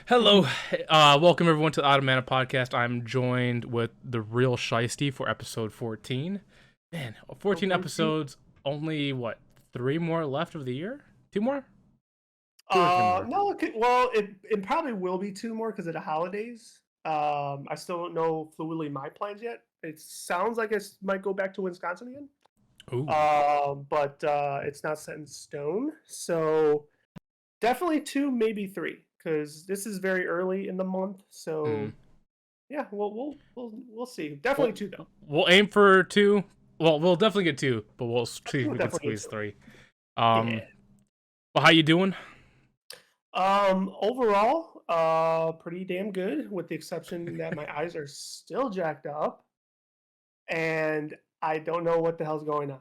Hello, welcome everyone to the Automata Podcast. I'm joined with the real Shiesty for episode 14. Man, Oh, 14 14? episodes, only what, three more left of the year? Two more? Two or three more? No, it probably will be two more because of the holidays. I still don't know fluidly my plans yet. It sounds like it might go back to Wisconsin again. Ooh. But it's not set in stone. So definitely two, maybe three, because this is very early in the month. Hmm. So yeah, we'll see. Definitely Well, two though. we'll aim for two. Well, we'll definitely get two, but we'll I see think if we'll we can definitely get squeeze two. three. Yeah. Well, how you doing? Overall, pretty damn good, with the exception that my eyes are still jacked up, and I don't know what the hell's going on.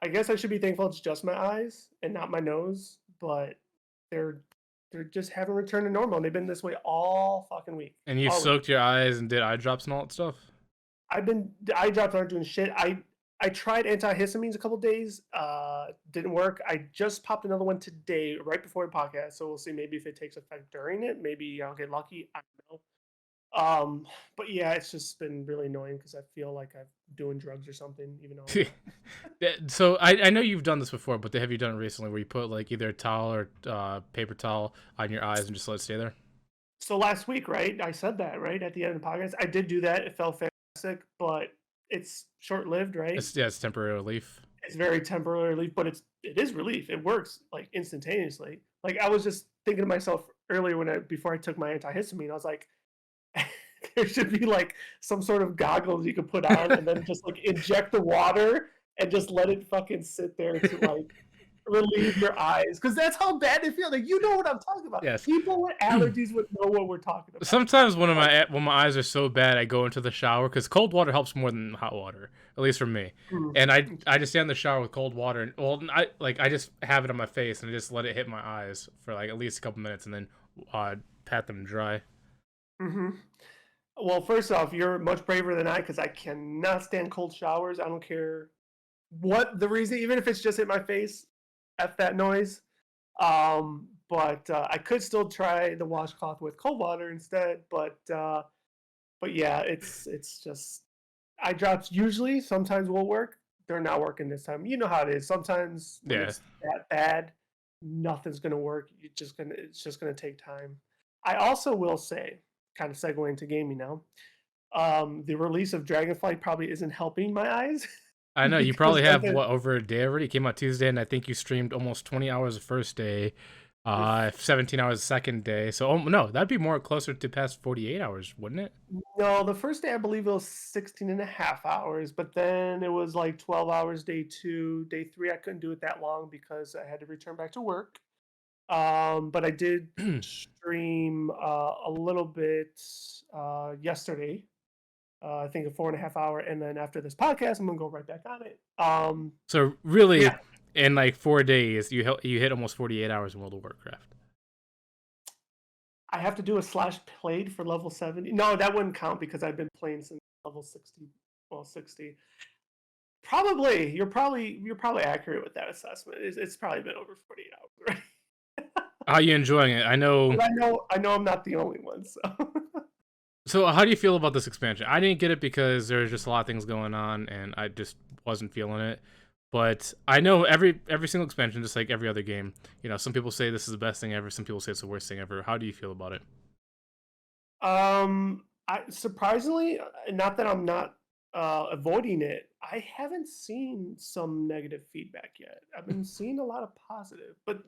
I guess I should be thankful it's just my eyes and not my nose, but they're they're just haven't returned to normal. And they've been this way all fucking week, And you all week. soaked your eyes and did eye drops and all that stuff? The eye drops aren't doing shit. I tried antihistamines a couple days, didn't work. I just popped another one today, right before the podcast. So we'll see maybe if it takes effect during it. Maybe I'll get lucky. I don't know. But yeah, it's just been really annoying because I feel like I'm doing drugs or something, even though I'm not. Yeah, so I know you've done this before, but have you done it recently where you put like either a towel or paper towel on your eyes and just let it stay there? So last week, right? I said that right at the end of the podcast. I did do that. It felt fantastic, but it's short lived, right? It's temporary relief. It's very temporary relief, but it is relief. It works like instantaneously. Like I was just thinking to myself earlier before I took my antihistamine, I was like, there should be like some sort of goggles you could put on and then just like inject the water and just let it fucking sit there to like relieve your eyes, because that's how bad they feel. Like, you know what I'm talking about. Yes. People with allergies would know what we're talking about. Sometimes when my eyes are so bad, I go into the shower because cold water helps more than hot water, at least for me. Mm. And I just stand in the shower with cold water, and I just have it on my face and I just let it hit my eyes for like at least a couple minutes, and then pat them dry. Mm-hmm. Well, first off, you're much braver than I, because I cannot stand cold showers. I don't care what the reason, even if it's just hit my face. F that noise. But I could still try the washcloth with cold water instead. But yeah, it's just eye drops usually sometimes will work. They're not working this time. You know how it is. Sometimes when Yeah. it's that bad, nothing's gonna work. It's just gonna take time. I also will say, kind of segue into gaming now. The release of Dragonflight probably isn't helping my eyes I know you because probably of have the what over a day already. It came out Tuesday, and I think you streamed almost 20 hours the first day, the 17 hours the second day. So no, that'd be more closer to past 48 hours, wouldn't it? No, the first day I believe it was 16 and a half hours, but then it was like 12 hours day two. Day three, I couldn't do it that long because I had to return back to work. But I did stream a little bit yesterday. I think a 4.5 hour, and then after this podcast, I'm gonna go right back on it. So really, Yeah, in like 4 days, you hit almost 48 hours in World of Warcraft. I have to do a slash played for level 70. No, that wouldn't count because I've been playing since level 60. Well, 60. You're probably accurate with that assessment. It's probably been over 48 hours, right? How are you enjoying it? I know. But I know I'm not the only one. So So how do you feel about this expansion? I didn't get it because there's just a lot of things going on, and I just wasn't feeling it. But I know every single expansion, just like every other game, some people say this is the best thing ever. Some people say it's the worst thing ever. How do you feel about it? I surprisingly, not that I'm not avoiding it, I haven't seen some negative feedback yet. I've been seeing a lot of positive, but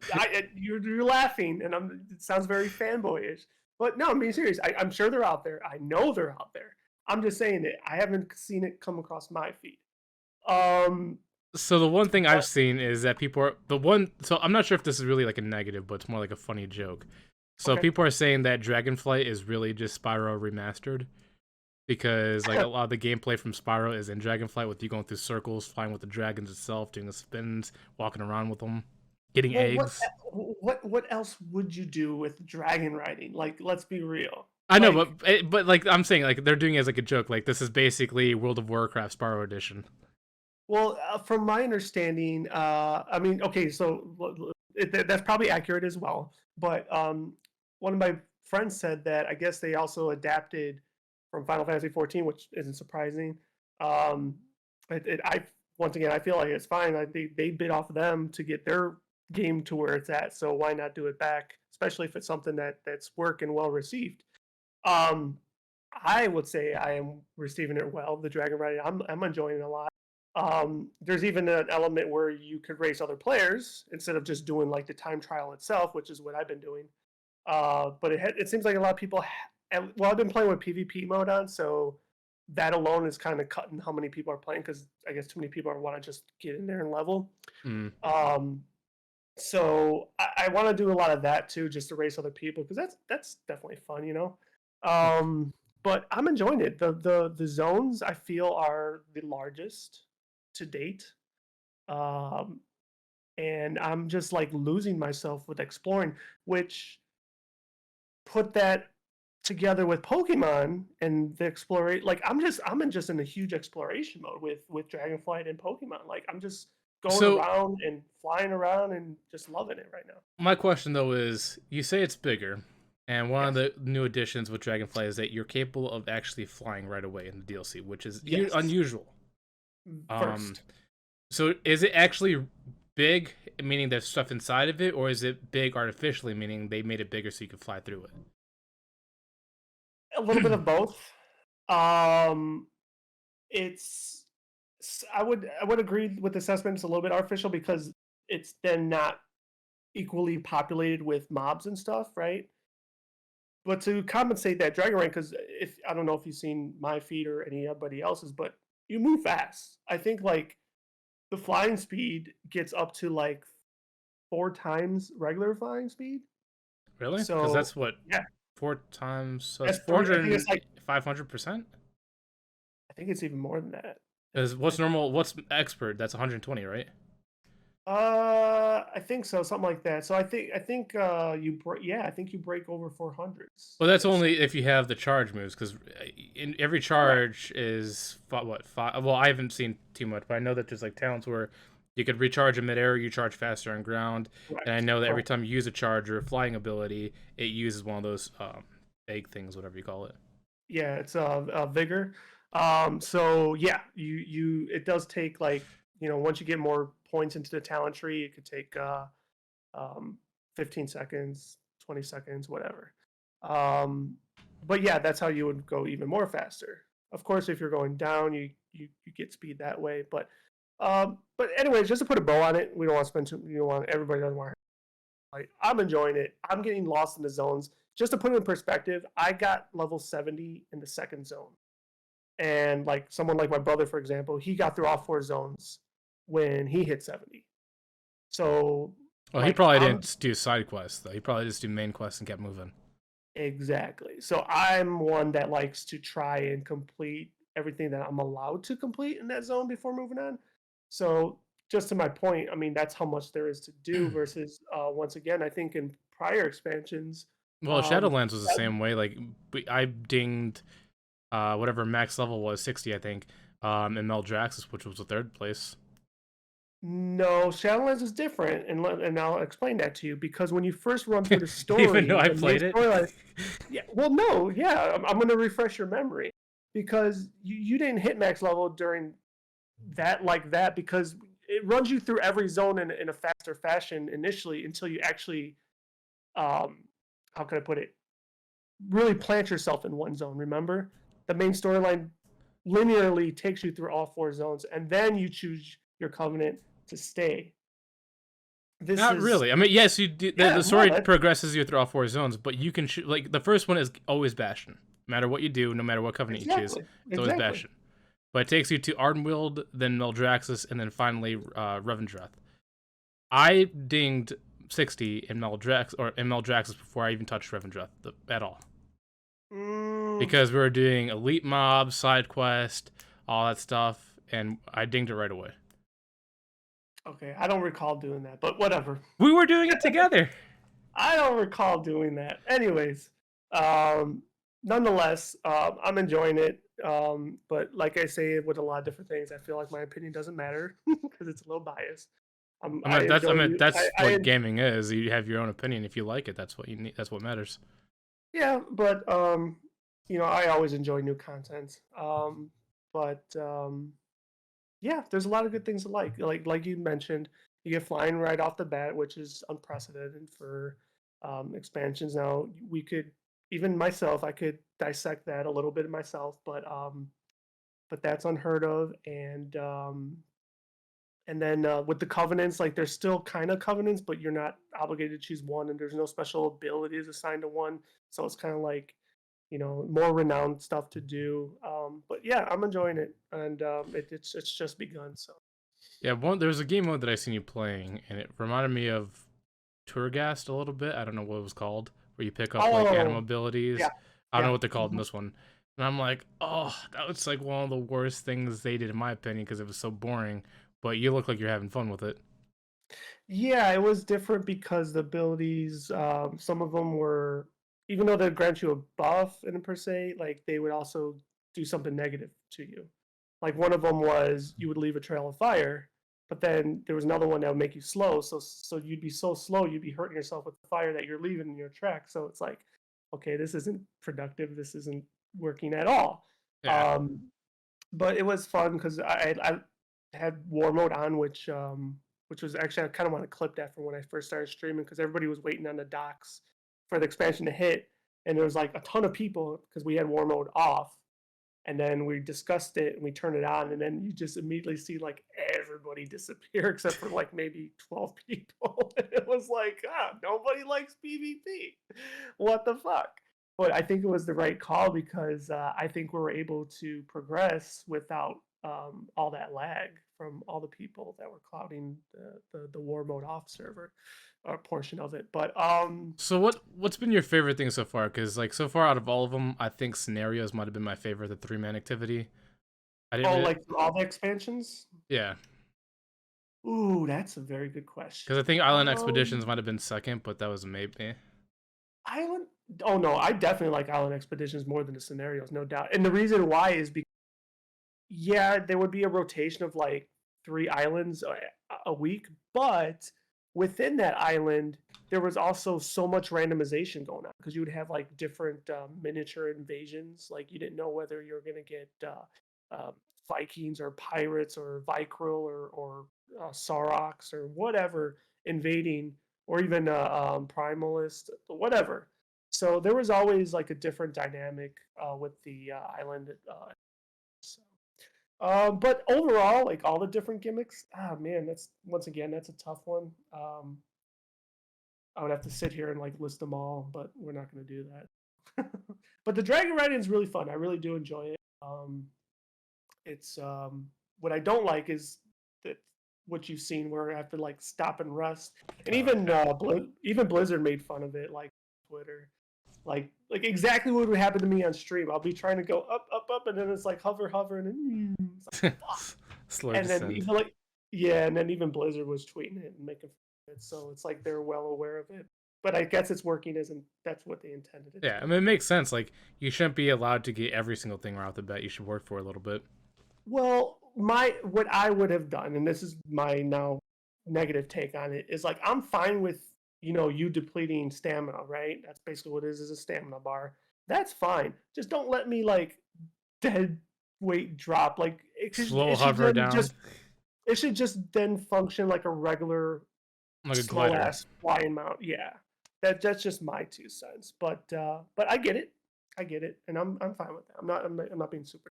you're laughing, and it sounds very fanboyish. But no, I'm being serious. I'm sure they're out there. I know they're out there. I'm just saying it. I haven't seen it come across my feed. Um, So the one thing I've but seen is that people are the one. So I'm not sure if this is really like a negative, but it's more like a funny joke. So okay. people are saying that Dragonflight is really just Spyro remastered because like a lot of the gameplay from Spyro is in Dragonflight with you going through circles, flying with the dragons itself, doing the spins, walking around with them, getting Well, eggs. what else would you do with dragon riding? Like, let's be real. I know, Like, but like I'm saying, like they're doing it as like a joke. Like this is basically World of Warcraft Spyro edition. well, from my understanding, I mean, okay, so that's probably accurate as well. But one of my friend said that I guess they also adapted from Final Fantasy 14, which isn't surprising. Um, I once again, I feel like it's fine. They bid off of them to get their game to where it's at. So why not do it back? Especially if it's something that's working well received. Um, I would say I am receiving it well. The Dragon Ride, I'm enjoying it a lot. There's even an element where you could race other players instead of just doing like the time trial itself, which is what I've been doing. But it seems like a lot of people. Well, I've been playing with PvP mode on, so that alone is kind of cutting how many people are playing because I guess too many people want to just get in there and level. Mm. So I want to do a lot of that too, just to race other people because that's definitely fun, you know. But I'm enjoying it. The zones I feel are the largest to date, and I'm just like losing myself with exploring, which put that together with Pokemon and the exploration. Like I'm just in a huge exploration mode with Dragonflight and Pokemon. Like I'm just going So around and flying around and just loving it right now. my question though is, you say it's bigger, and one of Yes. the new additions with Dragonfly is that you're capable of actually flying right away in the DLC, which is Yes. unusual. Um, First. so is it actually big, meaning there's stuff inside of it, or is it big artificially, meaning they made it bigger so you could fly through A little bit it? of both. Um, it's I would agree with the assessment. It's a little bit artificial because it's then not equally populated with mobs and stuff, right? But to compensate that Dragon Rank, because if I don't know if you've seen my feed or anybody else's, but you move fast. I think like the flying speed gets up to like 4 times regular flying speed. Really? Because So that's what, yeah, 4 times, so it's that's 40. I think it's 400, like 500%? I think it's even more than that. Because I what's think normal, what's expert? That's 120, right? I think so, something like that. So I think you break yeah, I think you break over 400s. Well, that's It's only if you have the charge moves, because in every correct. charge is what, five? Well, I haven't seen too much, but I know that there's like talents where you could recharge in midair, you charge faster on ground, and I Correct. know that every Correct. time you use a charge or a flying ability, it uses one of those egg things, whatever you call it. Yeah, it's vigor. So yeah, you it does take like, once you get more points into the talent tree, it could take um 15 seconds, 20 seconds, whatever. Um but yeah, that's how you would go even more faster. Of course, if you're going down, you get speed that way, but anyways, just to put a bow on it, we don't want to spend too, you don't want everybody doesn't want. Like I'm enjoying it. I'm getting lost in the zones. Just to put it in perspective, I got level 70 in the second zone. And like someone like my brother, for example, he got through all 4 zones when he hit 70. So Well, he like probably I'm didn't do side quests though. He probably just do main quests and kept moving. exactly. So I'm one that likes to try and complete everything that I'm allowed to complete in that zone before moving on. So just to my point, I mean that's how much there is to do versus once again, I think in prior expansions, Well, um, Shadowlands was the that same way. Like I dinged whatever max level was, 60, I think, in Meldraxis, which was the third place. No, Shadowlands is different, and I'll explain that to you because when you first run through the Even though story, I the main played it. storyline. Yeah, well, no, yeah, I'm going to refresh your memory because you didn't hit max level during that like that because it runs you through every zone in a faster fashion initially until you actually, um, how can I put it, really plant yourself in one zone. Remember, the main storyline linearly takes you through all 4 zones, and then you choose your covenant to stay. This Not is really. I mean, yes, you do, the Yeah, no, story that progresses you through all 4 zones, but you can like the first one is always Bastion. No matter what you do, no matter what covenant you choose, exactly, it's always exactly. Bastion. But it takes you to Ardenweald, then Meldraxis, and then finally Revendreth. I dinged 60 in Meldraxis before I even touched Revendreth at all, Mm, because we were doing elite mobs, side quest, all that stuff, and I dinged it right away. okay, I don't recall doing that, but whatever. We were doing it together. I don't recall doing that. Anyways, um, nonetheless, I'm enjoying it. But like I say with a lot of different things, I feel like my opinion doesn't matter because it's a little biased. I I enjoy mean you. that's what gaming is. You have your own opinion. If you like it, that's what you need. That's what matters. Yeah, but I always enjoy new content. But yeah, there's a lot of good things to like. Like you mentioned, you get flying right off the bat, which is unprecedented for expansions. Now we could, even myself, I could dissect that a little bit myself, but that's unheard of. And then with the covenants, like there's still kind of covenants, but you're not obligated to choose one, and there's no special abilities assigned to one. So it's kind of like, more renowned stuff to do. But yeah, I'm enjoying it, and it's just begun. So Yeah, there was a game mode that I seen you playing, and it reminded me of Tourgast a little bit. I don't know what it was called, where you pick up like animal oh yeah, abilities. I don't know yeah. what they're called in Mhm. this one. And I'm like, oh, that was like one of the worst things they did in my opinion because it was so boring. But you look like you're having fun with it. Yeah, it was different because the abilities, some of them were, even though they grant you a buff in per se, like they would also do something negative to you. Like one of them was you would leave a trail of fire, but then there was another one that would make you slow. So you'd be so slow, you'd be hurting yourself with the fire that you're leaving in your track. So it's like, okay, this isn't productive. This isn't working at all. Yeah. Um, but it was fun because I had war mode on, which was actually I kind of want to clip that from when I first started streaming because everybody was waiting on the docks for the expansion to hit, and there was like a ton of people because we had war mode off, and then we discussed it and we turned it on, and then you just immediately see like everybody disappear except for like maybe 12 people. It was like, nobody likes PvP. What the fuck? But I think it was the right call because I think we were able to progress without all that lag from all the people that were clouding the war mode off server portion of it. But So what's been your favorite thing so far? Because like so far out of all of them, I think scenarios might have been my favorite. The 3-man activity. I didn't oh, really. like all the expansions. Yeah, Ooh, that's a very good because I question. think Island Expeditions might have been second, but that was a maybe. Island. Oh no, I definitely like Island Expeditions more than the scenarios, no doubt. And the reason why is because yeah, there would be a rotation of like 3 islands a week, but within that island, there was also so much randomization going on because you would have like different miniature invasions. Like you didn't know whether you were going to get Vikings or pirates or Vicryl or Saurox or whatever invading, or even Primalist, whatever. So there was always like a different dynamic with the island. But overall, like all the different gimmicks, man, that's once again that's a tough one. I would have to sit here and like list them all, but we're not going to do that. But the dragon riding is really fun. I really do enjoy it. It's what I don't like is that what you've seen where I have to like stop and rest, and Oh even yeah. even Blizzard made fun of it, like Twitter, like exactly what would happen to me on stream. I'll be trying to go up, up, up, and then it's like hover, hover, and then it's like fuck. Slow And then descent. even like yeah, and then even Blizzard was tweeting it and making fun of it, so it's like they're well aware of it. But I guess it's working as and that's what they intended it to Yeah, I be. mean it makes sense. Like you shouldn't be allowed to get every single thing right off the bat. You should work for it a little bit. Well, my what I would have done, and this is my now negative take on it, is like I'm fine with you depleting stamina, right? That's basically what it is a stamina bar. That's fine. Just don't let me like dead weight drop. Like Slow it should hover then down just it should just then function like a regular like a slow glider. ass flying mount. Yeah, that's just my 2 cents. But I get it. I get it, and I'm fine with that. I'm not being super.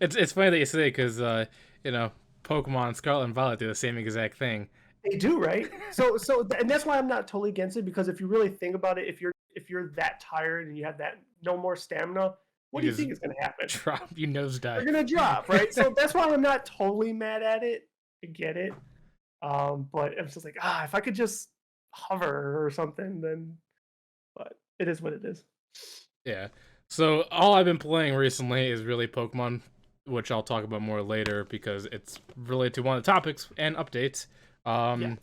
It's funny that you say because you know Pokemon Scarlet and Violet do the same exact thing. They do, right? And that's why I'm not totally against it because if you really think about it, if you're that tired and you have that no more stamina, what You do you just think is going to happen? drop, you You're nosedive. going to drop, right? So that's why I'm not totally mad at it. I get it, but I'm just like, if I could just hover or something, then. But it is what it is. Yeah. So all I've been playing recently is really Pokemon, which I'll talk about more later because it's related to one of the topics and updates. Yeah, Um,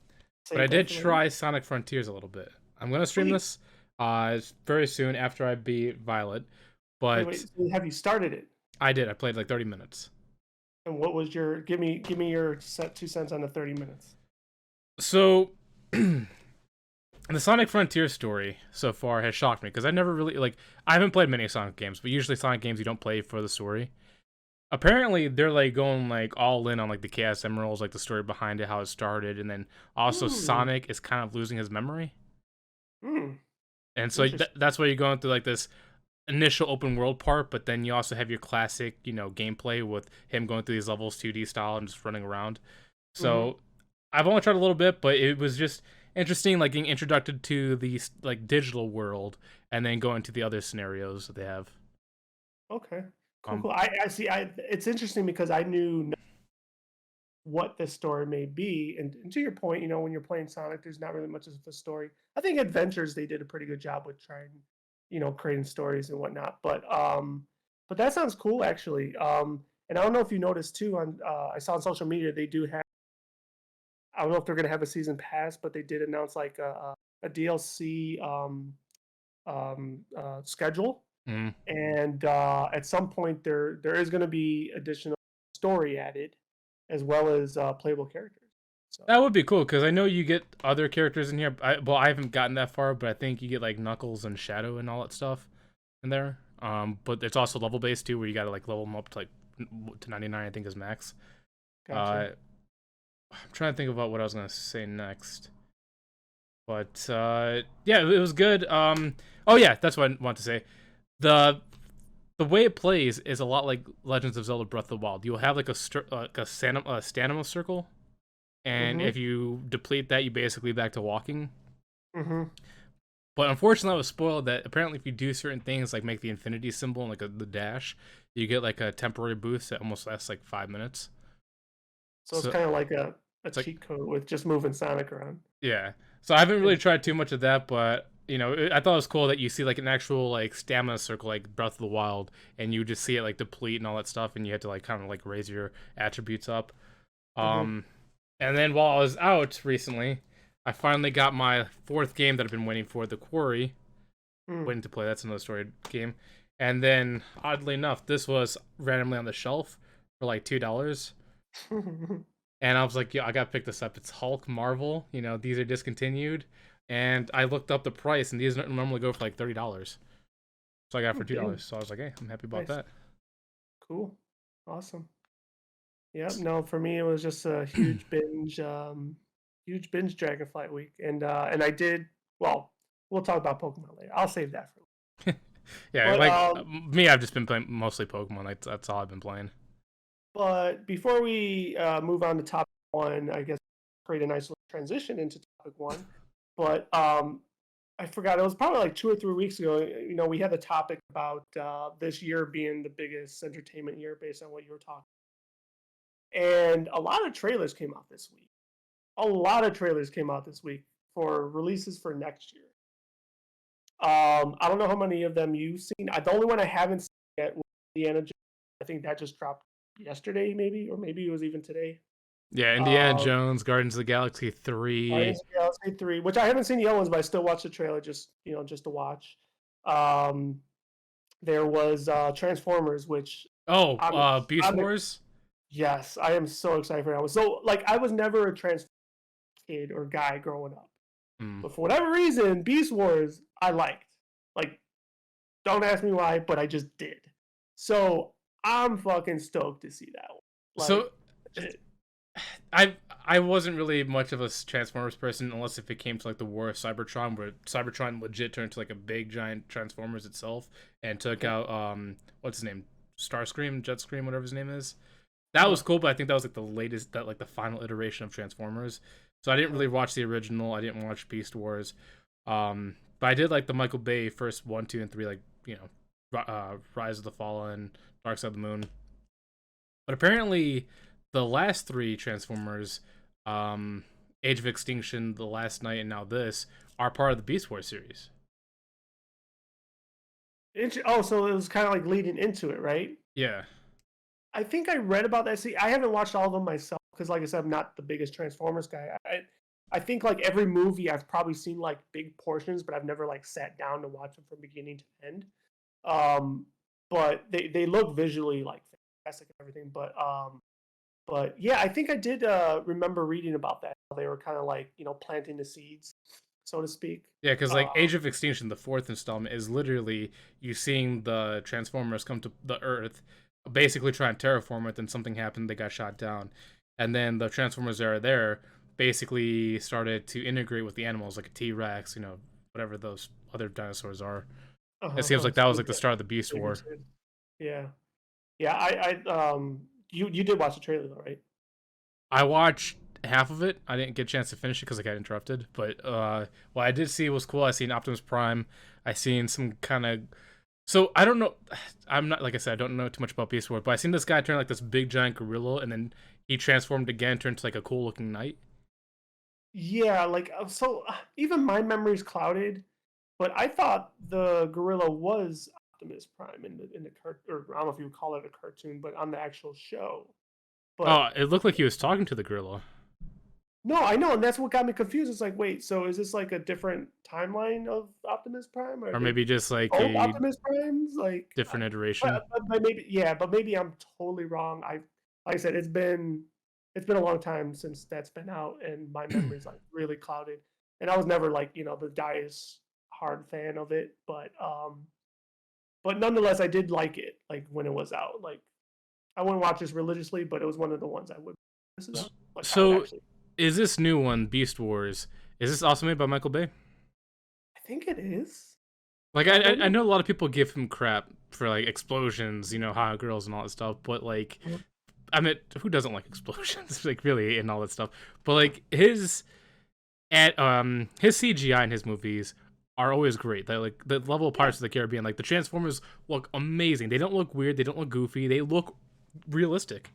but I save that did for later. try Sonic Frontiers a little bit. I'm gonna stream Sweet. this very soon after I beat Violet, but Wait. So have you started it? I did. I played like 30 minutes. And what was your give me your 2 cents on the 30 minutes? So the Sonic Frontier story so far has shocked me because I never really like. I haven't played many Sonic games, but usually Sonic games you don't play for the story. Apparently, they're like going like all in on like the Chaos Emeralds, like the story behind it, how it started, and then also Hmm. Sonic is kind of losing his memory, Hmm. and so Interesting. that's why you're going through like this initial open world part, but then you also have your classic, gameplay with him going through these levels 2D style and just running around. Hmm. So I've only tried a little bit, but it was just interesting, like getting introduced to the like digital world, and then going to the other scenarios that they have. Okay. Cool. Um, Cool. I see. It's interesting because I knew what this story may be, and to your point, when you're playing Sonic, there's not really much of a story. I think Adventures they did a pretty good job with trying, creating stories and whatnot. But that sounds cool actually. And I don't know if you noticed too on I saw on social media they do have. I don't know if they're gonna have a season pass, but they did announce like a DLC schedule, mm. and at some point there is going to be additional story added, as well as playable characters. So That would be cool because I know you get other characters in here. Well, I haven't gotten that far, but I think you get like Knuckles and Shadow and all that stuff in there. But it's also level based too, where you gotta like level them up to like to 99, I think is max. gotcha. Uh, I'm trying to think about what I was gonna say next, but yeah, it was good. Oh yeah, that's what I want to say. The the way it plays is a lot like Legends of Zelda Breath of the Wild. You'll have like a stamina circle, and Mm-hmm. if you deplete that, you basically back to walking. Mm-hmm. But unfortunately, I was spoiled that apparently if you do certain things like make the infinity symbol and like the dash, you get like a temporary boost that almost lasts like 5 minutes. So it's So kind of like a it's like, cheat code with just moving Sonic around. yeah. So I haven't really Interesting. tried too much of that, but I thought it was cool that you see like an actual like stamina circle like Breath of the Wild, and you just see it like deplete and all that stuff, and you had to like kind of like raise your attributes up. Mm-hmm. Um, and then while I was out recently, I finally got my fourth game that I've been waiting for, The Quarry. Mm. Waiting to play. That's another story game. And then, oddly enough, this was randomly on the shelf for like $2. And I was like, yeah, I gotta pick this up. It's Hulk Marvel. These are discontinued. And I looked up the price, and these normally go for like $30. So I got it Oh, for dang. $2. So I was like, hey, I'm happy about Nice. that. Cool. Awesome. Yep. No, for me it was just a huge binge Dragonflight week, and I did well. We'll talk about Pokemon later. I'll save that for. Yeah, But like um, me, I've just been playing mostly Pokemon. That's all I've been playing. but before we move on to topic one, I guess create a nice little transition into topic one. But I forgot it was probably like 2 or 3 weeks ago. We had the topic about this year being the biggest entertainment year based on what you were talking. And a lot of trailers came out this week. A lot of trailers came out this week for releases for next year. I don't know how many of them you've seen. The only one I haven't seen yet was Indiana Jones. I think that just dropped yesterday, maybe, or maybe it was even today. Yeah, Indiana Uh, Jones, Guardians of the Galaxy 3. Guardians of the Galaxy 3, which I haven't seen the other ones, but I still watched the trailer just to watch. Um, there was Transformers, which Oh, I'm, Beast I'm Wars. yes, I am so excited for that. So like, I was never a Transformers kid or guy growing up. Mm. But for whatever reason, Beast Wars I liked. Like, don't ask me why, but I just did. So I'm fucking stoked to see that one. So Like, legit. I wasn't really much of a Transformers person unless if it came to like the War of Cybertron, where Cybertron legit turned to like a big giant Transformers itself and took Okay. out what's his name, Starscream, Jetstream, whatever his name is. That Uh-huh. was cool, but I think that was like the latest, that like the final iteration of Transformers. So I didn't Uh-huh. really watch the original. I didn't watch Beast Wars, but I did like the Michael Bay first one, two, and three, like Rise of the Fallen, Dark Side of the Moon. But apparently, the last three Transformers, um, Age of Extinction, The Last Night, and now this, are part of the Beast Wars series. Oh, so it was kind of like leading into it, right? Yeah. I think I read about that. See, I haven't watched all of them myself because, like I said, I'm not the biggest Transformers guy. I think like every movie I've probably seen like big portions, but I've never like sat down to watch them from beginning to end. Um, but they look visually like fantastic and everything. But yeah, I think I did remember reading about that. They were kind of like planting the seeds. so to speak. Yeah, because Uh, like Age of Extinction, the fourth installment, is literally you seeing the Transformers come to the Earth, basically trying to terraform it. Then something happened, they got shot down, and then the Transformers that are there basically started to integrate with the animals, like a T Rex, whatever those other dinosaurs are. It seems like that was like the start of the Beast War. yeah, yeah. You did watch the trailer though, right? I watched half of it. I didn't get a chance to finish it because I got interrupted. But what I did see was cool. I seen Optimus Prime. I seen some kind of. So I don't know. I'm not, like I said, I don't know too much about Beast Wars, but I seen this guy turn like this big giant gorilla, and then he transformed again, turned to like a cool looking knight. Yeah, even my memory's clouded, but I thought the gorilla was Optimus Prime in the or I don't know if you would call it a cartoon, but on the actual show. But Oh, it looked like he was talking to the gorilla. no, I know, and that's what got me confused. It's like, wait, so is this like a different timeline of Optimus Prime, or are Or they maybe just like both a Optimus Primes? different iteration. But maybe, yeah, but maybe I'm totally wrong. Like I said, it's been a long time since that's been out, and my memory's like really clouded. And I was never like the diest hard fan of it, but nonetheless, I did like it. Like when it was out, like I wouldn't watch this religiously, but it was one of the ones I would. This is like I would So, actually. is this new one, Beast Wars? Is this also made by Michael Bay? I think it is. Like I I don't know a lot of people give him crap for like explosions, hot girls and all that stuff, but like know. I mean, who doesn't like explosions? Like really and all that stuff. But like his CGI in his movies are always great. They like the level of Pirates of the Caribbean, like the Transformers look amazing. They don't look weird, they don't look goofy, they look realistic.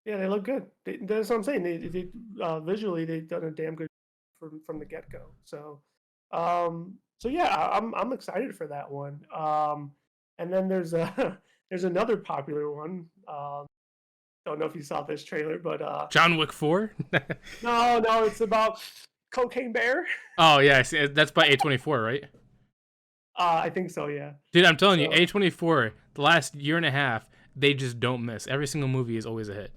Yeah, they look good. That's what I'm saying. Visually they've done a damn good from the get go. So yeah, I'm excited for that one. And then there's a there's another popular one. Don't know if you saw this trailer, but John Wick 4? no, it's about Cocaine Bear. Oh yeah, that's by A24, right? I think so. Yeah. Dude, I'm telling you, So A24, the last year and a half, they just don't miss. Every single movie is always a hit.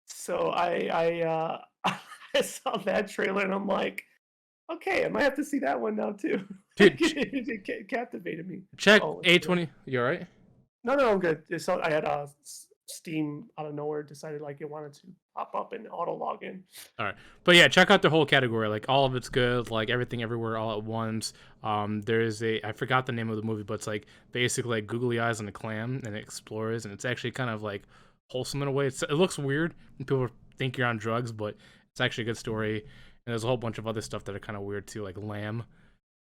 so I saw that trailer and I'm like, okay, I might have to see that one now too. Dude, It captivated me. check Oh, A20. You alright? no, I'm good. So I had Steam out of nowhere decided like it wanted to pop up and auto log in. All right, but yeah, check out the whole category. Like all of it's good. Like everything, everywhere, all at once. There is I forgot the name of the movie, but it's like basically like googly eyes on a clam, and it explores, and it's actually kind of like wholesome in a way. It looks weird, and people think you're on drugs, but it's actually a good story. And there's a whole bunch of other stuff that are kind of weird too, like Lamb,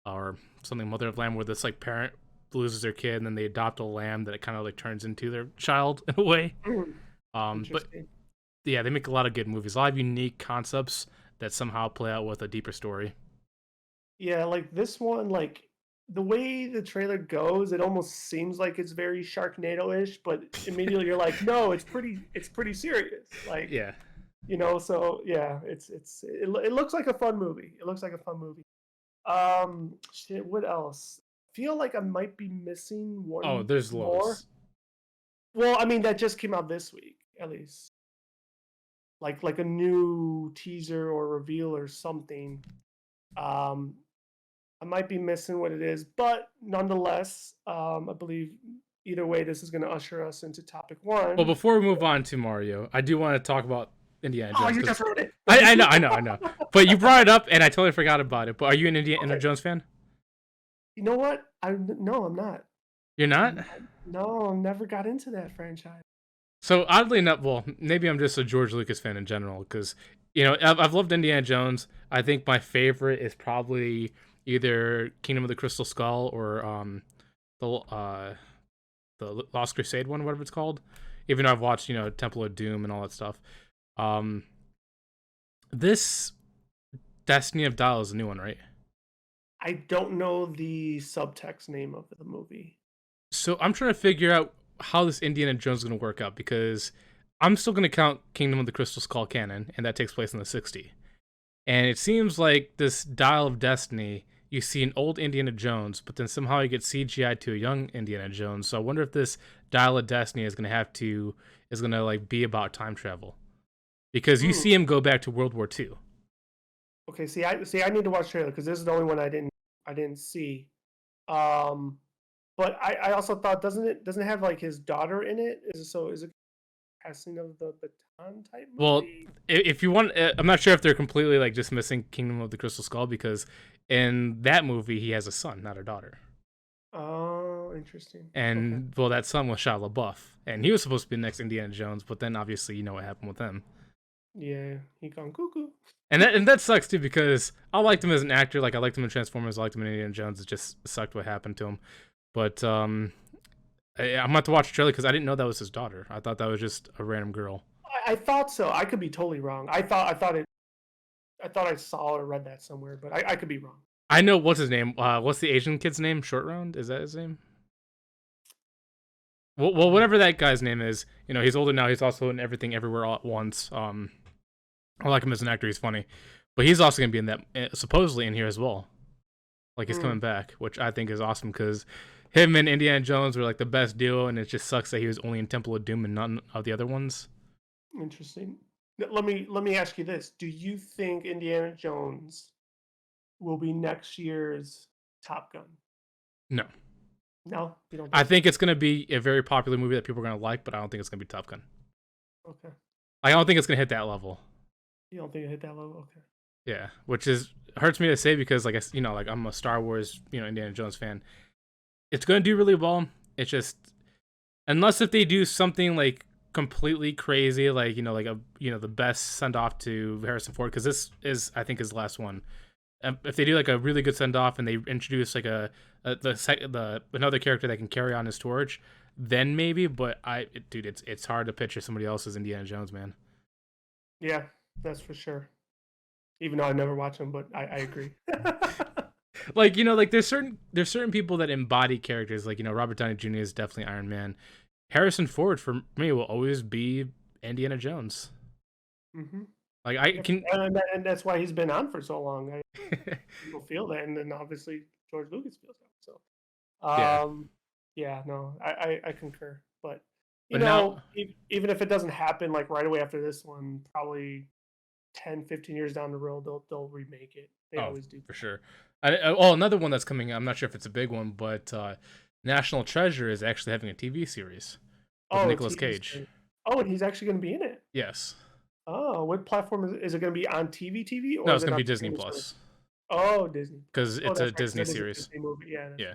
or something Mother of Lamb, where this like parent loses their kid, and then they adopt a lamb that it kind of like turns into their child in a way. But yeah, they make a lot of good movies, a lot of unique concepts that somehow play out with a deeper story. Yeah, like this one, like the way the trailer goes, it almost seems like it's very Sharknado-ish, but immediately you're like, no, it's pretty serious. Like, Yeah. so yeah, it looks like a fun movie. It looks like a fun movie. Shit, what else? Feel like I might be missing Oh, one there's more. loads. Well, I mean that just came out this week, at least. Like a new teaser or reveal or something. Um, I might be missing what it is, but nonetheless, I believe either way, this is going to usher us into topic Well, one. before we move on to Mario, I do want to talk about Indiana Oh, Jones. you 'Cause just wrote it. I know. But you brought it up, and I totally forgot about it. But are you an Indiana Okay. Jones fan? You know what? No, I'm not. You're not? No, I never got into that franchise. So oddly enough, well, maybe I'm just a George Lucas fan in general, because I've loved Indiana Jones. I think my favorite is probably either Kingdom of the Crystal Skull or the Lost Crusade one, whatever it's called. Even though I've watched Temple of Doom and all that stuff. Um, this Destiny of Dial is a new one, right? I don't know the subtext name of the movie. So I'm trying to figure out how this Indiana Jones is going to work out, because I'm still going to count Kingdom of the Crystal Skull canon, and that takes place in the 60s. And it seems like this Dial of Destiny, you see an old Indiana Jones, but then somehow you get CGI to a young Indiana Jones. So I wonder if this Dial of Destiny is going to like be about time travel, because you see him go back to World War II. Okay, I need to watch trailer because this is the only one I didn't see. Um, but I also thought doesn't it have like his daughter in it? Is it passing of the baton type Well, movie? if you want, I'm not sure if they're completely like dismissing Kingdom of the Crystal Skull because in that movie he has a son, not a daughter. Oh, interesting. Okay. And well, that son was Shia LaBeouf, and he was supposed to be the next Indiana Jones, but then obviously you know what happened with him. Yeah, he gone cuckoo. And that sucks too because I liked him as an actor. Like I liked him in Transformers, I liked him in Indiana Jones. It just sucked what happened to him. But I'm about to watch the trailer because I didn't know that was his daughter. I thought that was just a random girl. I thought so. I could be totally wrong. I thought I saw or read that somewhere, but I could be wrong. I know what's his name. What's the Asian kid's name? Short Round, is that his name? Well, whatever that guy's name is, you know, he's older now. He's also in Everything Everywhere All at Once. I like him as an actor. He's funny, but he's also gonna be in that supposedly in here as well. Like he's coming back, which I think is awesome because him and Indiana Jones were like the best duo, and it just sucks that he was only in Temple of Doom and none of the other ones. Interesting. Let me ask you this: do you think Indiana Jones will be next year's Top Gun? No, No, you don't I think so? think it's gonna be a very popular movie that people are gonna like, but I don't think it's gonna be Top Gun. Okay. I don't think it's gonna hit that level. You don't think it hit that level? Okay. Yeah, which is hurts me to say because like like I'm a Star Wars, Indiana Jones fan. It's gonna do really well. It's just unless if they do something like completely crazy, like like the best send off to Harrison Ford because this is I think his last one. If they do like a really good send off and they introduce like the another character that can carry on his torch, then maybe. But dude, it's hard to picture somebody else as Indiana Jones, man. Yeah, that's for sure. Even though I never watched them, but I agree. Like like there's certain people that embody characters. Like Robert Downey Jr. is definitely Iron Man. Harrison Ford for me will always be Indiana Jones. hmm Like I can. and that's why he's been on for so long. People feel that, and then obviously George Lucas feels that. So, Yeah, yeah, no, I concur. But but now even if it doesn't happen like right away after this one, probably 10, 15 years down the road, they'll remake it. They oh always do. for sure. Oh, another one that's coming. I'm not sure if it's a big one, but National Treasure is actually having a TV series with Oh, Nicolas TV Cage. series. Oh, and he's actually going to be in it. Yes. Oh, what platform is it going to be on TV, No, or is it's it gonna on be Disney streaming service? Plus Oh, Disney. because Oh, it's a that's right. 'Cause Disney it is a series. Disney movie. Yeah, that's Yeah.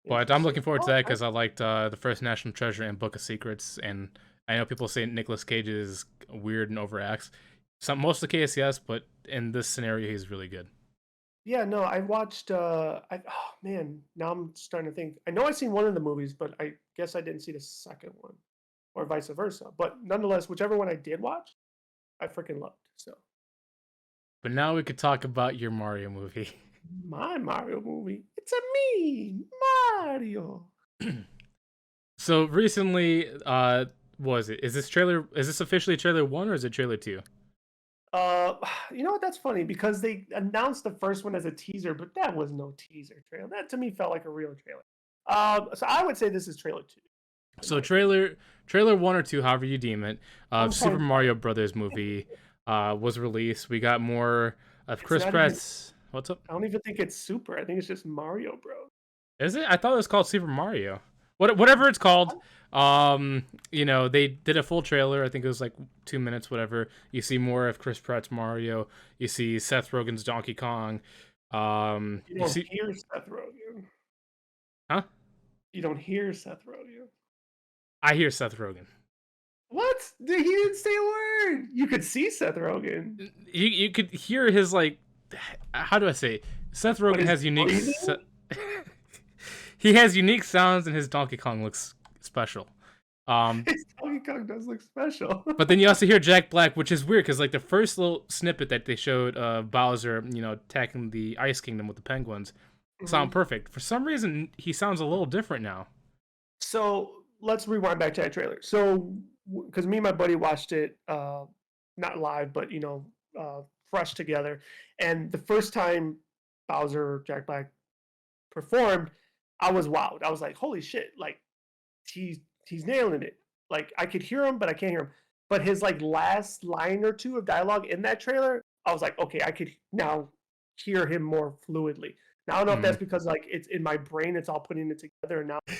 But I'm looking interesting. forward to Oh, that okay. because I liked the first National Treasure and Book of Secrets, and I know people say Nicolas Cage is weird and overacts. Most of the case, yes, but in this scenario, he's really good. Yeah, no, I watched. Oh man, now I'm starting to think. I know I've seen one of the movies, but I guess I didn't see the second one, or vice versa. But nonetheless, whichever one I did watch, I freaking loved. So But now we could talk about your Mario movie. my Mario movie. It's a me, Mario. So recently, was it? Is this trailer? Is this officially trailer 1 or is it trailer 2? You know what? That's funny because they announced the first one as a teaser, but that was no teaser trailer. That to me felt like a real trailer. So I would say this is trailer two, in So my opinion. trailer 1 or 2, however you deem it, of I'm Super fine. Mario Brothers movie was released. We got more of It's Chris not even. Pratt's. What's up? I don't even think it's Super. I think it's just Mario Bros. Is it? I thought it was called Super Mario. Whatever it's called. They did a full trailer. I think it was like 2 minutes, whatever. You see more of Chris Pratt's Mario. You see Seth Rogen's Donkey Kong. You You don't see, hear Seth Rogen. huh? You don't hear Seth Rogen. I hear Seth Rogen. What? He didn't say a word. You could see Seth Rogen. You could hear his like. How do I say it? Seth What Rogen is has unique. breathing? He has unique sounds, and his Donkey Kong looks special. His Donkey Kong does look special. But then you also hear Jack Black, which is weird because like the first little snippet that they showed of Bowser, attacking the Ice Kingdom with the penguins, sound Mhm. perfect. For some reason, he sounds a little different now. So let's rewind back to that trailer. So, because me and my buddy watched it, not live, but fresh together. And the first time Bowser, Jack Black performed, I was wowed. I was like, "Holy shit!" Like he's nailing it. Like I could hear him, but I can't hear him. But his like last line or two of dialogue in that trailer I was like, okay, I could now hear him more fluidly. Now I don't know if Mm. that's because like it's in my brain, it's all putting it together, and now I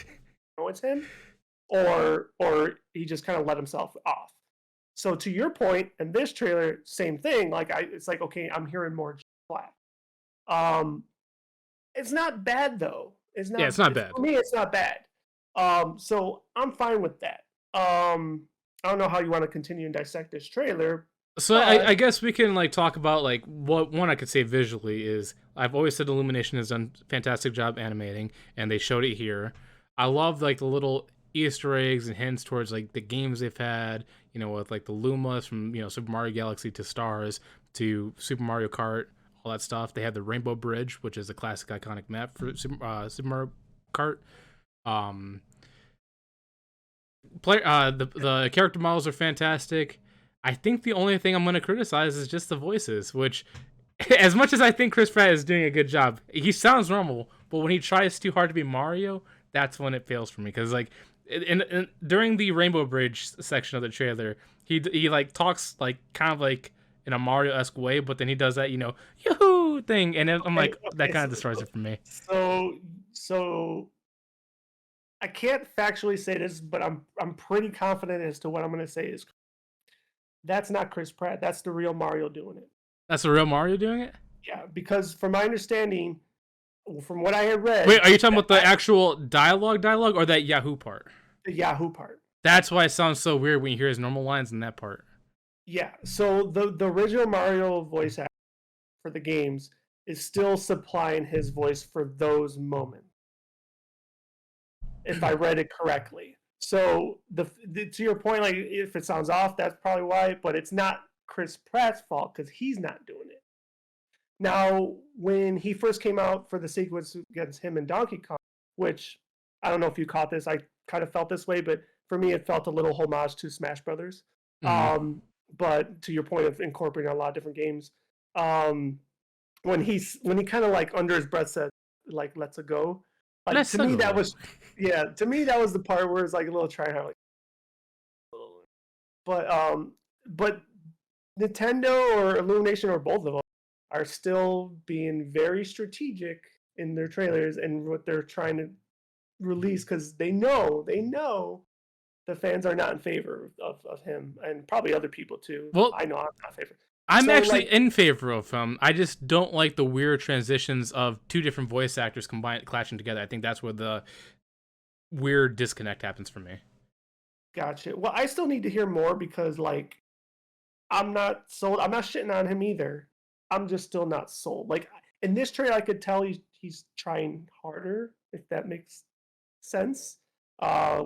know it's him, or he just kind of let himself off. So to your point, in this trailer, same thing. Like it's like okay, I'm hearing more Black. Um, it's not bad though. It's Yeah, not it's not bad. for me. It's not bad. So I'm fine with that. I don't know how you want to continue and dissect this trailer, So I but guess we can like talk about like what one I could say visually is I've always said Illumination has done a fantastic job animating, and they showed it here. I love like the little Easter eggs and hints towards like the games they've had, with like the Lumas from Super Mario Galaxy to Stars to Super Mario Kart, all that stuff. They had the Rainbow Bridge, which is a classic iconic map for Super Mario Kart. Um, the character models are fantastic. I think the only thing I'm going to criticize is just the voices, which, as much as I think Chris Pratt is doing a good job, he sounds normal, but when he tries too hard to be Mario, that's when it fails for me. Because like, during the Rainbow Bridge section of the trailer, he like talks like kind of like in a Mario-esque way, but then he does that yoo-hoo thing, and I'm okay, like that okay. kind of destroys it for me. So I can't factually say this, but I'm pretty confident as to what I'm going to say is that's not Chris Pratt. That's the real Mario doing it. That's the real Mario doing it. Yeah, because from my understanding, from what I had Wait, read, are you talking that about the actual dialogue, or that Yahoo part? the Yahoo part. That's why it sounds so weird when you hear his normal lines in that part. Yeah, so the original Mario voice actor for the games is still supplying his voice for those moments, if I read it correctly. So to your point, like if it sounds off, that's probably why. But it's not Chris Pratt's fault because he's not doing it. Now, when he first came out for the sequence against him and Donkey Kong, which I don't know if you caught this, I kind of felt this way, but for me, it felt a little homage to Smash Brothers. Mm-hmm. But to your point of incorporating a lot of different games, um, when he kind of like under his breath said like "Let's a go," like Let's to me that go. was yeah, to me that was the part where it's like a little try hard, like, but but Nintendo or Illumination or both of them are still being very strategic in their trailers and what they're trying to release because they know the fans are not in favor of him and probably other people too. Well, I know I'm not in favor. I'm So actually like in favor of him. I just don't like the weird transitions of two different voice actors combined clashing together. I think that's where the weird disconnect happens for me. gotcha. Well, I still need to hear more because like I'm not sold. I'm not shitting on him either. I'm just still not sold. Like in this trade, I could tell he's trying harder, if that makes sense.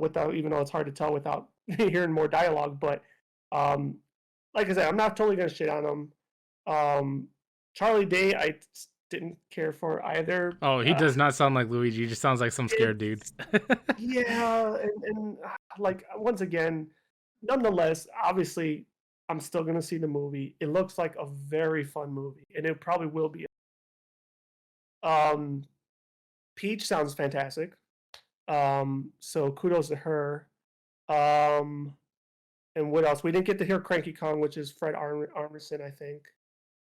Without even though it's hard to tell without hearing more dialogue, but um, like I said, I'm not totally gonna shit on him. Charlie Day, I didn't care for either. Oh, he does not sound like Luigi. He just sounds like some scared dude. It's yeah, and like once again, nonetheless, obviously, I'm still gonna see the movie. It looks like a very fun movie, and it probably will be. Um, Peach sounds fantastic. So kudos to her. Um, and what else? We didn't get to hear Cranky Kong, which is Fred Armisen, I think.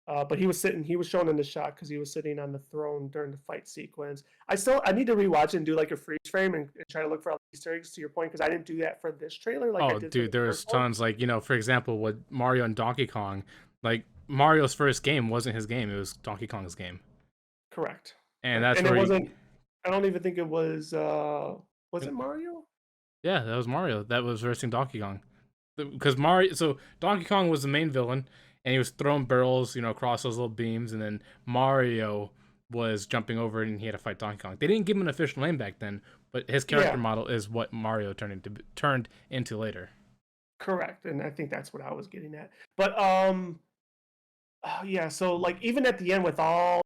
But he was shown in the shot because he was sitting on the throne during the fight sequence. I need to rewatch it and do like a freeze frame and try to look for all the Easter eggs to your point because I didn't do that for this trailer like I Oh, did for dude, the there's first one. tons. Like for example, with Mario and Donkey Kong, like Mario's first game wasn't his game; it was Donkey Kong's game, Correct. and Correct. that's And it where he. wasn't. I don't even think it was. Was it Mario? Yeah, that was Mario. That was versing Donkey Kong. Because Mario, so Donkey Kong was the main villain, and he was throwing barrels, across those little beams, and then Mario was jumping over it, and he had to fight Donkey Kong. They didn't give him an official name back then, but his character Yeah. model is what Mario turned into later. Correct. And I think that's what I was getting at. But oh, yeah. So like even at the end with all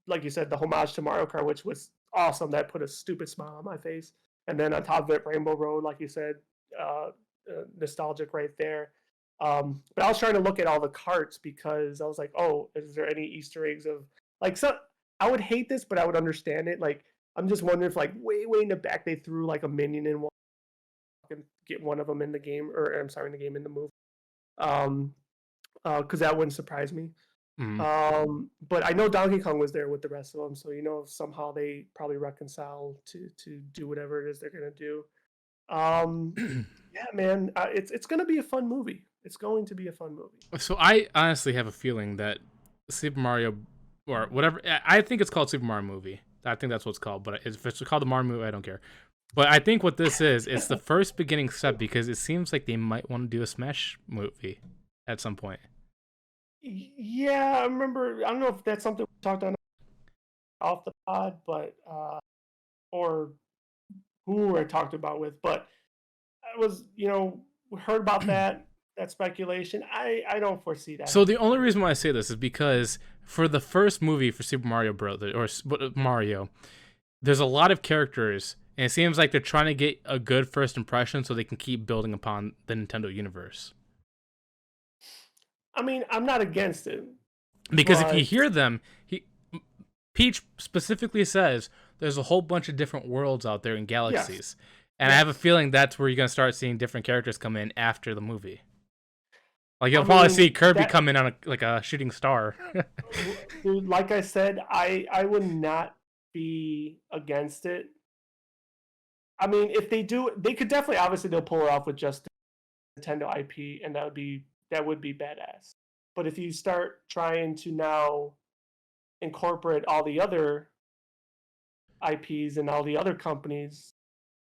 like you said the homage to Mario Kart, which was awesome. That put a stupid smile on my face. And then on top of it, Rainbow Road, like you said, uh, nostalgic right there. But I was trying to look at all the carts because I was like, oh, is there any Easter eggs of like so? I would hate this, but I would understand it. Like I'm just wondering if like way in the back they threw like a minion in one and get one of them in the game, or I'm sorry, in the game in the movie. Um, because that wouldn't surprise me. Mm. But I know Donkey Kong was there with the rest of them, so somehow they probably reconcile to do whatever it is they're gonna do. Yeah, man, it's gonna be a fun movie. It's going to be a fun movie. So I honestly have a feeling that Super Mario or whatever, I think it's called Super Mario Movie. I think that's what it's called, but if it's called the Mario Movie, I don't care. But I think what this is, it's the first beginning step because it seems like they might want to do a Smash movie at some point. Yeah, I remember. I don't know if that's something we talked on off the pod, but or who I talked about with, but I was, heard about that speculation. I don't foresee that So the happening. only reason why I say this is because for the first movie for Super Mario Brothers or Mario, there's a lot of characters, and it seems like they're trying to get a good first impression so they can keep building upon the Nintendo universe. I mean, I'm not against it, Because if you but hear them, Peach specifically says there's a whole bunch of different worlds out there in yes, galaxies, and I have a yes. feeling that's where you're gonna start seeing different characters come in after the movie. Like I you'll probably see mean Kirby that, come in on a shooting star. dude. Like I said, I would not be against it. I mean, if they do, they could definitely. Obviously, they'll pull it off with just Nintendo IP, and that would be badass. But if you start trying to now incorporate all the other IPs and all the other companies,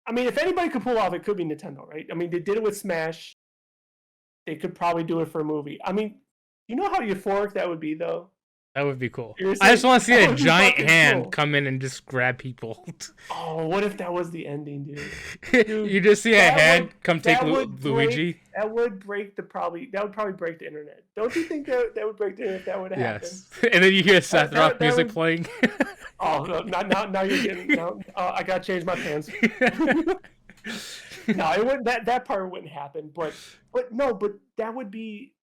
I mean, if anybody could pull off, it could be Nintendo, right? I mean, they did it with Smash. They could probably do it for a movie. I mean, you know how euphoric that would be, though. That would be cool. I just Seriously, want to see that a would be giant fucking hand cool. come in and just grab people. Oh, what if that was the ending, dude? You Dude, just see a that hand would come take that would break Luigi. that would probably break the internet. Don't you think that would break the internet if that would happen? Yes, and then you hear Seth Rock That music would. playing. Oh no, now you're getting now. I gotta change my pants. No, it wouldn't. That part wouldn't happen. But no, but that would be,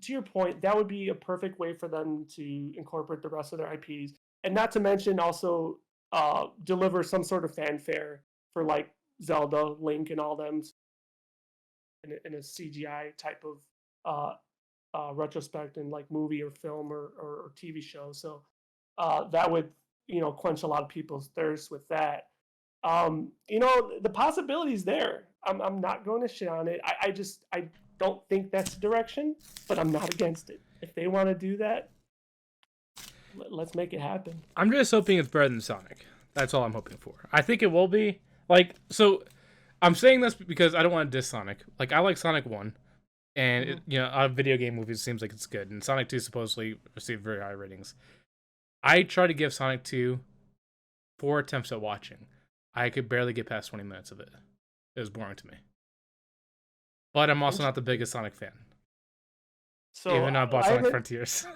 to your point, that would be a perfect way for them to incorporate the rest of their IPs, and not to mention also deliver some sort of fanfare for like Zelda, Link, and all them in a CGI type of retrospect and like movie or film or TV show. So that would quench a lot of people's thirst with that. The possibilities there. I'm not going to shit on it. I don't think that's the direction, but I'm not against it. If they want to do that, let's make it happen. I'm just hoping it's better than Sonic. That's all I'm hoping for. I think it will be. Like, so I'm saying this because I don't want to diss Sonic. Like, I like Sonic 1, and Mhm. out of video game movies, it seems like it's good. And Sonic 2 supposedly received very high ratings. I try to give Sonic 2 4 attempts at watching. I could barely get past 20 minutes of it. It was boring to me. But I'm also not the biggest Sonic fan, So even though I bought I Sonic haven't. Frontiers.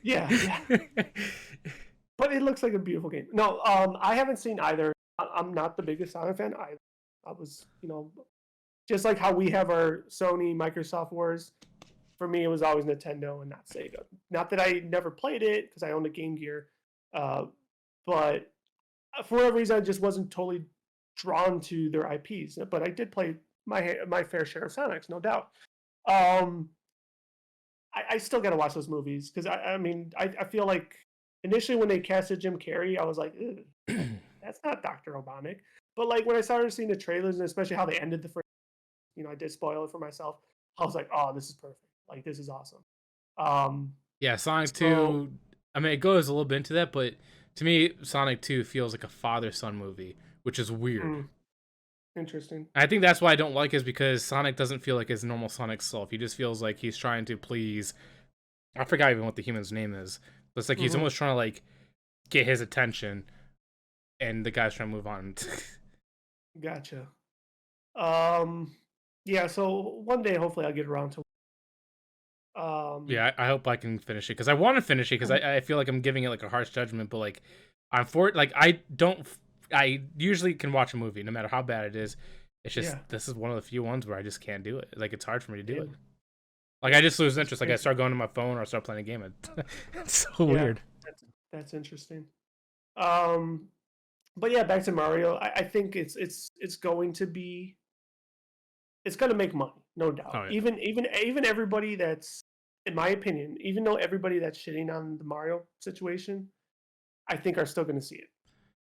Yeah, yeah. But it looks like a beautiful game. No, I haven't seen either. I'm not the biggest Sonic fan. I was, just like how we have our Sony Microsoft wars. For me, it was always Nintendo and not Sega. Not that I never played it because I owned a Game Gear, but for whatever reason, I just wasn't totally drawn to their IPs. But I did play my fair share of Sonics, no doubt. Um, I still got to watch those movies because I mean I feel like initially when they casted Jim Carrey, I was like, that's not Dr. Obonic. But like when I started seeing the trailers and especially how they ended the first, I did spoil it for myself. I was like, oh, this is perfect. Like this is awesome. Um, Yeah, Sonic so 2, I mean, it goes a little bit into that, but to me, Sonic 2 feels like a father-son movie, which is weird. mm, interesting. I think that's why I don't like it is because Sonic doesn't feel like his normal Sonic self. He just feels like he's trying to please. I forgot even what the human's name is. But it's like he's Hmm. almost trying to like get his attention, and the guy's trying to move on. Gotcha. Um, yeah. So one day, hopefully, I'll get around to. Um, Yeah, I hope I can finish it because I want to finish it because I feel like I'm giving it like a harsh judgment, but like I'm for it. Like I usually can watch a movie no matter how bad it is. It's just yeah. this is one of the few ones where I just can't do it. Like it's hard for me to do it. Yeah. Like I just lose That's interest. Like I crazy. start going to my phone or I start playing a game. It's so Yeah. weird. That's interesting. Um, but yeah, back to Mario. I think it's going to be it's going to make money, no doubt. Oh yeah. Even everybody that's in my opinion, even though everybody that's shitting on the Mario situation, I think are still going to see it.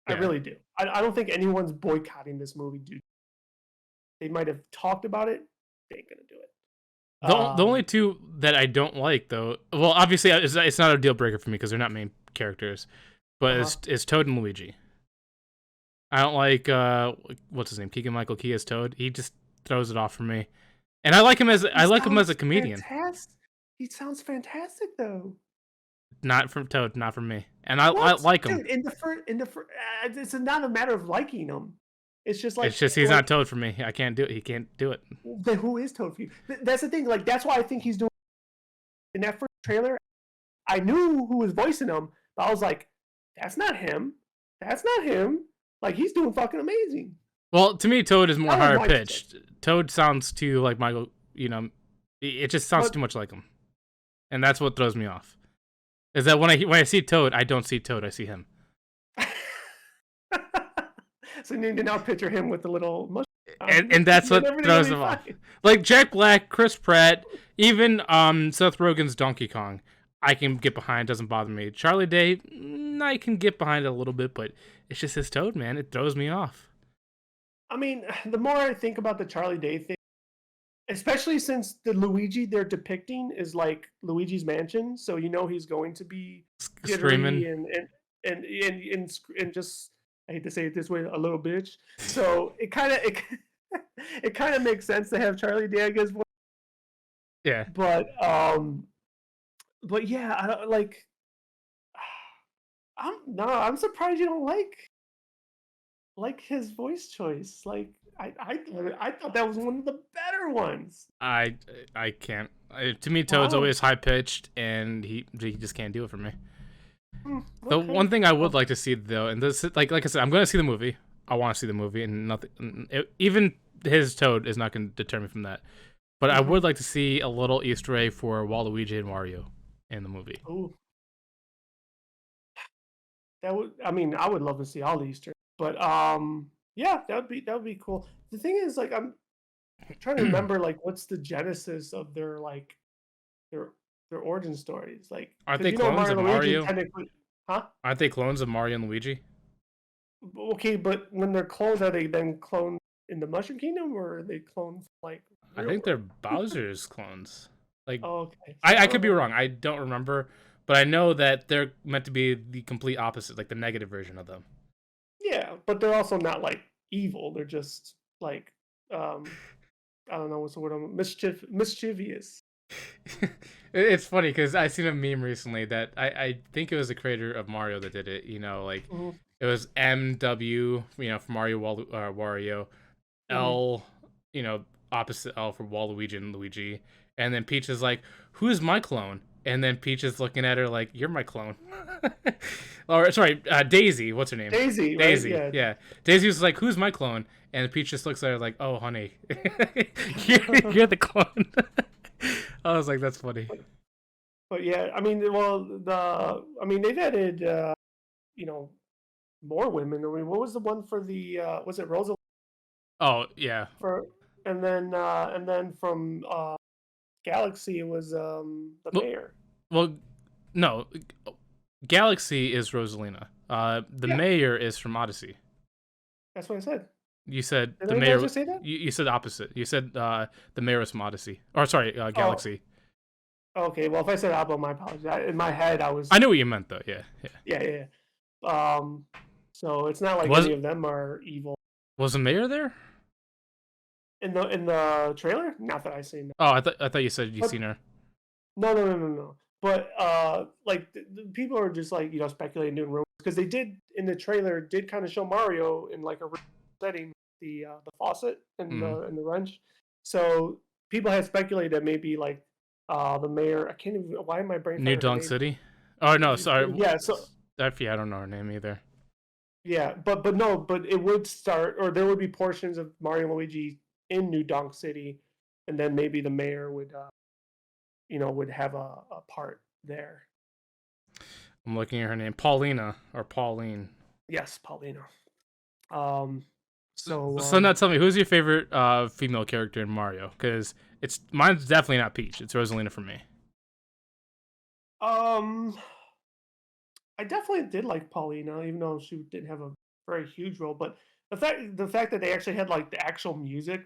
I Yeah. really do. I don't think anyone's boycotting this movie, dude. They might have talked about it. They ain't gonna do it. The only two that I don't like though, well, obviously it's not a deal breaker for me because they're not main characters, but Uh-huh. it's Toad and Luigi. I don't like what's his name, Keegan Michael Key as Toad. He just throws it off for me, and He I like him as sounds a comedian. fantastic. He sounds fantastic though. Not from Toad, not from me, and I What, like him. dude? In the first, it's not a matter of liking him. It's just It's just he's like not Toad for me. I can't do it. He can't do it. who is Toad for you? That's the thing. Like that's why I think he's doing in that first trailer. I knew who was voicing him, but I was like, that's not him. That's not him. Like he's doing fucking amazing. Well, to me, Toad is more I like higher Michael pitched. Toad sounds too like Michael. You know, it just sounds But too much like him, and that's what throws me off. Is that when I see Toad, I don't see Toad. I see him. so you need to now picture him with the little mushroom. And that's what throws him off. Like Jack Black, Chris Pratt, even Seth Rogen's Donkey Kong, I can get behind. Doesn't bother me. Charlie Day, I can get behind it a little bit, but it's just his Toad, man. It throws me off. I mean, the more I think about the Charlie Day thing, especially since the Luigi they're depicting is like Luigi's Mansion, so you know he's going to be jittery Screaming. and just I hate to say it this way, a little bitch. So it kind of it kind of makes sense to have Charlie Day, I guess. Yeah. But yeah, I don't like. I'm surprised you don't like his voice choice. Like I thought that was one of the better ones. I can't. To me, Toad's Wow. always high pitched, and he just can't do it for me. The Okay. one thing I would like to see though, and this like I said, I'm going to see the movie. I want to see the movie, and nothing. Even his Toad is not going to deter me from that. But I would like to see a little Easter egg for Waluigi and Wario in the movie. Ooh, that would. I mean, I would love to see all the Easter, but yeah, that would be cool. The thing is, like, I'm trying to remember, like, what's the genesis of their like their their origin stories, like, Aren't because they you know clones Mario of and Luigi Mario? technically, huh? Aren't they clones of Mario and Luigi? Okay, but when they're clones, are they then cloned in the Mushroom Kingdom, or are they cloned like I real think they're world? Bowser's clones. Like, Oh, okay. I could be wrong. I don't remember, but I know that they're meant to be the complete opposite, like the negative version of them. Yeah, but they're also not like evil. They're just like I don't know what's the word. Mischievous. It's funny because I seen a meme recently that I think it was the creator of Mario that did it. You know, like Hmm. it was MW, you know, for Wario, Hmm. L, you know, opposite L for Waluigi and Luigi, and then Peach is like, "Who's my clone?" And then Peach is looking at her like, "You're my clone." Or sorry, Daisy. What's her name? Daisy, right? Daisy. Yeah. Yeah, Daisy was like, "Who's my clone?" And Peach just looks at her like, "Oh, honey, you're the clone." I was like, "That's funny." But yeah, I mean, well, I mean, they've added, you know, more women. I mean, what was the one for the, was it Rosa Oh yeah. for, and then from Galaxy, it was the Well, mayor. well, no, Galaxy is Rosalina. The Yeah, mayor is from Odyssey. that's what I said. You said Did the anybody else mayor. just say that? You said the opposite. You said the mayor is from Odyssey. Or sorry, Oh, Galaxy. okay. Well, if I said Apple, my apologies. In my head, I was, I knew what you meant though. Yeah, yeah. yeah, yeah. Yeah. So it's not like Was any of them are evil was the mayor there? in the trailer. Not that I seen. Oh, I thought you said you But seen her. no. But like the people are just like speculating, doing rumors because they did in the trailer did kind of show Mario in like a real setting, the faucet and Mm. the wrench. So people had speculated that maybe like the mayor. I can't even. Why am I brain New finding her Donk name? City. Oh no, sorry. Yeah. So Yeah, I don't know her name either. yeah, but no, but it would start, or there would be portions of Mario and Luigi in New Donk City, and then maybe the mayor would, would have a part there. I'm looking at her name, Paulina or Pauline. Yes, Paulina. Um, so So now tell me, who's your favorite female character in Mario? Because mine's definitely not Peach. It's Rosalina for me. Um, I definitely did like Paulina, even though she didn't have a very huge role. But the fact that they actually had like the actual music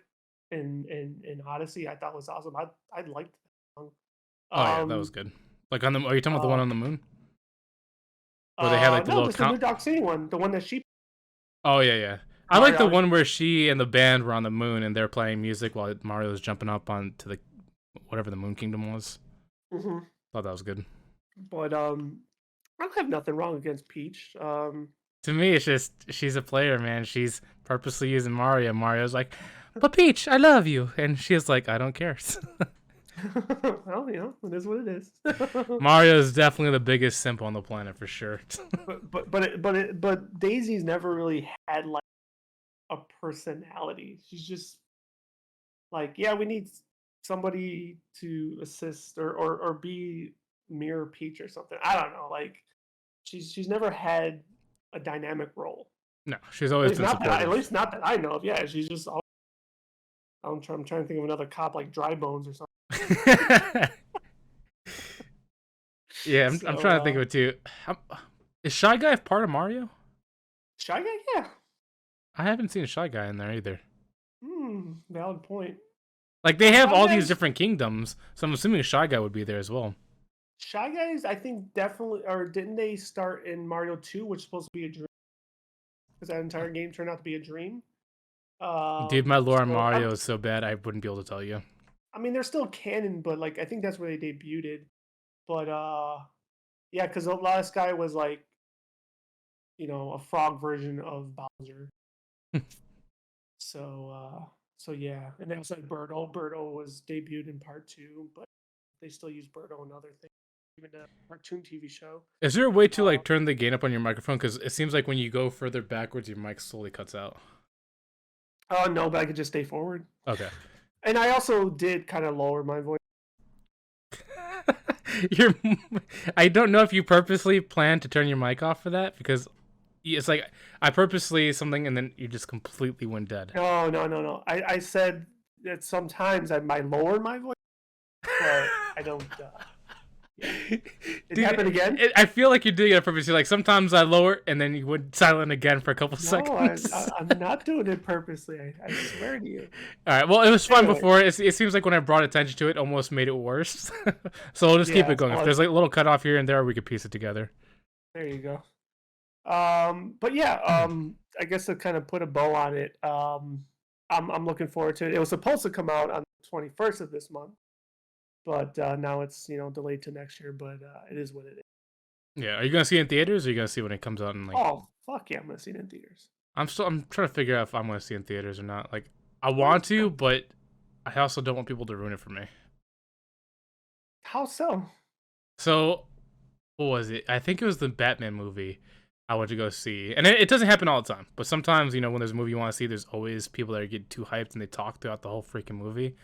in Odyssey, I thought was awesome. I liked that song. Oh yeah, that was Um, good. Like on the, are you talking about the one uh, on the moon where they had like the no, little just the New count? Dark City one, the one that she Oh yeah, yeah. I like Mario the Odyssey. one where she and the band were on the moon and they're playing music while Mario's jumping up onto the whatever the Moon Kingdom was. Hmm. Thought that was good. But I don't have nothing wrong against Peach. To me, it's just she's a player, man. She's purposely using Mario. Mario's like, "But Peach, I love you," and she's like, "I don't care." Well, it is what it is. Mario is definitely the biggest simp on the planet for sure. but Daisy's never really had like a personality. She's just like, yeah, we need somebody to assist or be Mirror Peach or something. I don't know. Like she's never had a dynamic role. No, she's always been At supportive. least not that I know of. Yeah, she's just. I'm trying to think of another cop like Dry Bones or something. Yeah, I'm So trying to think of it too. Is Shy Guy part of Mario? Shy Guy, yeah. I haven't seen Shy Guy in there either. Valid point. Like they have Shy all these Guys, different kingdoms, so I'm assuming Shy Guy would be there as well. Shy Guys, I think definitely, or didn't they start in Mario 2, which is supposed to be a dream? Because that entire game turned out to be a dream. Dude, my lore on So Mario is so bad I wouldn't be able to tell you. I mean, they're still canon, but like I think that's where they debuted. But yeah, because the last guy was like, a frog version of Bowser. So so yeah, and they also had Birdo. Birdo was debuted in part 2, but they still use Birdo in other things, even the cartoon TV show. Is there a way to Uh, like turn the gain up on your microphone? Because it seems like when you go further backwards, your mic slowly cuts out. oh no, but I could just stay forward. Okay. And I also did kind of lower my voice. You're, I don't know if you purposely plan to turn your mic off for that because it's like I purposely something and then you just completely went dead. No, no, no, no. I said that sometimes I might lower my voice, but I don't. Yeah. Did it Dude, happen again? I feel like you're doing it on purpose. You're like sometimes I lower and then you went silent again for a couple No, seconds. I'm not doing it purposely. I swear to you. All right. Well, it was fun Anyway, before. It seems like when I brought attention to it, almost made it worse. So we'll just keep yeah. it going. If Well, there's like a little cut off here and there, we could piece it together. there you go. But yeah. I guess to kind of put a bow on it. I'm looking forward to it. It was supposed to come out on the 21st of this month, but now it's delayed to next year. But it is what it is. Yeah. Are you gonna see it in theaters, or are you gonna see it when it comes out? And like, Oh fuck yeah, I'm gonna see it in theaters. I'm trying to figure out if I'm gonna see it in theaters or not. Like, I Oh, want to, but I also don't want people to ruin it for me. how so? So, what was it? I think it was the Batman movie I went to go see, and it doesn't happen all the time. But sometimes, when there's a movie you want to see, there's always people that get too hyped and they talk throughout the whole freaking movie.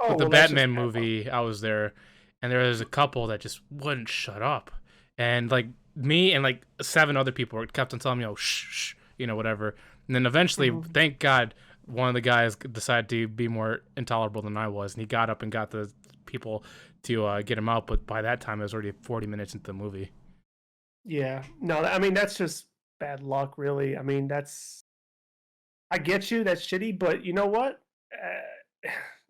Oh With the well, that's just Batman bad luck. movie, I was there, and there was a couple that just wouldn't shut up, and like me and like 7 other people kept on telling me, "Oh, shh, shh," whatever. And then eventually, Mhm. thank God, one of the guys decided to be more intolerable than I was, and he got up and got the people to get him out. But by that time, it was already 40 minutes into the movie. Yeah, no, I mean that's just bad luck, really. I mean I get you, that's shitty, but you know what?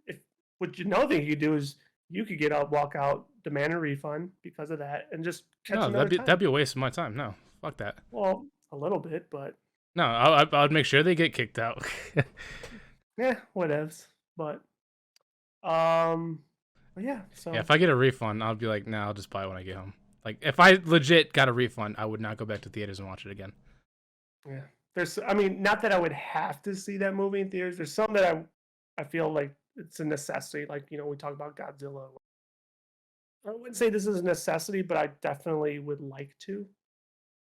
If what you know thing you could do is you could get up, walk out, demand a refund because of that, and just catch No, that'd another be that'd time. be a waste of my time. No, fuck that. Well, a little bit, but No, I would make sure they get kicked out. yeah, whatevs. But um, but yeah. Yeah, So if I get a refund, I'll be like, nah, I'll just buy it when I get home. Like, if I legit got a refund, I would not go back to theaters and watch it again. yeah, I mean, not that I would have to see that movie in theaters. There's some that I feel like it's a necessity. Like we talk about Godzilla. I wouldn't say this is a necessity, but I definitely would like to.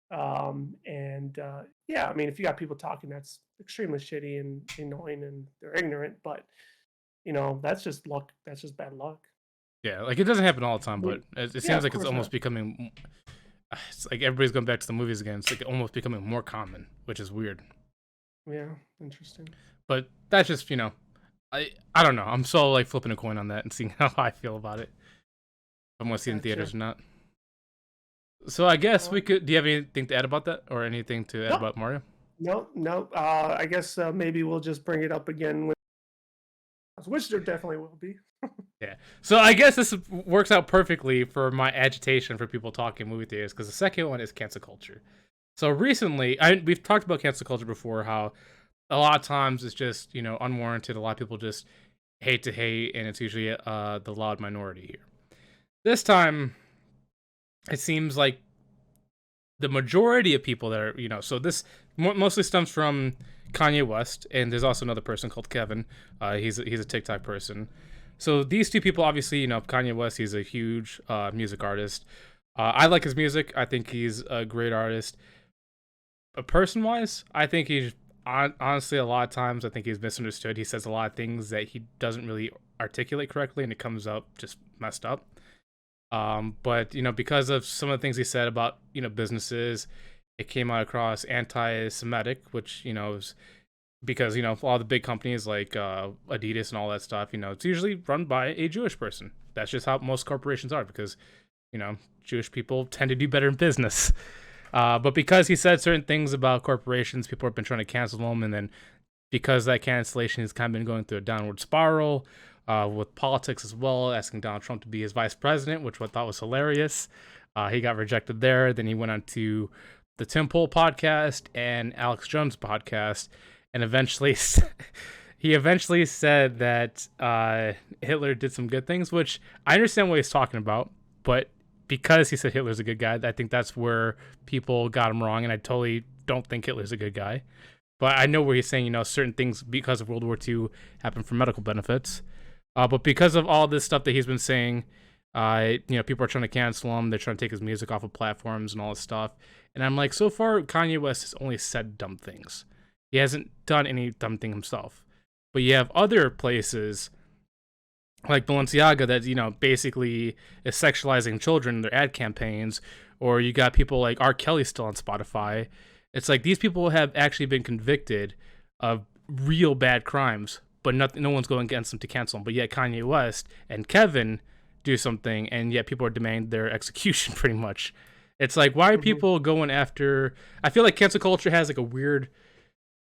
And yeah, I mean, if you got people talking, that's extremely shitty and annoying, and they're ignorant. But that's just luck. That's just bad luck. Yeah, like it doesn't happen all the time, I but mean, it yeah, seems of like it's course almost not. becoming. It's like everybody's going back to the movies again. It's like almost becoming more common, which is weird. Yeah, interesting. But that's just I don't know. I'm so like flipping a coin on that and seeing how I feel about it. If I'm gonna see it in Gotcha. theaters or not. So I guess we Um, could. Do you have anything to add about that, or anything to add no, about Mario? no, no. I guess maybe we'll just bring it up again, which there definitely will be. Yeah. So I guess this works out perfectly for my agitation for people talking movie theaters, because the second one is cancel culture. So recently, we've talked about cancel culture before. How a lot of times it's just unwarranted. A lot of people just hate to hate, and it's usually the loud minority here. This time, it seems like the majority of people that are so this mostly stems from Kanye West, and there's also another person called Kevin. He's a TikTok person. So these two people, obviously, Kanye West, he's a huge music artist. I like his music. I think he's a great artist. But person-wise, I think he's honestly a lot of times I think he's misunderstood. He says a lot of things that he doesn't really articulate correctly, and it comes up just messed up. But because of some of the things he said about businesses, it came out across anti-Semitic, which is because all the big companies like Adidas and all that stuff, it's usually run by a Jewish person. That's just how most corporations are, because Jewish people tend to do better in business. But because he said certain things about corporations, people have been trying to cancel him, and then because that cancellation has kind of been going through a downward spiral with politics as well, asking Donald Trump to be his vice president, which I thought was hilarious. He got rejected there. Then he went on to the Tim Pool podcast and Alex Jones podcast, and eventually he eventually said that Hitler did some good things, which I understand what he's talking about, but because he said Hitler's a good guy, I think that's where people got him wrong, and I totally don't think Hitler's a good guy. But I know where he's saying, certain things because of World War II happened for medical benefits. But because of all this stuff that he's been saying, people are trying to cancel him. They're trying to take his music off of platforms and all this stuff. And I'm like, so far, Kanye West has only said dumb things. He hasn't done any dumb thing himself. But you have other places like Balenciaga that, basically is sexualizing children in their ad campaigns. Or you got people like R. Kelly still on Spotify. It's like these people have actually been convicted of real bad crimes, but no one's going against them to cancel them. But yet Kanye West and Kevin do something, and yet people are demanding their execution pretty much. It's like, why are people going after... I feel like cancel culture has like a weird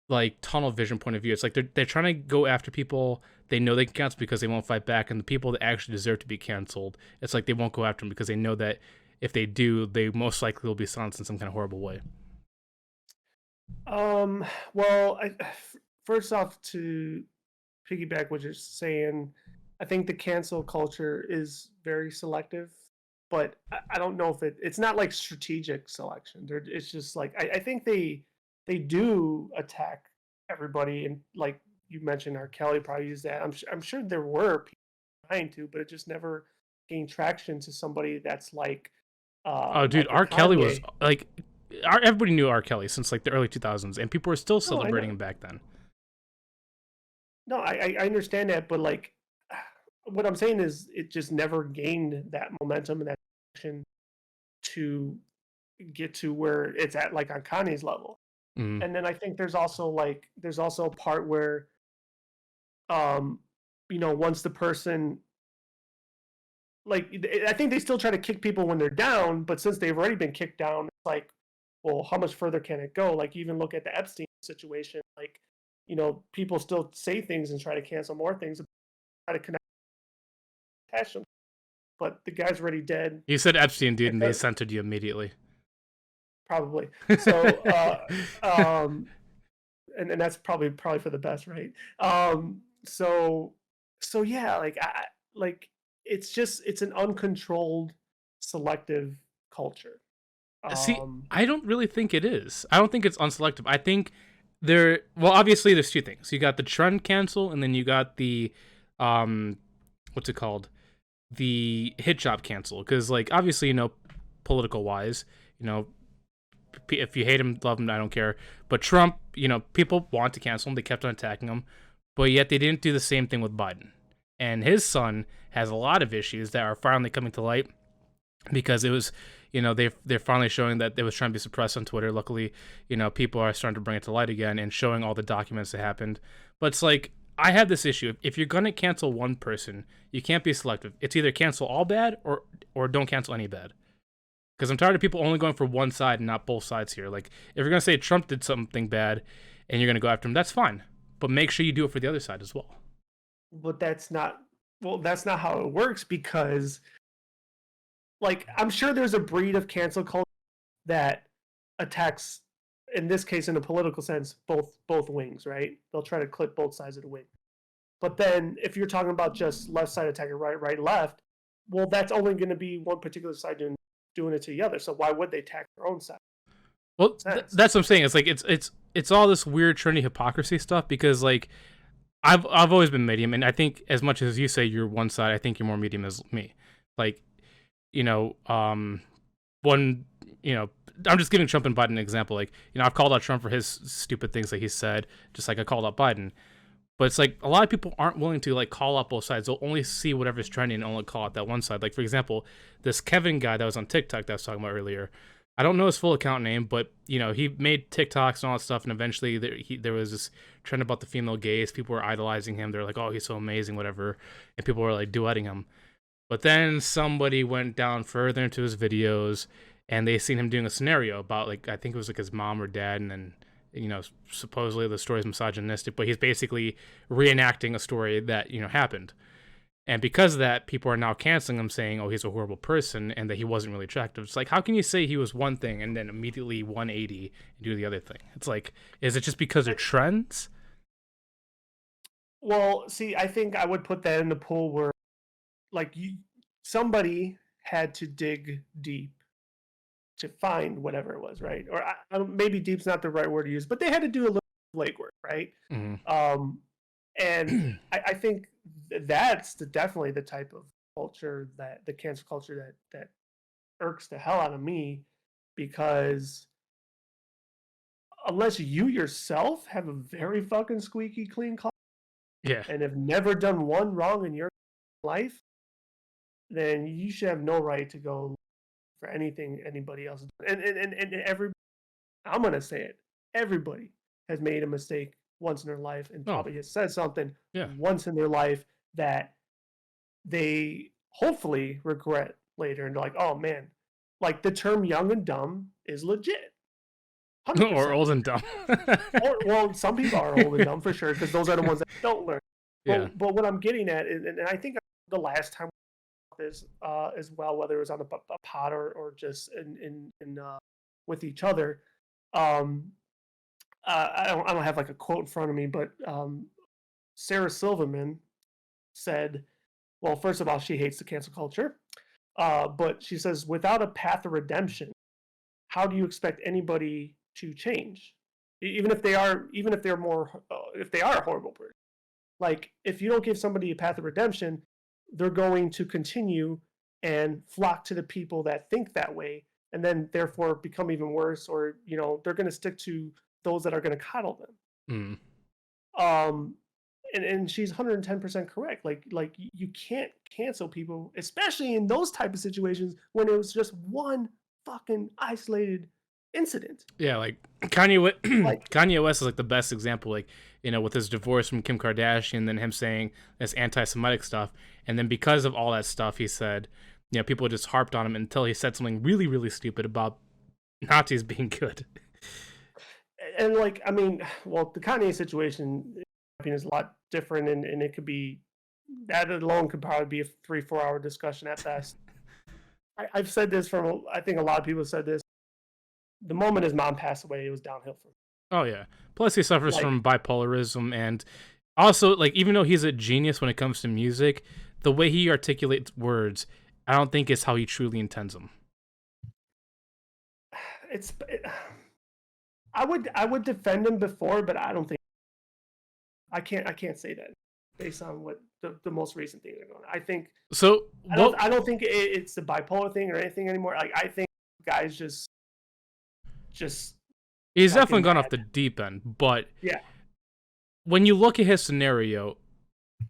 like tunnel vision point of view. It's like they're trying to go after people they know they can cancel because they won't fight back, and the people that actually deserve to be canceled, it's like they won't go after them because they know that if they do, they most likely will be silenced in some kind of horrible way. Um, well, first off, to piggyback what you're saying, I think the cancel culture is very selective, but I don't know if it's not like strategic selection. It's just like I think they do attack everybody, and like you mentioned, R. Kelly probably used that. I'm sure there were people trying to, but it just never gained traction to somebody that's Oh, dude, like a R. Kelly was Kanye. like, everybody knew R. Kelly since like the early 2000s, and people were still No, I celebrating know. him back then. No, I understand that, but like what I'm saying is it just never gained that momentum and that traction to get to where it's at, like on Kanye's level. Mm. And then I think there's also a part where um once the person, like, I think they still try to kick people when they're down, but since they've already been kicked down, it's like, well, how much further can it go? Like, even look at the Epstein situation. Like, people still say things and try to cancel more things, try to connect, attach them, but the guy's already dead. You said Epstein, dude, It and they does, censored you immediately. probably. So, um, and that's probably for the best, right? So, yeah, like it's an uncontrolled, selective culture. See, Um, I don't really think it is. I don't think it's unselective. I think well, obviously there's two things. You got the trend cancel, and then you got the what's it called? The hit job cancel. Because like obviously, political wise, you know, if you hate him, love him, I don't care. But Trump, people want to cancel him. They kept on attacking him, but yet they didn't do the same thing with Biden. And his son has a lot of issues that are finally coming to light because it was, they're finally showing that it was trying to be suppressed on Twitter. Luckily, people are starting to bring it to light again and showing all the documents that happened. But it's like, I have this issue. If you're gonna cancel one person, you can't be selective. It's either cancel all bad or don't cancel any bad. Because I'm tired of people only going for one side and not both sides here. Like, if you're gonna say Trump did something bad, and you're gonna go after him, that's fine. But make sure you do it for the other side as well. But that's not that's not how it works because like I'm sure there's a breed of cancel culture that attacks in this case in a political sense both wings, right? They'll try to clip both sides of the wing. But then if you're talking about just left side attacking right, left, well that's only going to be one particular side doing it to the other. So why would they attack their own side? Well, that's what I'm saying. It's like it's all this weird trendy hypocrisy stuff because like I've always been medium, and I think as much as you say you're one side, I think you're more medium as me. Like, you know, one, you know, I'm just giving Trump and Biden an example. Like, you know, I've called out Trump for his stupid things that he said, just like I called out Biden. But it's like a lot of people aren't willing to like call out both sides. They'll only see whatever's trending and only call out that one side. Like, for example, this Kevin guy that was on TikTok that I was talking about earlier. I don't know his full account name, but you know he made TikToks and all that stuff, and eventually there was this trend about the female gaze. People were idolizing him. They're like, "Oh, he's so amazing," whatever, and people were like duetting him. But then somebody went down further into his videos, and they seen him doing a scenario about like I think it was like his mom or dad, and then you know supposedly the story is misogynistic, but he's basically reenacting a story that you know happened. And because of that, people are now canceling him, saying, "Oh, he's a horrible person," and that he wasn't really attractive. It's like, how can you say he was one thing and then immediately 180 and do the other thing? It's like, is it just because of trends? Well, see, I think I would put that in the pool where, like, somebody had to dig deep to find whatever it was, right? Or maybe deep's not the right word to use, but they had to do a little legwork, right? Mm-hmm. And I think that's definitely the type of culture that the cancel culture that irks the hell out of me because unless you yourself have a very fucking squeaky clean car Yeah. and have never done one wrong in your life, then you should have no right to go for anything anybody else. And every I'm gonna say it, everybody has made a mistake once in their life and probably has said something once in their life that they hopefully regret later and they're like, oh man, like the term young and dumb is legit. 100%. Or old and dumb. Well, some people are old and dumb for sure because those are the ones that don't learn. But what I'm getting at is, and I think the last time this as well, whether it was on a pod or just in with each other. I don't have like a quote in front of me, but Sarah Silverman said, well, first of all, she hates the cancel culture, but she says, without a path of redemption, how do you expect anybody to change? Even if they're if they are a horrible person. Like, if you don't give somebody a path of redemption, they're going to continue and flock to the people that think that way, and then therefore become even worse, or you know, they're going to stick to those that are going to coddle them. And she's 110% correct. Like you can't cancel people, especially in those type of situations when it was just one fucking isolated incident. Yeah, like Kanye West is like the best example. Like, you know, with his divorce from Kim Kardashian, then him saying this anti-Semitic stuff, and then because of all that stuff, he said, you know, people just harped on him until he said something really, really stupid about Nazis being good. And like, I mean, well, the Kanye situation, in my opinion, is a lot different, and it could be that alone could probably be a 3-4 hour discussion at best. I've said this from, I think a lot of people said this. The moment his mom passed away, it was downhill for him. Oh yeah. Plus he suffers from bipolarism, and also like even though he's a genius when it comes to music, the way he articulates words, I don't think is how he truly intends them. I would defend him before, but I don't think I can't say that based on what the most recent thing they're going. I think so. I don't think it's the bipolar thing or anything anymore. Like I think guys just he's definitely gone off the deep end, but yeah, when you look at his scenario,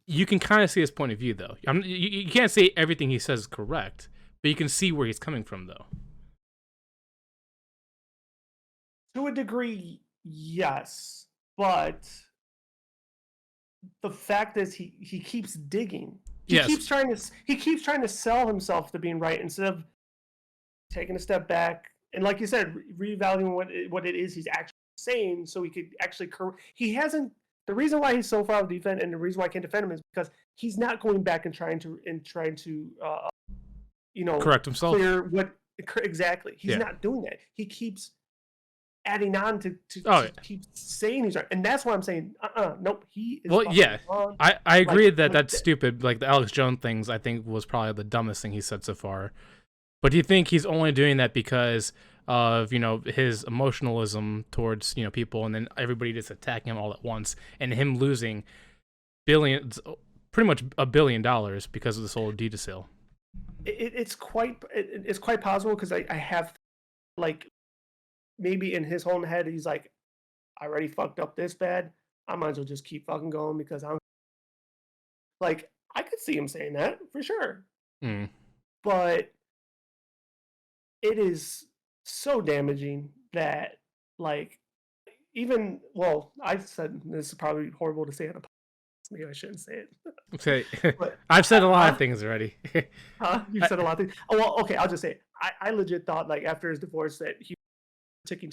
you can kind of see his point of view though. You can't say everything he says is correct, but you can see where he's coming from though. To a degree, yes, but the fact is he keeps digging. He keeps trying to sell himself to being right instead of taking a step back, and like you said, reevaluating what it is he's actually saying, so he could actually. He hasn't. The reason why he's so far out of defense, and the reason why I can't defend him, is because he's not going back and trying to Correct himself. clear what exactly. He's Yeah. not doing that. He keeps adding on to Oh, yeah. keep saying he's right, and that's why I'm saying, nope, he is. Well, yeah, wrong. I agree Like, that that's stupid. Like the Alex Jones things, I think was probably the dumbest thing he said so far. But do you think he's only doing that because of his emotionalism towards people, and then everybody just attacking him all at once, and him losing billions, pretty much $1 billion because of this whole Adidas sale? It's quite possible, because I have, like, maybe in his own head he's like, I already fucked up this bad, I might as well just keep fucking going, because I'm like, I could see him saying that for sure. Mm. But it is so damaging that, like, even, well, I said this is probably horrible to say on a podcast, maybe I shouldn't say it. Okay. But I've said a lot of things already. You've said a lot of things. Oh, well, okay, I'll just say it. I legit thought, like, after his divorce, that he was ticking.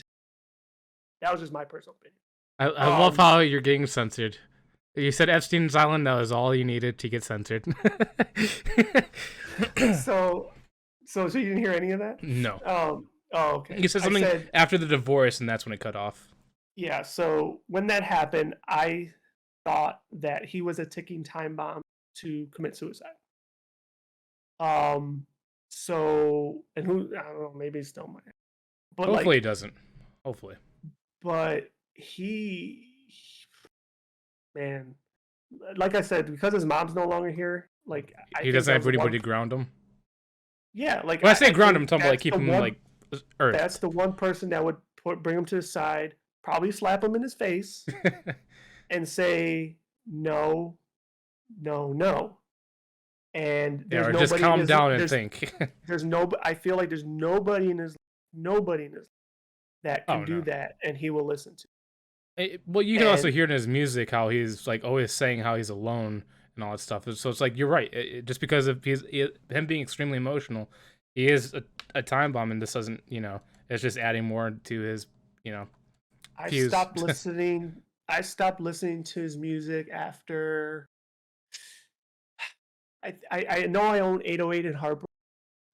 That was just my personal opinion. I love how you're getting censored. You said Epstein's Island. That was all you needed to get censored. So you didn't hear any of that? No. Oh, okay. You said something after the divorce, and that's when it cut off. Yeah, so when that happened, I thought that he was a ticking time bomb to commit suicide. So, and who, I don't know, maybe he still might. But hopefully he doesn't. Hopefully. But man, like I said, because his mom's no longer here, like, he doesn't have anybody to ground him. Yeah, like, when I say ground him, I'm talking about, like, keep him like earth. That's the one person that would bring him to his side, probably slap him in his face, and say no, no, no. And or just calm down and think. I feel like there's nobody in his that can do that, and he will listen to. Well, you can also hear in his music how he's, like, always saying how he's alone and all that stuff. So it's like, you're right. Just because of him being extremely emotional, he is a time bomb, and this doesn't, it's just adding more to his, I stopped listening. I stopped listening to his music after. I know I own 808 and Heartbreak,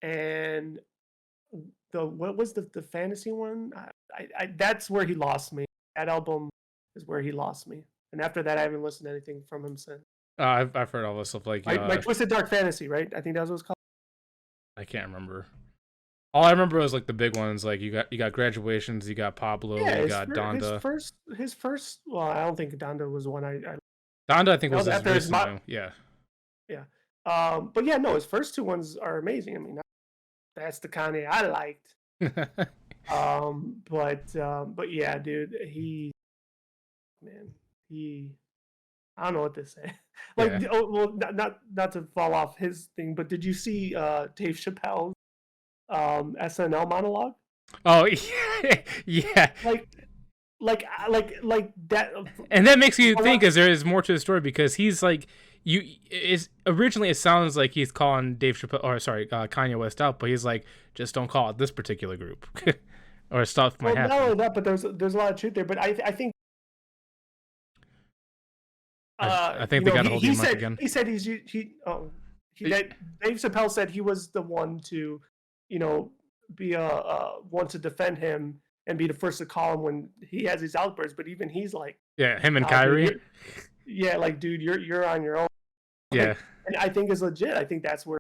and what was the fantasy one? That's where he lost me. That album is where he lost me, and after that, I haven't listened to anything from him since. I've heard all this stuff, like my Twisted Dark Fantasy, right? I think that was what it's called. I can't remember. All I remember was, like, the big ones. Like, you got Graduations, you got Pablo, you got Donda. His first. Well, I don't think Donda was one Donda, I think, was his recent one. Yeah. Yeah. But yeah, no, his first two ones are amazing. I mean, that's the Kanye I liked. But yeah, dude, I don't know what to say. Like, yeah. Well, not to fall off his thing, but did you see Dave Chappelle's SNL monologue? Oh, yeah. Like that. And that makes you think, as there is more to the story, because he's like, originally it sounds like he's calling Kanye West out, but he's like, just don't call it this particular group, or stuff might happen. Not only that, but there's a lot of truth there. But I think. I think they got to hold him up again. He said Dave Chappelle said he was the one to, be one to defend him and be the first to call him when he has these outbursts. But even he's like, yeah, him and Kyrie. Like, dude, you're on your own. Yeah, and I think it's legit. I think that's where,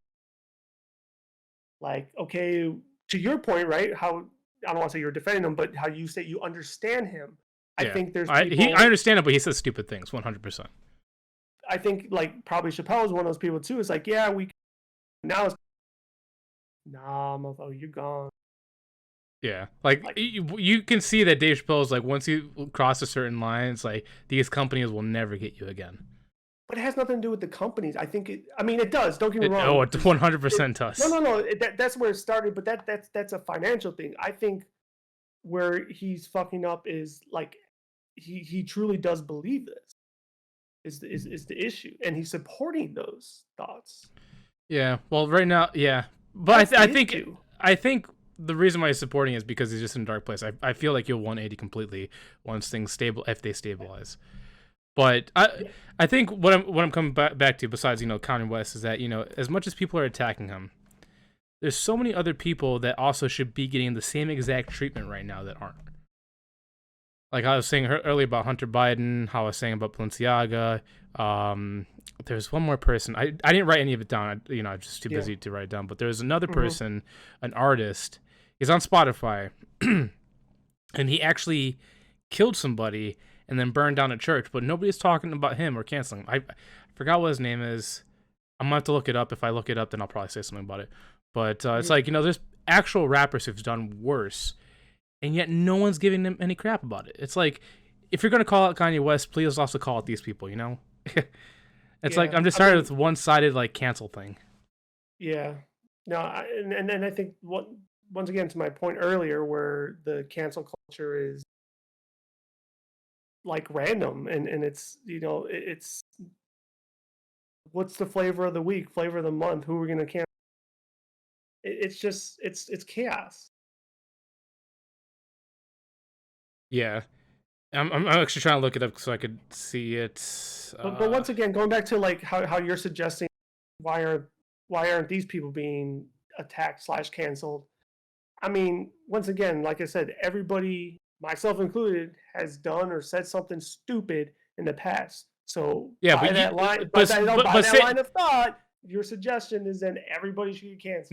like, okay, to your point, right? How, I don't want to say you're defending him, but how you say you understand him. I think there's people, I understand it, but he says stupid things 100%. I think, like, probably Chappelle is one of those people too. It's like, yeah, now it's, nah, motherfucker, you're gone. Yeah, like you can see that Dave Chappelle is like, once you cross a certain line, it's like, these companies will never get you again. But it has nothing to do with the companies. I think it does. Don't get me wrong. Oh, it 100% does. No. That's where it started. But that's a financial thing. I think where he's fucking up is, like, he truly does believe this is the issue, and he's supporting those thoughts. Yeah. Well, right now, yeah. But I think the reason why he's supporting is because he's just in a dark place. I feel like he'll 180 completely once things if they stabilize. But I think what I'm coming back to, besides Kanye West, is that as much as people are attacking him, there's so many other people that also should be getting the same exact treatment right now that aren't. Like I was saying earlier about Hunter Biden, how I was saying about Balenciaga. There's one more person. I didn't write any of it down. I'm just too busy to write it down. But there's another person, an artist. He's on Spotify, and he actually killed somebody and then burned down a church. But nobody's talking about him or canceling him. I forgot what his name is. I'm gonna have to look it up. If I look it up, then I'll probably say something about it. But it's like there's actual rappers who've done worse, and yet no one's giving them any crap about it. It's like, if you're gonna call out Kanye West, please also call out these people. It's like I'm just tired of this one-sided like cancel thing. Yeah, no, and I think once again to my point earlier, where the cancel culture is like random, and it's it's what's the flavor of the week, flavor of the month, who we're gonna cancel. It's just it's chaos. Yeah, I'm actually trying to look it up so I could see it. But once again, going back to like how you're suggesting, why aren't these people being attacked / canceled? I mean, once again, like I said, everybody, myself included, has done or said something stupid in the past. So by that line of thought, your suggestion is then everybody should get canceled.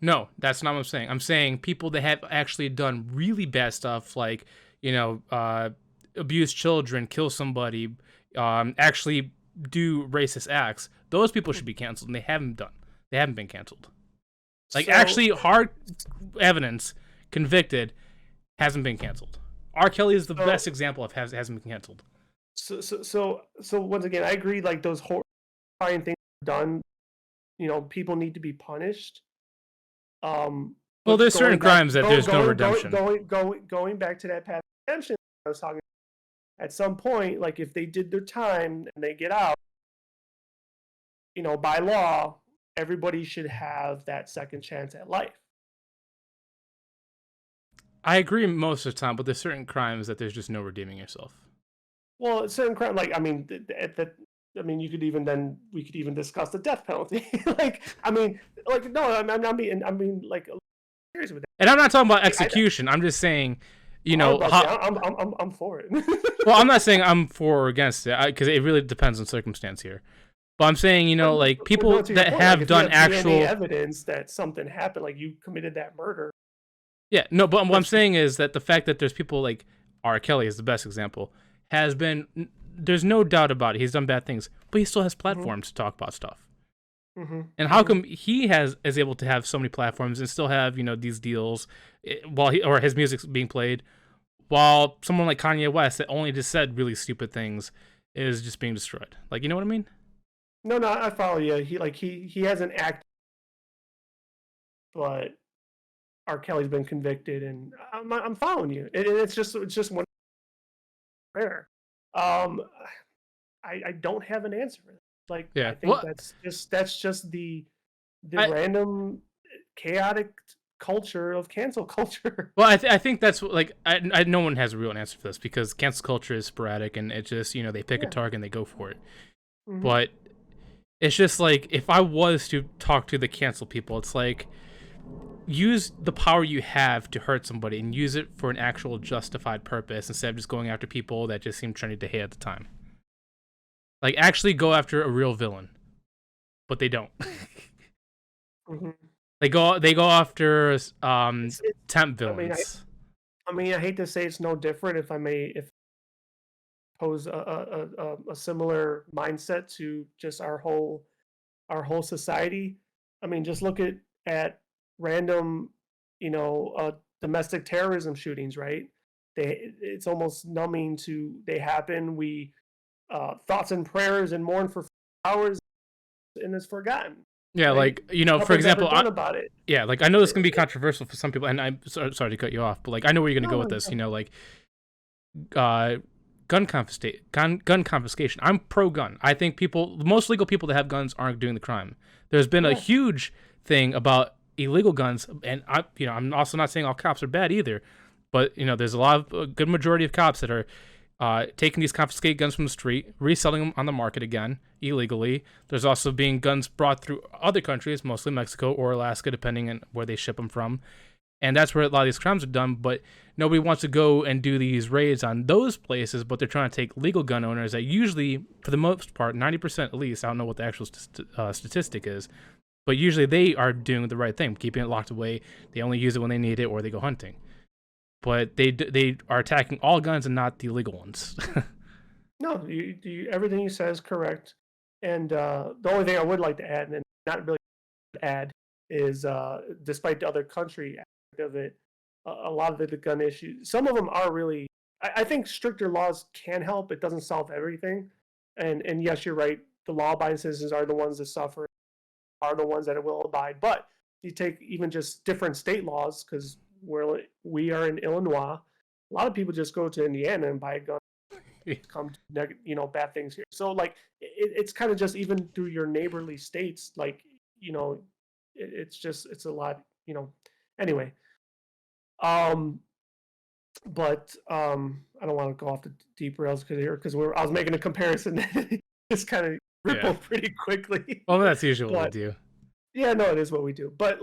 No, that's not what I'm saying. I'm saying people that have actually done really bad stuff, like abuse children, kill somebody, actually do racist acts. Those people should be canceled, and they haven't been canceled. Like, actually hard evidence, convicted, hasn't been canceled. R. Kelly is the best example of hasn't been canceled. So once again, I agree. Like, those horrifying things done, people need to be punished. Well, there's certain crimes that there's no redemption. Going back to that path of redemption I was talking about, at some point, like if they did their time and they get out, by law, everybody should have that second chance at life. I agree most of the time, but there's certain crimes that there's just no redeeming yourself. Well, certain crime, like we could even discuss the death penalty. Serious with that. And I'm not talking about execution. I'm just saying, I'm for it. Well, I'm not saying I'm for or against it, because it really depends on circumstance here. But I'm saying, like people that have done actual evidence that something happened, like you committed that murder. Yeah, no, but what I'm saying is that the fact that there's people like R. Kelly is the best example, there's no doubt about it. He's done bad things, but he still has platforms to talk about stuff. And how come he is able to have so many platforms and still have these deals while his music's being played, while someone like Kanye West that only just said really stupid things is just being destroyed? Like, you know what I mean? No, I follow you. He hasn't acted, but R. Kelly's been convicted, and I'm following you. It's just one prayer. I don't have an answer for that. Like, yeah, I think that's just the random chaotic culture of cancel culture. Well, I think that's like no one has a real answer for this, because cancel culture is sporadic, and it just they pick a target and they go for it. But it's just like, if I was to talk to the cancel people, it's like, use the power you have to hurt somebody and use it for an actual justified purpose, instead of just going after people that just seem trendy to hate at the time. Like, actually go after a real villain, but they don't. They go after temp villains. I hate to say it's no different, if pose a similar mindset to just our whole society. I mean, just look at random, domestic terrorism shootings, right? It's almost numbing they happen. We thoughts and prayers and mourn for hours, and it's forgotten. Yeah, right? Like, for example, about it. Yeah, like, I know this can be controversial for some people, and I'm sorry to cut you off, but like, I know where you're gonna go with this. Like, gun confiscation. I'm pro-gun. I think most legal people that have guns aren't doing the crime. There's been a huge thing about illegal guns, and I'm also not saying all cops are bad either, but there's a lot of a good majority of cops that are taking these confiscated guns from the street, reselling them on the market again illegally. There's also being guns brought through other countries, mostly Mexico or Alaska, depending on where they ship them from. And that's where a lot of these crimes are done, but nobody wants to go and do these raids on those places, but they're trying to take legal gun owners that usually, for the most part, 90% at least, I don't know what the actual statistic is, but usually they are doing the right thing, keeping it locked away. They only use it when they need it or they go hunting. But they are attacking all guns and not the illegal ones. No, everything you said is correct. And the only thing I would like to add, and not really add, is despite the other country of it, a lot of the gun issues, some of them are really, I think stricter laws can help. It doesn't solve everything. And yes, you're right. The law-abiding citizens are the ones that suffer, are the ones that will abide. But you take even just different state laws, because we are in Illinois. A lot of people just go to Indiana and buy a gun. Come to bad things here. So like it's kind of just even through your neighborly states, like it's a lot. Anyway. But I don't want to go off the deep rails because I was making a comparison. It's kind of rippled pretty quickly. Well, that's usually what we do. Yeah, no, it is what we do. But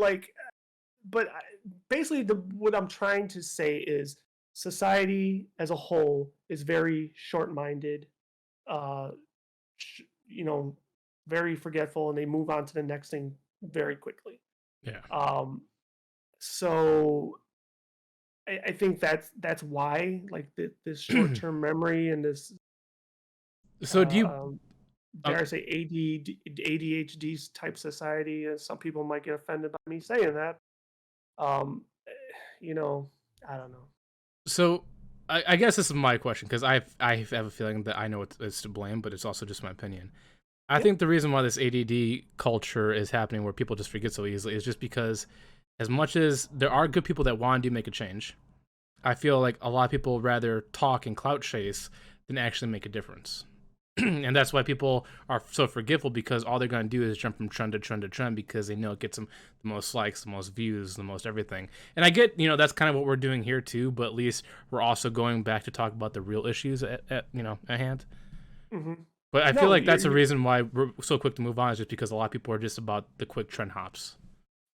basically, what I'm trying to say is society as a whole is very short-minded, very forgetful, and they move on to the next thing very quickly. Yeah. So I think that's why, like, this short-term memory and this. So do you? Dare I say ADHD type society? Some people might get offended by me saying that. I don't know. So I guess this is my question, because I have a feeling that I know it's to blame, but it's also just my opinion. I think the reason why this ADD culture is happening, where people just forget so easily, is just because, as much as there are good people that want to make a change, I feel like a lot of people rather talk and clout chase than actually make a difference. And that's why people are so forgetful, because all they're going to do is jump from trend to trend to trend, because they know it gets them the most likes, the most views, the most everything. And I get, that's kind of what we're doing here too, but at least we're also going back to talk about the real issues at hand. Mm-hmm. But I feel like that's the reason why we're so quick to move on, is just because a lot of people are just about the quick trend hops.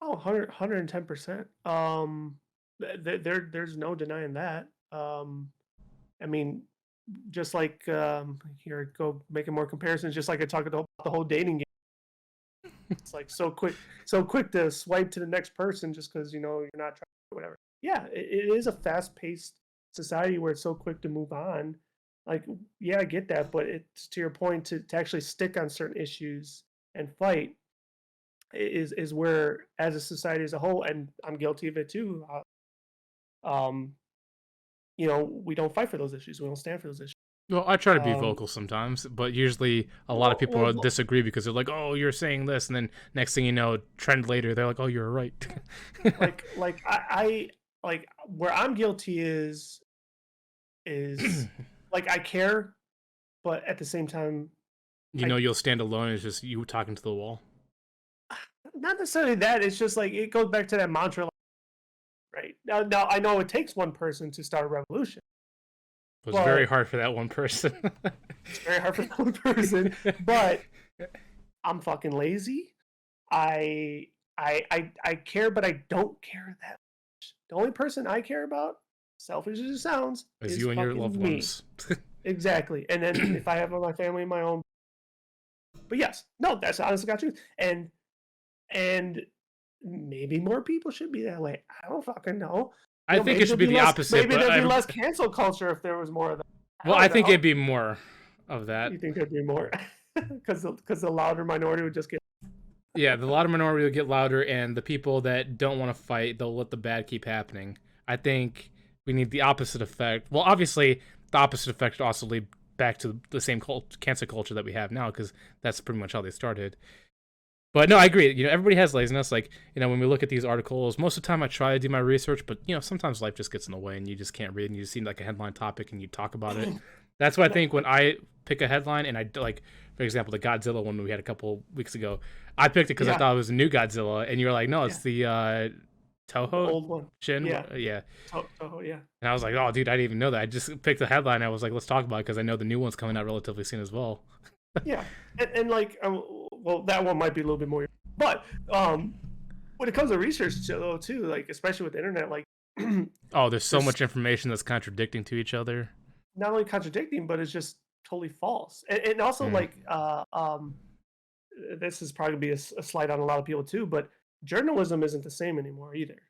Oh, 110%. There's no denying that. I mean, just like here, go making more comparisons. Just like I talked about the whole dating game. It's like so quick to swipe to the next person just because you're not trying whatever. Yeah, it is a fast-paced society where it's so quick to move on. Like, yeah, I get that, but it's to your point, to actually stick on certain issues and fight is where, as a society as a whole, and I'm guilty of it too. We don't fight for those issues. We don't stand for those issues. Well, I try to be vocal sometimes, but usually a lot of people disagree, because they're like, "Oh, you're saying this," and then next thing you know, trend later, they're like, "Oh, you're right." I where I'm guilty is like, I care, but at the same time, you'll stand alone. It's just you talking to the wall. Not necessarily that. It's just like, it goes back to that mantra. Right now, I know it takes one person to start a revolution. It was very hard for that one person. It's very hard for that one person, but I'm fucking lazy. I care, but I don't care that much. The only person I care about, selfish as it sounds, is you and your loved ones. Exactly. And then if I have my family, my own. But yes, no, that's honestly got truth. And maybe more people should be that way. I don't fucking know. I think it should be the opposite. Maybe there'd be less cancel culture if there was more of that. Well, I think it'd be more of that. You think there'd be more? Because the louder minority would just get. Yeah, the louder minority would get louder, and the people that don't want to fight, they'll let the bad keep happening. I think we need the opposite effect. Well, obviously, the opposite effect should also lead back to the same cancel culture that we have now, because that's pretty much how they started. But no, I agree. Everybody has laziness. Like, when we look at these articles, most of the time I try to do my research, but, sometimes life just gets in the way and you just can't read, and you just see like a headline topic and you talk about it. That's why I No, think when I pick a headline and like, for example, the Godzilla one we had a couple weeks ago, I picked it because I yeah, thought it was a new Godzilla, and you were like, no, it's yeah, the the Toho old one. Shin, Yeah, yeah. Toho, yeah. And I was like, oh, dude, I didn't even know that. I just picked the headline. I was like, let's talk about it because I know the new one's coming out relatively soon as well. Yeah, and like, well, that one might be a little bit more, but when it comes to research though, too, like especially with the internet, like Oh, there's so there's much information that's contradicting to each other. not only contradicting, but it's just totally false, and also Mm. like this is probably be a slight on a lot of people too, but journalism isn't the same anymore either.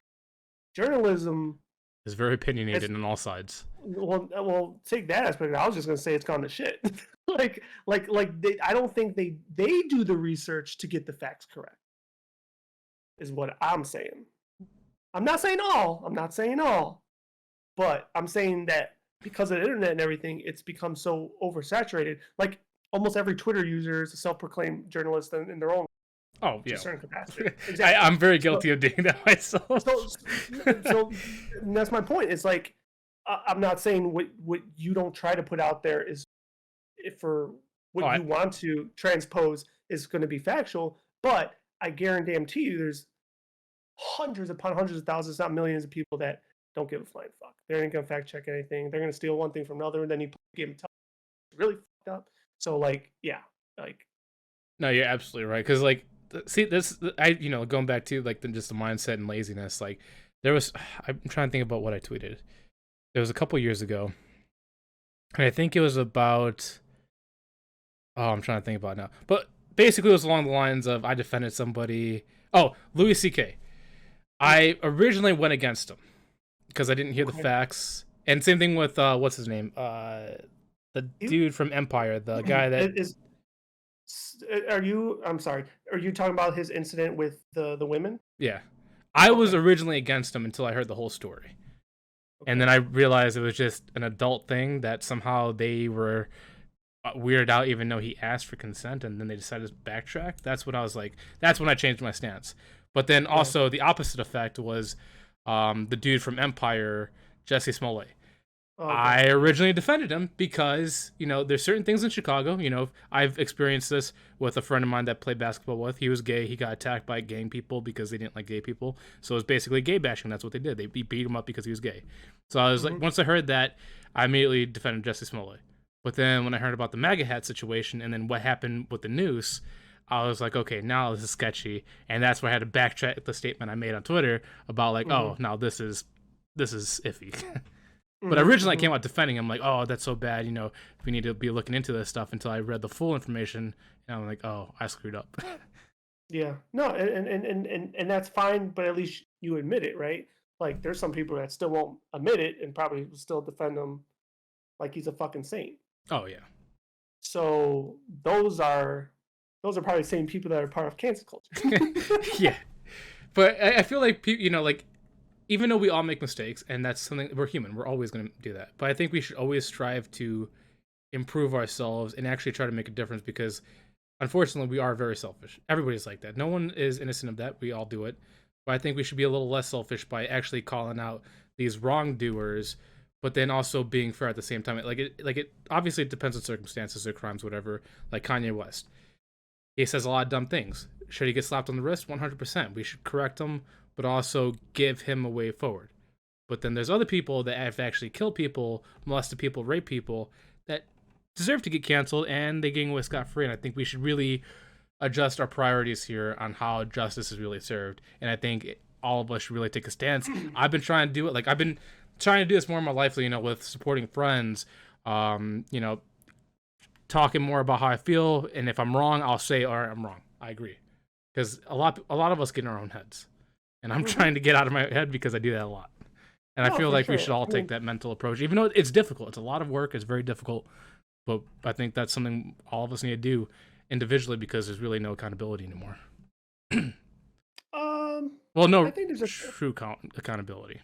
Journalism It's very has opinionated on all sides. well take that aspect. I was just gonna say it's gone to shit. like I don't think they do the research to get the facts correct. Is what I'm saying. I'm not saying all. I'm not saying all. But I'm saying that because of the internet and everything, it's become so oversaturated. Like almost every Twitter user is a self-proclaimed journalist in their own Oh to a yeah, certain capacity. Exactly. I'm very So, guilty of doing that myself. so and that's my point. It's like I'm not saying what you don't try to put out there is if for Oh, what you want to transpose is going to be factual, but I guarantee you there's hundreds upon hundreds of thousands, not millions of people that don't give a flying fuck. They ain't gonna fact check anything. They're gonna steal one thing from another, and then you give them really fucked up. So like, yeah, like no, you're absolutely right. Because like, see, this going back to like just the mindset and laziness. Like, there was, I'm trying to think about what I tweeted. It was a couple years ago, and I think it was about. Oh, I'm trying to think about it now. But basically, it was along the lines of I defended somebody. Oh, Louis C.K. I originally went against him because I didn't hear the okay. facts. And same thing with what's his name? The dude from Empire, the guy that Is are you? I'm sorry. Are you talking about his incident with the women? yeah. I was Okay. originally against him until I heard the whole story. And Okay. then I realized it was just an adult thing that somehow they were weirded out even though he asked for consent and then they decided to backtrack. That's when I was like, that's when I changed my stance. But then Yeah. also the opposite effect was the dude from Empire, Jesse Smollett. Okay. I Yeah. originally defended him because, there's certain things in Chicago. I've experienced this with a friend of mine that played basketball with. He was gay. He got attacked by gang people because they didn't like gay people. So it was basically gay bashing. That's what they did. They beat him up because he was gay. So I was like, Mm-hmm. once I heard that, I immediately defended Jesse Smollett. But then when I heard about the MAGA hat situation and then what happened with the noose, I was like, okay, now this is sketchy. And that's why I had to backtrack the statement I made on Twitter about like, Mm-hmm. oh, now this is iffy. But Mm-hmm. originally I Mm-hmm. came out defending him, like, oh, that's so bad, we need to be looking into this stuff until I read the full information. And I'm like, oh, I screwed up. Yeah. No, and that's fine, but at least you admit it, right? Like there's some people that still won't admit it and probably will still defend him like he's a fucking saint. Oh, yeah. So those are probably the same people that are part of cancel culture. Yeah. But I feel like, like, even though we all make mistakes, and that's something, we're human, we're always going to do that. But I think we should always strive to improve ourselves and actually try to make a difference because unfortunately we are very selfish. Everybody's like that. No one is innocent of that. We all do it. But I think we should be a little less selfish by actually calling out these wrongdoers, but then also being fair at the same time. It obviously it depends on circumstances or crimes, whatever. Like Kanye West, he says a lot of dumb things. Should he get slapped on the wrist? 100%. We should correct him, but also give him a way forward. But then there's other people that have actually killed people, molested people, raped people that deserve to get canceled, and they getting away scot free. And I think we should really adjust our priorities here on how justice is really served. And I think all of us should really take a stance. I've been trying to do it. Like I've been trying to do this more in my life, with supporting friends, talking more about how I feel. And if I'm wrong, I'll say, all right, I'm wrong. I agree. Because a lot of us get in our own heads. And I'm Mm-hmm. trying to get out of my head because I do that a lot. And I No, feel for like we sure. should all I take mean, that mental approach, even though it's difficult. It's a lot of work. It's very difficult. But I think that's something all of us need to do individually because there's really no accountability anymore. um, Well, I no think there's a true accountability.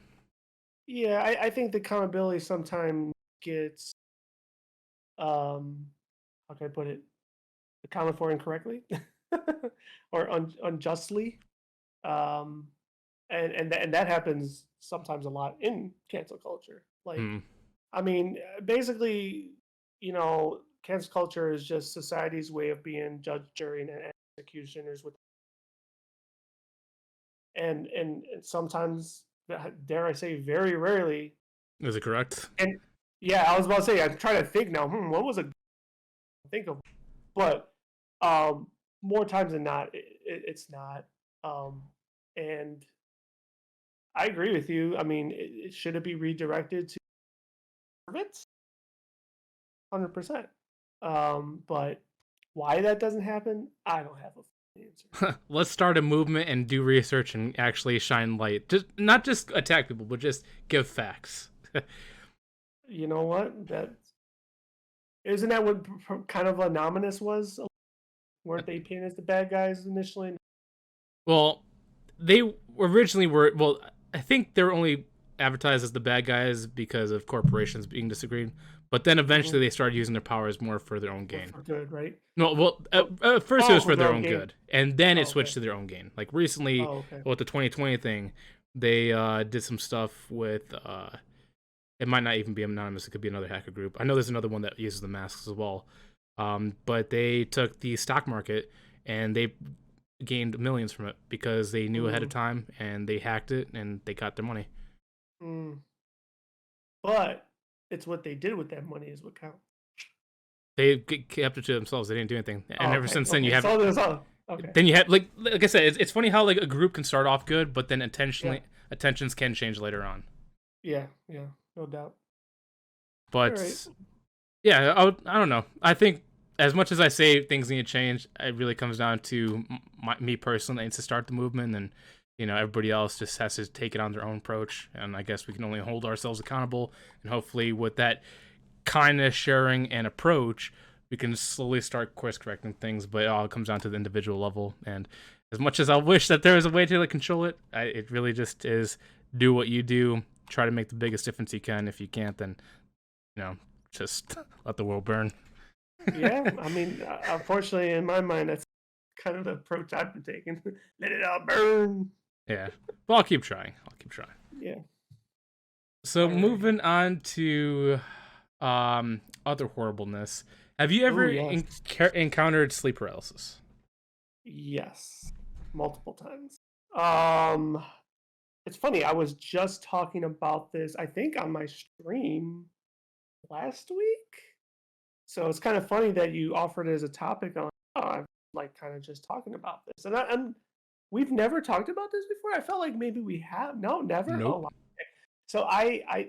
yeah. I think the accountability sometimes gets how can I put it accounted for incorrectly or unjustly. Um, and that happens sometimes a lot in cancel culture. Like, Mm. I mean, basically, cancel culture is just society's way of being judge, jury, and executioners with, and sometimes, dare I say, very rarely. Is it correct? And yeah, I was about to say, I'm trying to think now. What was a think of? But um, more times than not, it's not. Um, and I agree with you. I mean, should it be redirected to it? 100%. But why that doesn't happen, I don't have a answer. Let's start a movement and do research and actually shine light. Just not just attack people, but just give facts. You know what? That isn't that what kind of Anonymous was? Weren't they painted as the bad guys initially? Well, they originally were. Well, I think they were only advertised as the bad guys because of corporations being disagreed. But then eventually they started using their powers more for their own gain. For good, right? No, well, at first it was for their own good, and then it switched to their own gain. Like recently, with the 2020 thing, they did some stuff with. It might not even be Anonymous. It could be another hacker group. I know there's another one that uses the masks as well. But they took the stock market and they gained millions from it because they knew ahead of time and they hacked it and they got their money. But it's what they did with that money is what counts. They kept it to themselves. They didn't do anything, and ever since then you have. Okay. Then you have like I said, it's funny how like a group can start off good, but then attentions can change later on. Yeah, no doubt. But yeah, I don't know. I think as much as I say things need to change, it really comes down to me personally. Needs to start the movement, and everybody else just has to take it on their own approach. And I guess we can only hold ourselves accountable, and hopefully with that kindness, sharing, and approach, we can slowly start course correcting things. But it all comes down to the individual level. And as much as I wish that there was a way to control it, it really just is do what you do. Try to make the biggest difference you can. If you can't, then just let the world burn. Yeah, I mean, unfortunately, in my mind, that's kind of the approach I've been taking. Let it all burn. Yeah, but I'll keep trying. Yeah. So moving on to other horribleness. Have you ever encountered sleep paralysis? Yes, multiple times. It's funny. I was just talking about this, I think, on my stream last week. So it's kind of funny that you offered it as a topic. I'm like kind of just talking about this, and we've never talked about this before. I felt like maybe we have. No, never. Nope. Oh, okay. So I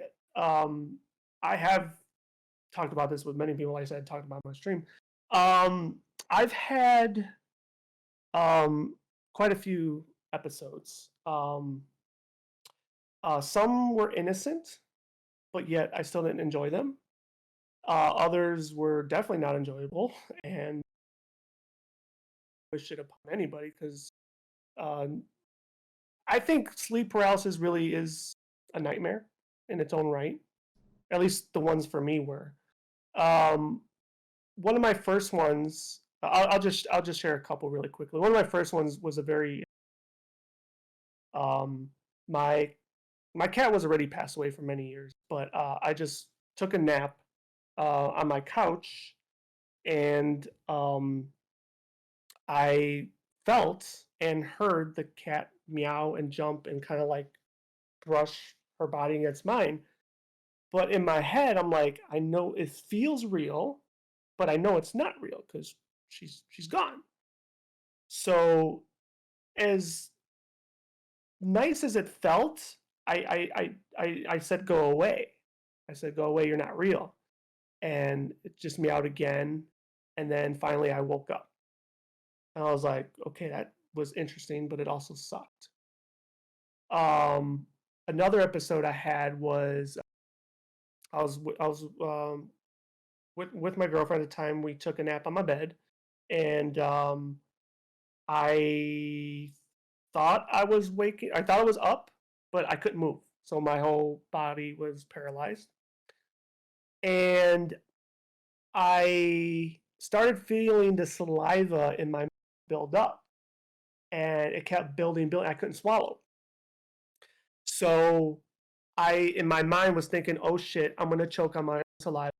have talked about this with many people. Like I said, talked about my stream. I've had quite a few episodes. Some were innocent, but yet I still didn't enjoy them. Others were definitely not enjoyable, and wish it upon anybody because I think sleep paralysis really is a nightmare in its own right. At least the ones for me were. One of my first ones, I'll just share a couple really quickly. One of my first ones was a very my cat was already passed away for many years, but I just took a nap on my couch, and I felt and heard the cat meow and jump and kind of like brush her body against mine. But in my head, I'm like, I know it feels real, but I know it's not real because she's gone. So as nice as it felt, I said, go away. I said, go away, you're not real. And it just meowed again. And then finally I woke up. And I was like, okay, that was interesting, but it also sucked. Another episode I had was I was with my girlfriend at the time. We took a nap on my bed, and I thought I was waking. I thought I was up, but I couldn't move, so my whole body was paralyzed. And I started feeling the saliva in my mouth build up, and it kept building. I couldn't swallow. So I, in my mind, was thinking, "Oh shit, I'm gonna choke on my saliva."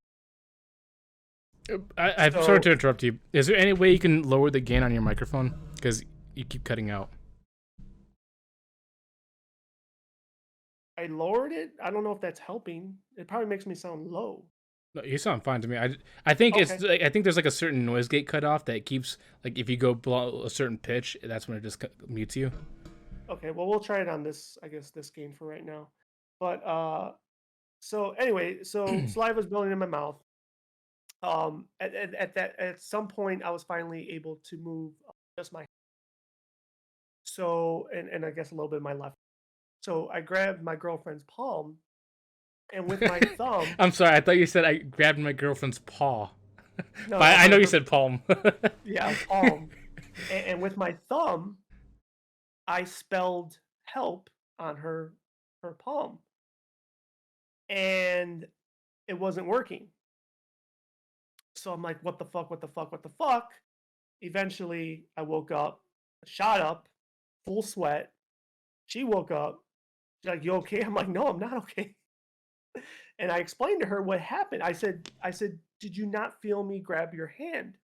I'm sorry to So interrupt you. Is there any way you can lower the gain on your microphone? Because you keep cutting out. I lowered it. I don't know if that's helping. It probably makes me sound low. No, you sound fine to me. I think Okay. I think there's like a certain noise gate cutoff that keeps like if you go below a certain pitch, that's when it just mutes you. Okay. Well, we'll try it on this. I guess this game for right now. But so anyway, so saliva was building in my mouth. At some point, I was finally able to move just my so and I guess a little bit of my left. So I grabbed my girlfriend's palm, and with my thumb, I'm sorry. I thought you said I grabbed my girlfriend's paw, no, but no, I know you said palm. yeah, palm, and with my thumb, I spelled help on her palm, and it wasn't working. So I'm like, what the fuck, what the fuck, what the fuck? Eventually, I woke up, shot up, full sweat. She woke up. She's like, "You okay?" I'm like, "No, I'm not okay." And I explained to her what happened. I said, "Did you not feel me grab your hand?"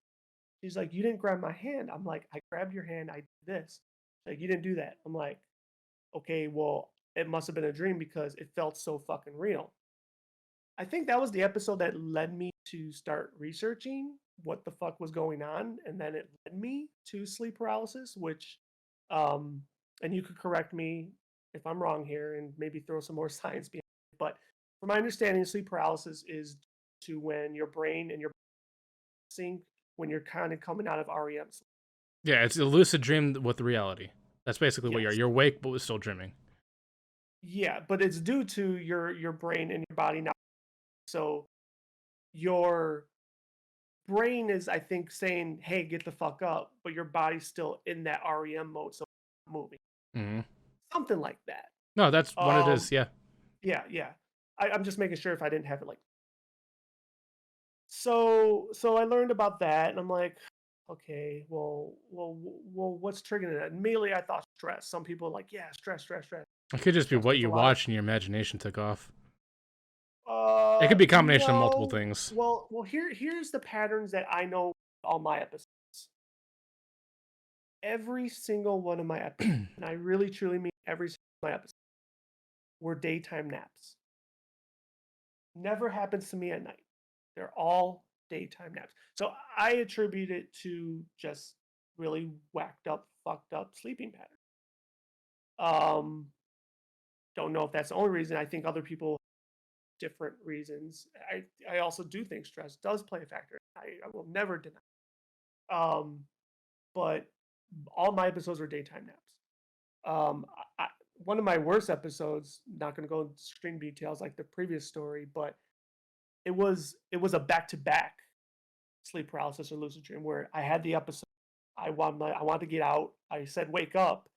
She's like, "You didn't grab my hand." I'm like, "I grabbed your hand. I did this." She's like, "You didn't do that." I'm like, "Okay, well, it must have been a dream because it felt so fucking real." I think that was the episode that led me to start researching what the fuck was going on, and then it led me to sleep paralysis, which, um, and you could correct me if I'm wrong here, and maybe throw some more science behind it. But from my understanding, sleep paralysis is to when your brain and your sync when you're kind of coming out of REM sleep. Yeah, it's a lucid dream with reality. That's basically what you are. Yes, You're awake, but still dreaming. yeah, but it's due to your brain and your body now. So your brain is, I think, saying, "Hey, get the fuck up," but your body's still in that REM mode, so it's not moving. Hmm. Something like that. No, that's what it Um, is. Yeah. yeah, yeah. I'm just making sure if I didn't have it like. So I learned about that, and I'm like, okay, well, what's triggering it? Immediately, I thought stress. Some people are like, yeah, stress, stress, stress, It could just be stress. what There's a you lot of. watched and your imagination took off. It could be a combination of multiple No. things. Well, here's the patterns that I know with all my episodes. Every single one of my episodes, and I really truly mean every single one of my episodes, were daytime naps. Never happens to me at night. They're all daytime naps. So I attribute it to just really whacked up, fucked up sleeping pattern. Um, don't know if that's the only reason. I think other people have different reasons. I also do think stress does play a factor. I will never deny. Um, but all my episodes were daytime naps. Um, I, one of my worst episodes, not going to go into extreme details like the previous story, but it was a back to back sleep paralysis or lucid dream where I had the episode. I wanted to get out. I said wake up.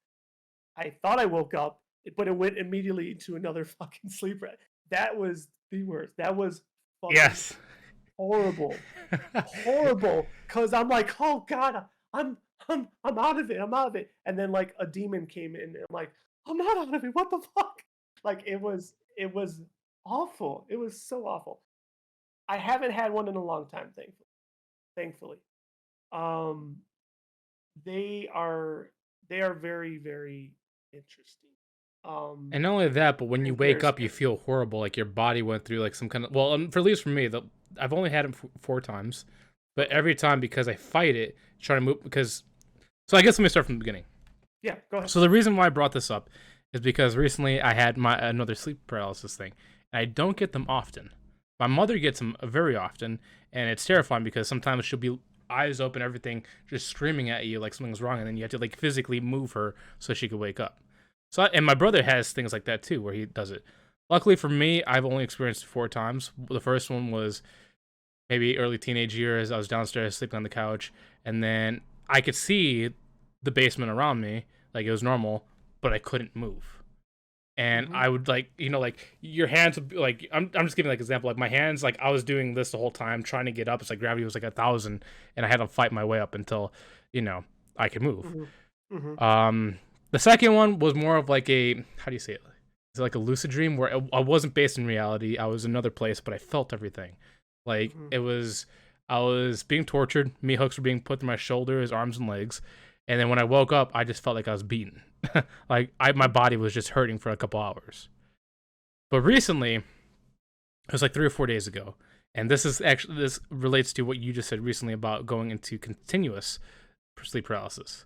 I thought I woke up, but it went immediately into another fucking sleep. That was the worst. That was fucking Yes. horrible, horrible. Cause I'm like, oh god, I'm out of it. I'm out of it. And then like a demon came in, and I'm like, I'm not out of it. What the fuck? Like it was awful. It was so awful. I haven't had one in a long time, thankfully. Um, they are they are very very interesting. And not only that, but when you And very wake up, you scary. feel horrible, like your body went through like some kind of. Well, for at least for me, I've only had it 4 times, but Okay. every time because I fight it, trying to move because. So I guess let me start from the beginning. Yeah. Go ahead. So the reason why I brought this up is because recently I had my another sleep paralysis thing. And I don't get them often. My mother gets them very often, and it's terrifying because sometimes she'll be eyes open, everything, just screaming at you like something's wrong, and then you have to like physically move her so she could wake up. So and my brother has things like that too, where he does it. Luckily for me, I've only experienced it 4 times. The first one was maybe early teenage years. I was downstairs sleeping on the couch, and then I could see the basement around me, like it was normal, but I couldn't move. And Mm-hmm. I would like, like your hands would be like, I'm just giving like example, like my hands, like I was doing this the whole time, trying to get up. It's like gravity was like 1,000, and I had to fight my way up until, I could move. Mm-hmm. Mm-hmm. The second one was more of like a, how do you say it? It's like a lucid dream where I wasn't based in reality. I was in another place, but I felt everything. Like Mm-hmm. it was. I was being tortured. Meat hooks were being put through my shoulders, arms, and legs. And then when I woke up, I just felt like I was beaten. Like my body was just hurting for a couple hours. But recently, it was like 3 or 4 days ago, and this relates to what you just said recently about going into continuous sleep paralysis.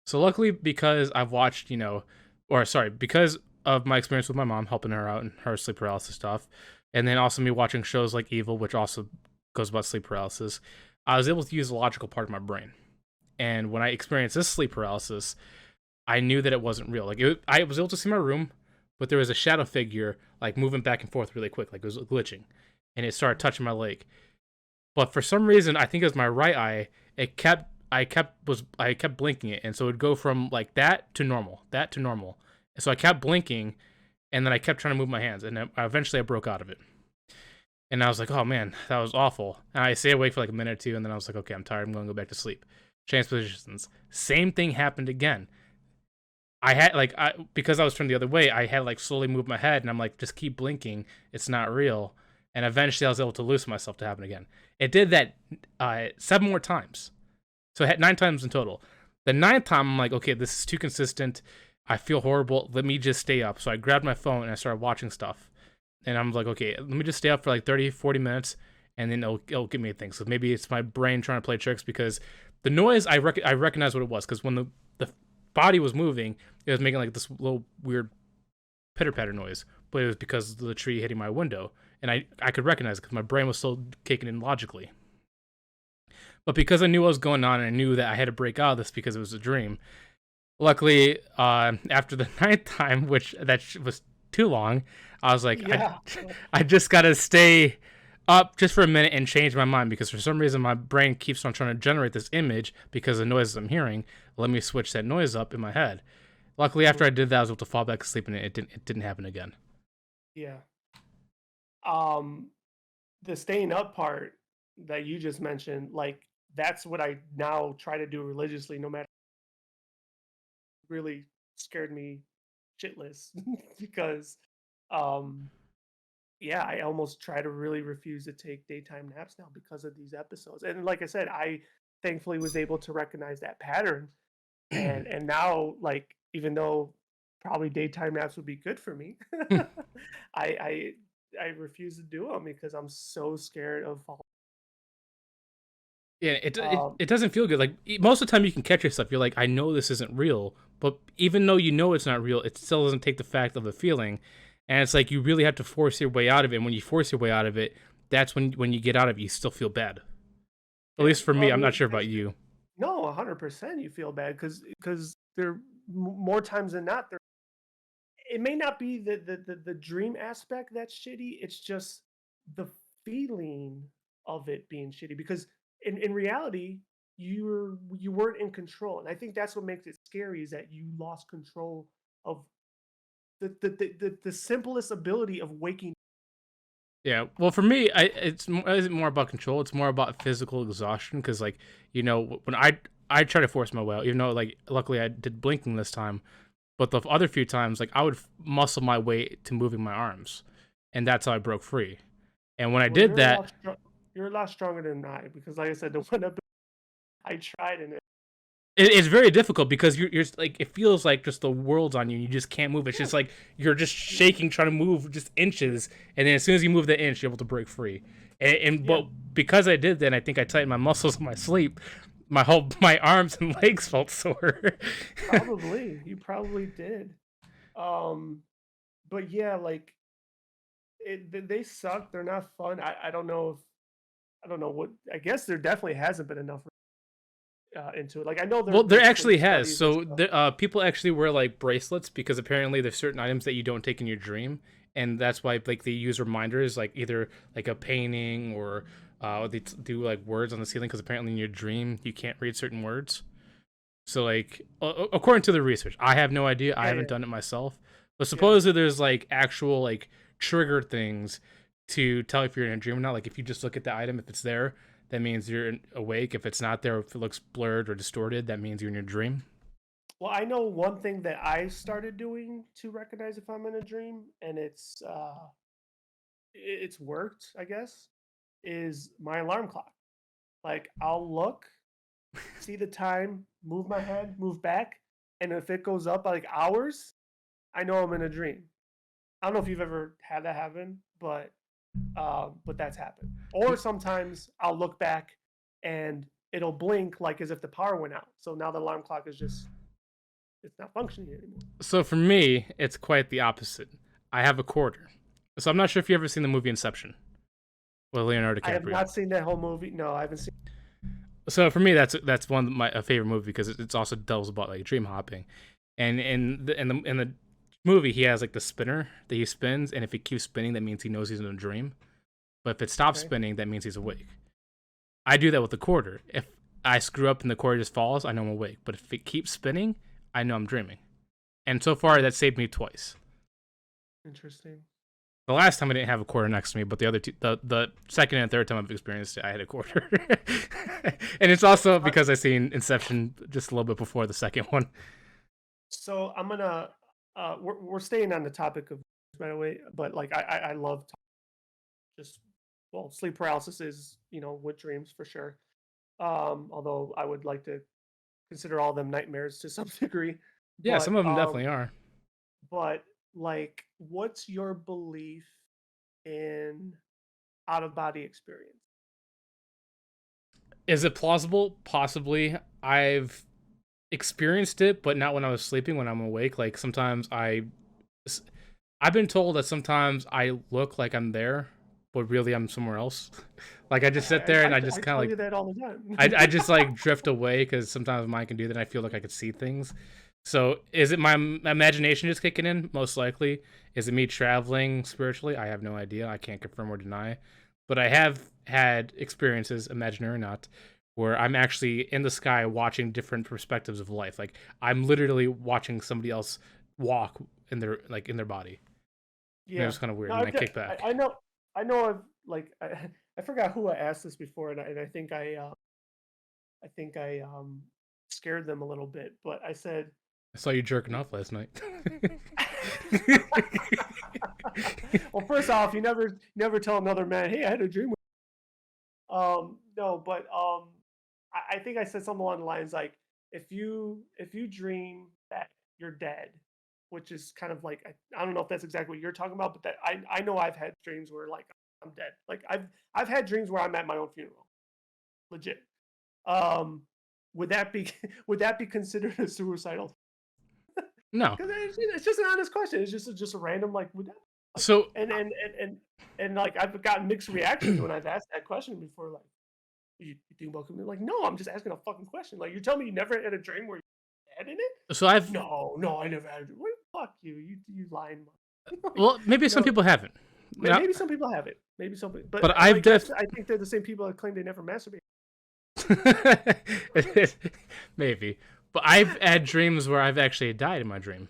So luckily, because I've watched, because of my experience with my mom helping her out in her sleep paralysis stuff, and then also me watching shows like Evil, which also goes about sleep paralysis, I was able to use the logical part of my brain. And when I experienced this sleep paralysis, I knew that it wasn't real. I was able to see my room, but there was a shadow figure like moving back and forth really quick, like it was glitching, and it started touching my leg. But for some reason, I think it was my right eye. I kept blinking it, and so it would go from like that to normal. And so I kept blinking, and then I kept trying to move my hands, and then eventually I broke out of it. And I was like, oh man, that was awful. And I stayed awake for like a minute or two, and then I was like, okay, I'm tired. I'm going to go back to sleep. Change positions. Same thing happened again. Because I was turned the other way, I had like slowly moved my head, and I'm like, just keep blinking. It's not real. And eventually, I was able to loosen myself to happen again. It did that 7 more times, so I had 9 times in total. The ninth time, I'm like, okay, this is too consistent. I feel horrible. Let me just stay up. So I grabbed my phone and I started watching stuff. And I'm like, okay, let me just stay up for like 30, 40 minutes, and then it'll give me things. So maybe it's my brain trying to play tricks, because the noise, I recognized what it was, because when the body was moving, it was making like this little weird pitter-patter noise, but it was because of the tree hitting my window. And I could recognize it because my brain was still kicking in logically. But because I knew what was going on, and I knew that I had to break out of this because it was a dream, luckily, after the ninth time, which was too long, I was like, Yeah. I just got to stay up just for a minute and change my mind, because for some reason my brain keeps on trying to generate this image because of the noises I'm hearing. Let me switch that noise up in my head. Luckily, after I did that, I was able to fall back asleep, and it didn't happen again. Yeah. Um, the staying up part that you just mentioned, like that's what I now try to do religiously, no matter really scared me shitless because um yeah, I almost try to really refuse to take daytime naps now because of these episodes. And like I said, I thankfully was able to recognize that pattern, and now like even though probably daytime naps would be good for me, I I I refuse to do them because I'm so scared of falling. Yeah, Um, it doesn't feel good. Like most of the time, you can catch yourself. You're like, I know this isn't real, but even though you know it's not real, it still doesn't take the fact of the feeling, and it's like you really have to force your way out of it. And when you force your way out of it, that's when you get out of it, you still feel bad. At yeah, least for well, me, I I'm not mean, sure about you. no, 100% you feel bad because there more times than not there. It may not be the dream aspect that's shitty. It's just the feeling of it being shitty because in reality you weren't in control, and I think that's what makes it scary is that you lost control of the simplest ability of waking. Yeah, well, for me, it isn't more about control. It's more about physical exhaustion, because like when I try to force my way out, even though like luckily I did blinking this time. But the other few times, like I would muscle my way to moving my arms, and that's how I broke free. And when I Well, did that, you're a lot stronger than I because, like I said, the one up I tried and it's very difficult, because you're like it feels like just the world's on you, and you just can't move. It's yeah, just like you're just shaking, trying to move just inches, and then as soon as you move the inch, you're able to break free. And yeah, but because I did that, and I think I tightened my muscles in my sleep. My arms and legs felt sore. probably you probably did. Um, but yeah, like they suck. They're not fun. I don't know if I don't know what. I guess there definitely hasn't been enough into it. Like I know Well, there there's been actually has. studies and So stuff. people actually wear like bracelets, because apparently there's certain items that you don't take in your dream, and that's why like they use reminders, like either like a painting, or do like words on the ceiling, because apparently in your dream you can't read certain words. So like according to the research, I have no idea. I Yeah, haven't yeah, done it myself, but yeah. supposedly there's like actual like trigger things to tell if you're in a dream or not. Like if you just look at the item, if it's there, that means you're awake. If it's not there, if it looks blurred or distorted, that means you're in your dream. Well, I know one thing that I started doing to recognize if I'm in a dream, and it's worked. I guess is my alarm clock. Like I'll look, see the time, move my head, move back, and if it goes up like hours, I know I'm in a dream. I don't know if you've ever had that happen, but that's happened. Or sometimes I'll look back and it'll blink like as if the power went out. So now the alarm clock is just it's not functioning anymore. So for me, it's quite the opposite. I have a quarter. So I'm not sure if you've ever seen the movie Inception with Leonardo I have DiCaprio. not seen that whole movie. No, I haven't seen. So for me, that's one of my a favorite movie because it's also delves about like dream hopping, and in the movie he has like the spinner that he spins, and if he keeps spinning, that means he knows he's in a dream. But if it stops Okay. spinning, that means he's awake. I do that with the quarter. If I screw up and the quarter just falls, I know I'm awake. But if it keeps spinning, I know I'm dreaming. And so far, that saved me twice. Interesting. The last time I didn't have a quarter next to me, but the other two, the second and third time I've experienced it, I had a quarter. And it's also because I seen Inception just a little bit before the second one. So I'm gonna. We're staying on the topic of, by the way, but like I love just well, sleep paralysis is with dreams for sure. Although I would like to consider all them nightmares to some degree, Yeah, some but of them definitely are. but like, what's your belief in out of body experience? Is it plausible? Possibly. I've experienced it, but not when I was sleeping. When I'm awake, like sometimes I've been told that sometimes I look like I'm there, but really I'm somewhere else. Like I just sit there and I just I kind of tell like you that all the time. I just like drift away because sometimes mine can do that. And I feel like I could see things. So is it my imagination just kicking in? Most likely. Is it me traveling spiritually? I have no idea. I can't confirm or deny. But I have had experiences, imaginary or not, where I'm actually in the sky watching different perspectives of life. Like I'm literally watching somebody else walk in their body. And it Yeah. was kind of weird. No, And I kicked back. I know. I know. I've like I forgot who I asked this before, and I think I scared them a little bit. But I said, I saw you jerking off last night. well, first off, you never tell another man, hey, I had a dream. No, but I think I said something along the lines like, if you dream that you're dead, which is kind of like I don't know if that's exactly what you're talking about, but that I know I've had dreams where like I'm dead. Like I've had dreams where I'm at my own funeral, legit. Um, would that be would that be considered a suicidal? No. Because it's just an honest question. It's just a random like would that So and like I've gotten mixed reactions when I've asked that question before. Like, you think about commitment? Like, no, I'm just asking a fucking question. Like, you're telling me you never had a dream where you had in it? so I've No, I never had a dream. What, fuck you, you lying. Like, well maybe some no, people haven't. Now, maybe some people have it. Maybe some, but but I've like that's I think they're the same people that claim they never masturbate. maybe. But I've had dreams where I've actually died in my dream.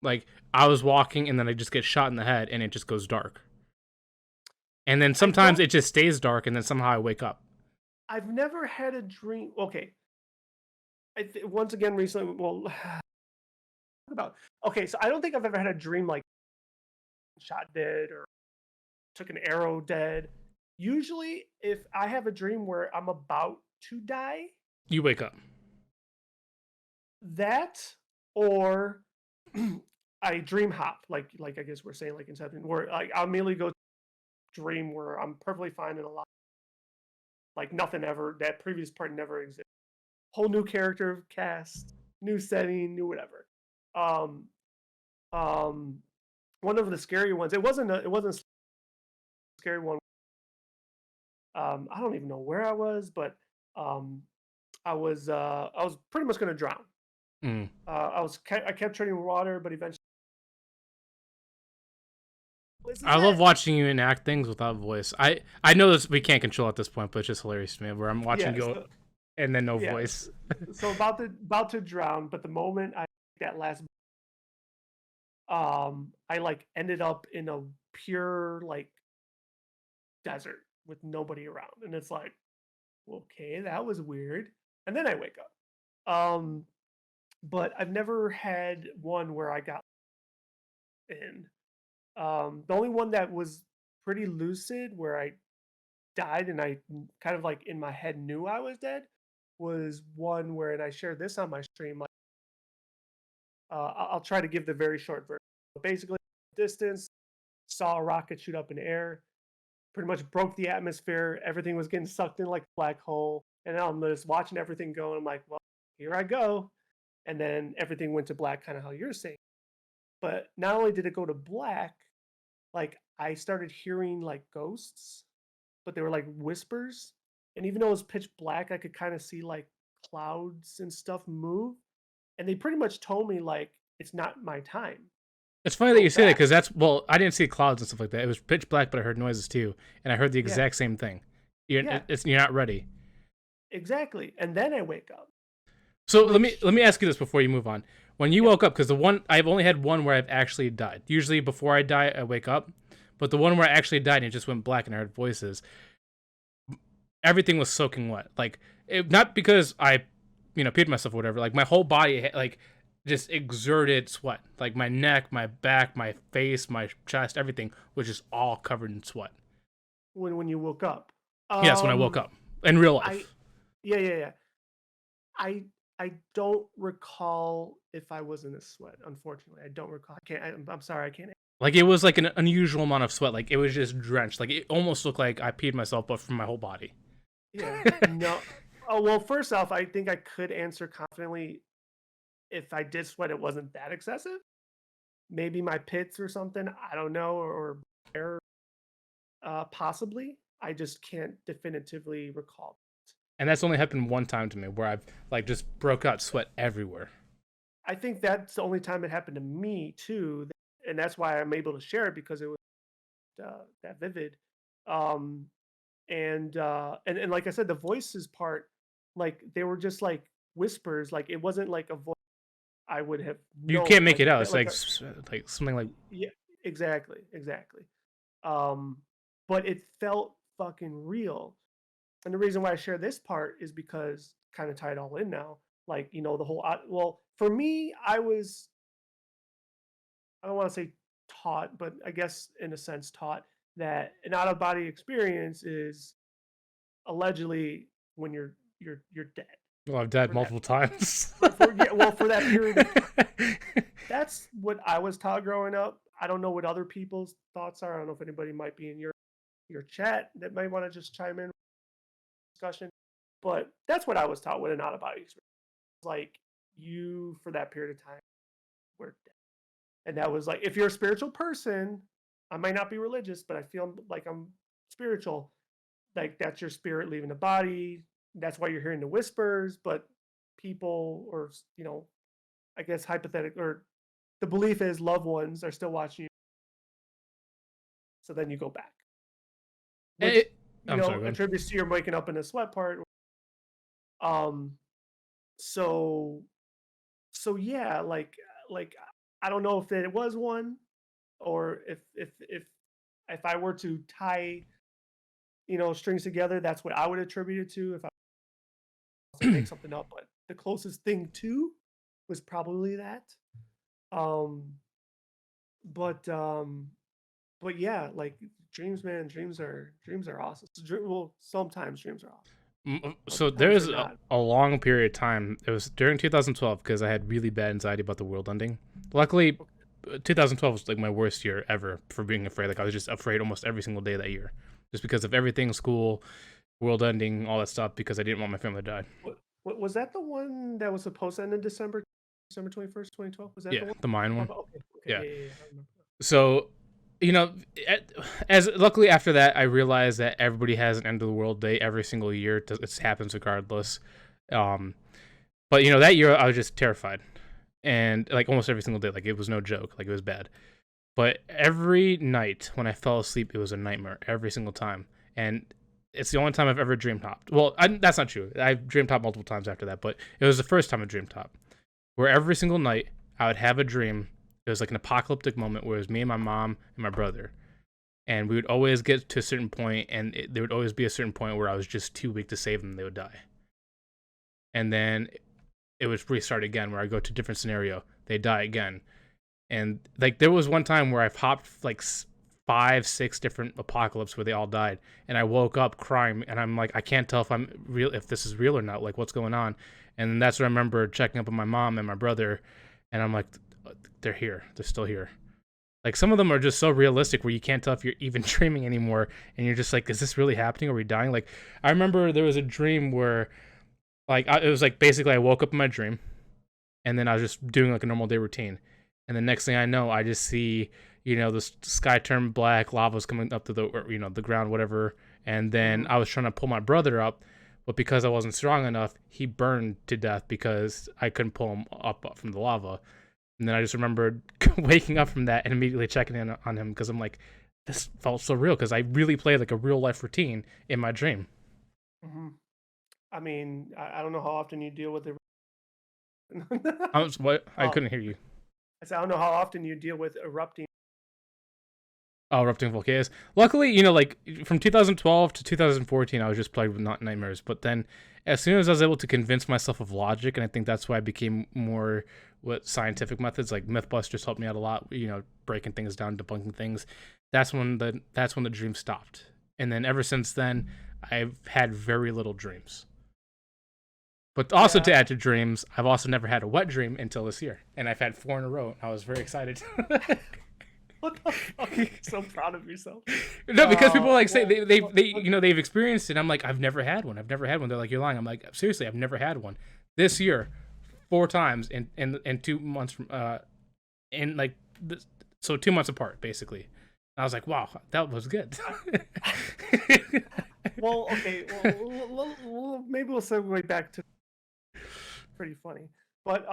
Like I was walking and then I just get shot in the head and it just goes dark. And then I sometimes don't. it just stays dark and then somehow I wake up. I've never had a dream. Okay, once again recently. Well, about okay. So I don't think I've ever had a dream like shot dead or took an arrow dead. Usually, if I have a dream where I'm about to die, You wake up. that or I dream hop, like I guess we're saying like Inception, where like I'll immediately go dream where I'm perfectly fine and alive, like nothing ever that previous part never existed. Whole new character cast, new setting, new whatever. Um, um, one of the scary ones. It wasn't a scary one. I don't even know where I was, but um, I was pretty much gonna drown. Mm. I kept treading water, but eventually this is I love it. watching you enact things without voice. I know this we can't control at this point, but it's just hilarious to me where I'm watching you Yes, go and then no yes. voice. So about to drown, but the moment I that last I like ended up in a pure like desert with nobody around. And it's like, okay, that was weird. And then I wake up. But I've never had one where I got in. The only one that was pretty lucid where I died and I kind of like in my head knew I was dead was one where, and I shared this on my stream. Like, I'll try to give the very short version. But basically, distance, saw a rocket shoot up in the air, pretty much broke the atmosphere. Everything was getting sucked in like a black hole, and I'm just watching everything go. And I'm like, well, here I go. And then everything went to black, kind of how you're saying. But not only did it go to black, like I started hearing like ghosts, but they were like whispers. And even though it was pitch black, I could kind of see like clouds and stuff move. And they pretty much told me like it's not my time. It's funny that Go you say that back. because I didn't see clouds and stuff like that. It was pitch black, but I heard noises too, and I heard the Yeah, exact same thing. yeah, You're not ready. exactly. And then I wake up, So which let me ask you this before you move on. When you yeah, woke up, because the one I've only had one where I've actually died. Usually before I die, I wake up, but the one where I actually died and it just went black and I heard voices. Everything was soaking wet. Like not because I, peed myself or whatever. Like my whole body like just exerted sweat. Like my neck, my back, my face, my chest, everything was just all covered in sweat. when you woke up. Yes, when I woke Um, up in real I life. yeah, yeah, yeah. I I don't recall if I was in a sweat. Unfortunately, I don't recall. I can't. I'm sorry. I can't. Like it was like an unusual amount of sweat. Like it was just drenched. Like it almost looked like I peed myself, but from my whole body. Yeah. No. Oh well. First off, I think I could answer confidently if I did sweat. It wasn't that excessive. Maybe my pits or something. I don't know, or possibly. I just can't definitively recall. And that's only happened one time to me where I've like just broke out sweat everywhere. I think that's the only time it happened to me too, and that's why I'm able to share it because it was that vivid. Um, and like I said, the voices part, like they were just like whispers. Like it wasn't like a voice I would have You known. can't make Like it out. It's like a like something like yeah, exactly, exactly. Um, but it felt fucking real. And the reason why I share this part is because kind of tie it all in now. Like the whole well for me, I don't want to say taught, but I guess in a sense taught that an out of body experience is allegedly when you're dead well, I've died for that multiple times. for yeah, well, for that period of time. That's what I was taught growing up. I don't know what other people's thoughts are. I don't know if anybody might be in your chat that might want to just chime in discussion, but that's what I was taught with an out of body experience. Like you for that period of time were dead. And that was like if you're a spiritual person, I might not be religious, but I feel like I'm spiritual. Like that's your spirit leaving the body. That's why you're hearing the whispers, but people or I guess hypothetical or the belief is loved ones are still watching you. So then you go back, which It, I'm sorry, man. attributes to your waking up in a sweat part. Um, so yeah, like I don't know if it was one or if I were to tie strings together, that's what I would attribute it to. If I was to make something up, but the closest thing to was probably that. Um, but yeah, like dreams, man, dreams are awesome. Well, sometimes dreams are awesome. So Other times they're there's not. a long period of time. It was during 2012 because I had really bad anxiety about the world ending. Luckily, 2012 was like my worst year ever for being afraid. Like I was just afraid almost every single day that year, just because of everything, school, world ending, all that stuff. Because I didn't want my family to die. What was that the one that was supposed to end in December 21st, 2012? Was that Yeah, the one? the mine one. Okay, okay, Yeah. yeah, yeah, yeah. I remember. So, you know, as luckily after that, I realized that everybody has an end of the world day every single year. It happens regardless. Um, but that year I was just terrified, and like almost every single day, like it was no joke, like it was bad. But every night when I fell asleep, it was a nightmare every single time, and it's the only time I've ever dream topped. Well, that's not true. I've dream topped multiple times after that, but it was the first time I dream topped, where every single night I would have a dream. It was like an apocalyptic moment where it was me and my mom and my brother, and we would always get to a certain point, and there would always be a certain point where I was just too weak to save them; they would die, and then it would restart again, where I go to a different scenario, they die again, and like there was one time where I've hopped like 5, 6 different apocalypse where they all died, and I woke up crying, and I'm like, I can't tell if I'm real, if this is real or not, like what's going on. And that's when I remember checking up on my mom and my brother, and I'm like, they're here, they're still here. Like some of them are just so realistic where you can't tell if you're even dreaming anymore, and you're just like, is this really happening? Are we dying? Like I remember there was a dream where, like, it was like basically I woke up in my dream, and then I was just doing like a normal day routine, and the next thing I know, I just see, the sky turned black, lava's coming up to the ground, whatever, and then I was trying to pull my brother up, but because I wasn't strong enough, he burned to death because I couldn't pull him up from the lava. And then I just remembered waking up from that and immediately checking in on him because I'm like, this felt so real because I really played like a real life routine in my dream. Mm-hmm. I mean, I don't know how often you deal with it. What? I couldn't hear you. I said, I don't know how often you deal with erupting. Oh, erupting volcanoes. Luckily, like from 2012 to 2014, I was just plagued with not nightmares. But then, as soon as I was able to convince myself of logic, and I think that's why I became more with scientific methods, like MythBusters helped me out a lot. Breaking things down, debunking things. That's when the dream stopped. And then ever since then, I've had very little dreams. But also to add to dreams, I've also never had a wet dream until this year, and I've had 4 in a row. And I was very excited. What the fuck? You're so proud of yourself. No, because people like say they've experienced it. I'm like, I've never had one. They're like, you're lying. I'm like, seriously, I've never had one. This year, 4 times in 2 months from so 2 months apart basically. I was like, wow, that was good. Well, okay. Well, maybe we'll segue back to pretty funny, but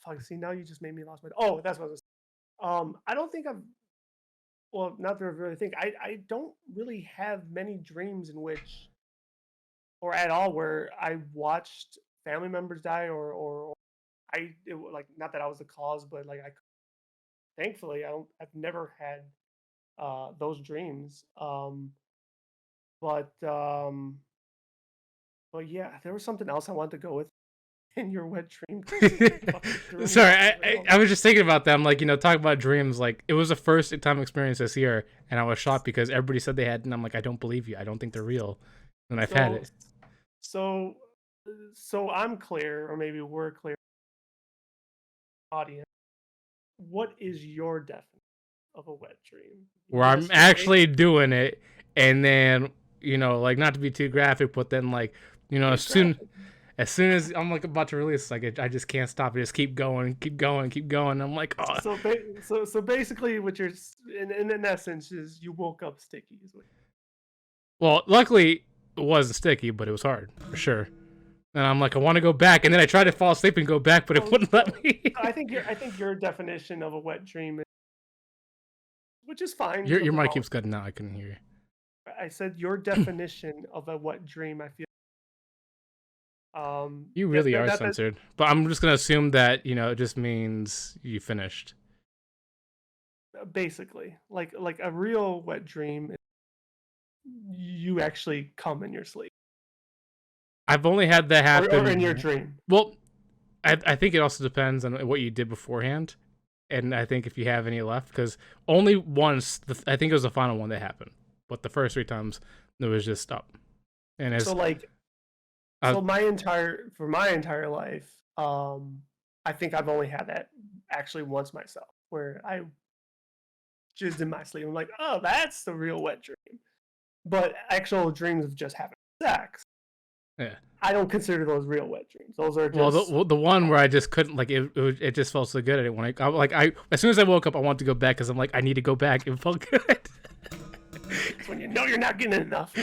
fuck. See, now you just made me lost my. Oh, that's what I was. I don't think not that I really think, I don't really have many dreams in which, or at all, where I watched family members die or like, not that I was the cause, but like thankfully I've never had those dreams. But yeah, there was something else I wanted to go with in your wet dream. Sorry, I was just thinking about that. I'm like, talking about dreams, like it was a first time experience this year, and I was shocked because everybody said they had, and I'm like, I don't believe you. I don't think they're real, and I've had it. So I'm clear, or maybe we're clear, audience. What is your definition of a wet dream? Where I'm actually doing it, and then like, not to be too graphic, but then like as soon as I'm like about to release, like I just can't stop. I just keep going. I'm like, oh. So basically, what you're in essence is you woke up sticky. Well, luckily it wasn't sticky, but it was hard for sure. And I'm like, I want to go back, and then I tried to fall asleep and go back, but it wouldn't let me. I think your definition of a wet dream is, which is fine. Your mic keeps cutting out. I couldn't hear you. I said your definition of a wet dream. I feel. You really are censored, but I'm just gonna assume that it just means you finished. Basically, like a real wet dream, you actually come in your sleep. I've only had that happen or in your dream. Well, I think it also depends on what you did beforehand, and I think if you have any left, because only once, I think it was the final one that happened, but the first 3 times it was just up. And so like. So my entire life, I think I've only had that actually once myself, where I jizzed in my sleep. I'm like, oh, that's the real wet dream. But actual dreams of just having sex, yeah, I don't consider those real wet dreams. Those are just the one where I just couldn't, like, it just felt so good. I didn't want to. As soon as I woke up, I wanted to go back because I'm like, I need to go back. It felt good. It's when you know you're not getting enough.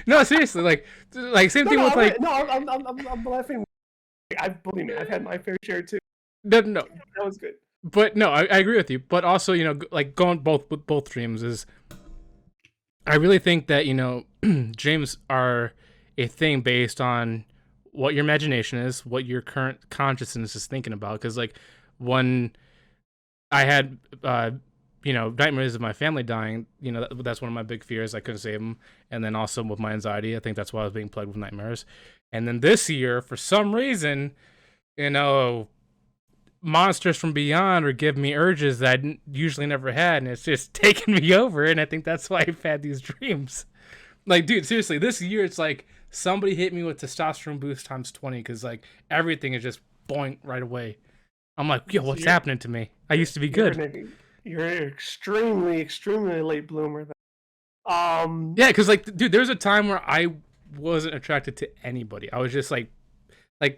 No, seriously, like same thing with like. No, I'm laughing. Believe me, I've had my fair share too. No, that was good. But no, I agree with you. But also, like going with both dreams is, I really think that dreams are a thing based on what your imagination is, what your current consciousness is thinking about. Because like when I had nightmares of my family dying, that's one of my big fears. I couldn't save them. And then also with my anxiety, I think that's why I was being plagued with nightmares. And then this year, for some reason, monsters from beyond or give me urges that I usually never had, and it's just taken me over. And I think that's why I've had these dreams. Like, dude, seriously, this year it's like somebody hit me with testosterone boost times 20 because like everything is just boing right away. I'm like, yo, So what's happening to me? I used to be good. You're an extremely, extremely late bloomer. Yeah, because like, dude, there's a time where I wasn't attracted to anybody. I was just like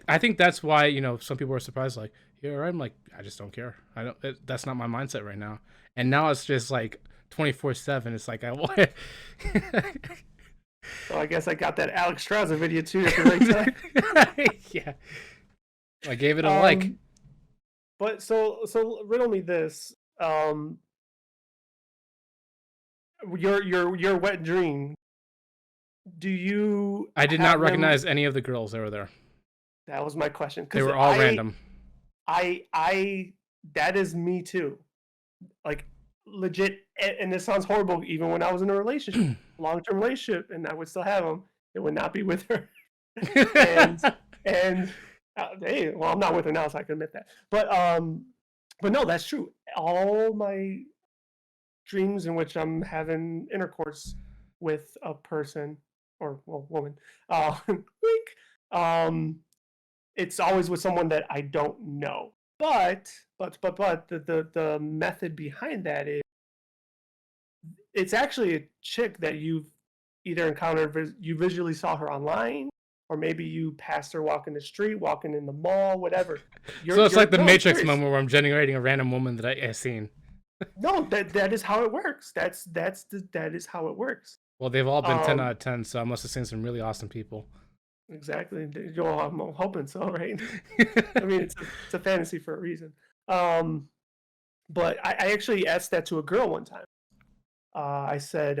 I think that's why some people are surprised. Like, here I'm like, I just don't care. I don't. That's not my mindset right now. And now it's just like 24/7. It's like I want. So I guess I got that Alex Strauza video too at the right time. Yeah, I gave it a like. But so riddle me this. Your wet dream. Do you? I did not recognize any of the girls that were there. That was my question. They were all random. I that is me too. Like legit, and this sounds horrible. Even when I was in a relationship, long-term relationship, and I would still have them, it would not be with her. and hey, well, I'm not with her now, so I can admit that. But no, that's true. All my dreams in which I'm having intercourse with a person or woman, wink, it's always with someone that I don't know. But the method behind that is it's actually a chick that you've either encountered, you visually saw her online, or maybe you passed her walking the street, walking in the mall, whatever. So it's like the Matrix moment where I'm generating a random woman that I seen. No, that is how it works. That is how it works. Well, they've all been 10 out of 10, so I must have seen some really awesome people. Exactly. I'm hoping so, right? I mean, it's a fantasy for a reason. But I actually asked that to a girl one time. I said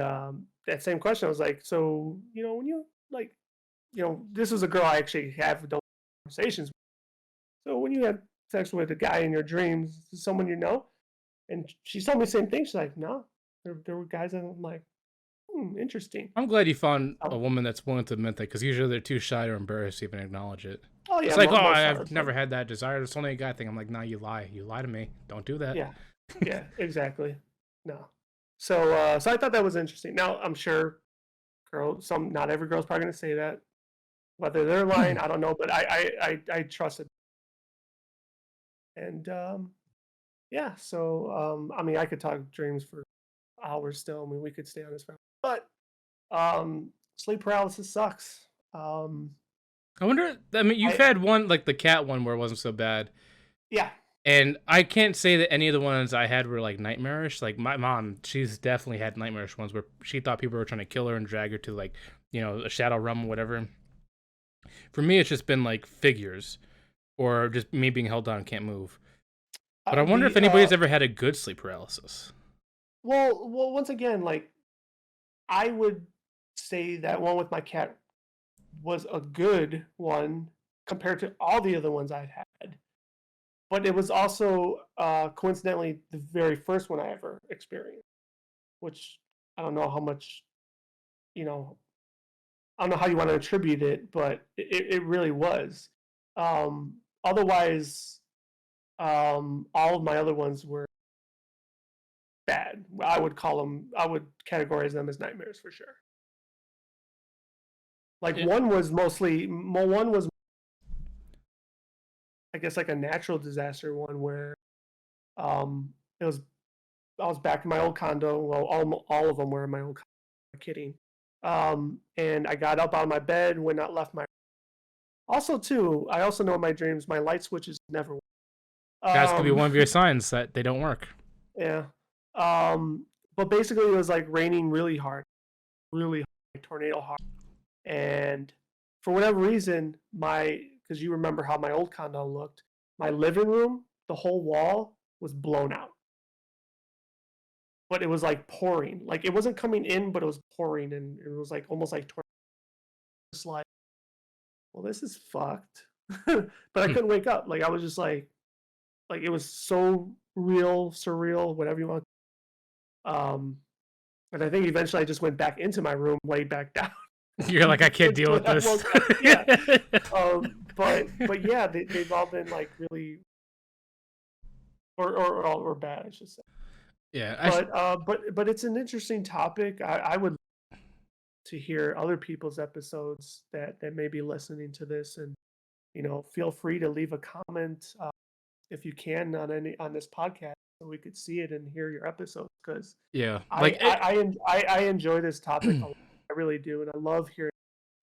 that same question. I was like, so, when you, like, this was a girl I actually have those conversations with. So when you have sex with a guy in your dreams, someone you know? And she told me the same thing. She's like, no, there were guys that I'm like, interesting. I'm glad you found a woman that's willing to admit that, because usually they're too shy or embarrassed to even acknowledge it. Oh yeah, it's like, I've never had that desire. It's only a guy thing. I'm like, nah, you lie to me. Don't do that. Yeah, exactly. No. So I thought that was interesting. Now I'm sure, not every girl's probably gonna say that. Whether they're lying, I don't know, but I trust it. And yeah, so I mean, I could talk dreams for hours still. I mean, we could stay on this forever. But sleep paralysis sucks. I wonder. I mean, you've had one, like the cat one, where it wasn't so bad. Yeah. And I can't say that any of the ones I had were like nightmarish. Like my mom, she's definitely had nightmarish ones where she thought people were trying to kill her and drag her to like, a shadow realm or whatever. For me, it's just been like figures, or just me being held down and can't move. But I wonder if anybody's ever had a good sleep paralysis. Well, once again, like, I would say that one with my cat was a good one compared to all the other ones I've had. But it was also coincidentally the very first one I ever experienced, which I don't know how much, I don't know how you want to attribute it, but it really was. Otherwise, all of my other ones were bad. I would categorize them as nightmares for sure. Like one was I guess like a natural disaster one where I was back in my old condo. Well, all of them were in my old condo. I'm kidding. And I got up out of my bed, left my. Also, too, I also know in my dreams my light switches never work. That could be one of your signs that they don't work. Yeah. But basically, it was like raining really hard, tornado hard, and for whatever reason, because you remember how my old condo looked, my living room, the whole wall was blown out. But it was like pouring. Like it wasn't coming in, but it was pouring, and it was like almost like tornado. Just like, well, this is fucked. But I couldn't wake up. Like I was just like it was so real, surreal, whatever you want. And I think eventually I just went back into my room, laid back down. You're like, I can't deal with this. Yeah. But yeah, they've all been like really or bad, I should say. Yeah, But it's an interesting topic. I would to hear other people's episodes that may be listening to this, and feel free to leave a comment if you can on this podcast, so we could see it and hear your episodes, because yeah, I, I I en- I enjoy this topic a lot. I really do, and I love hearing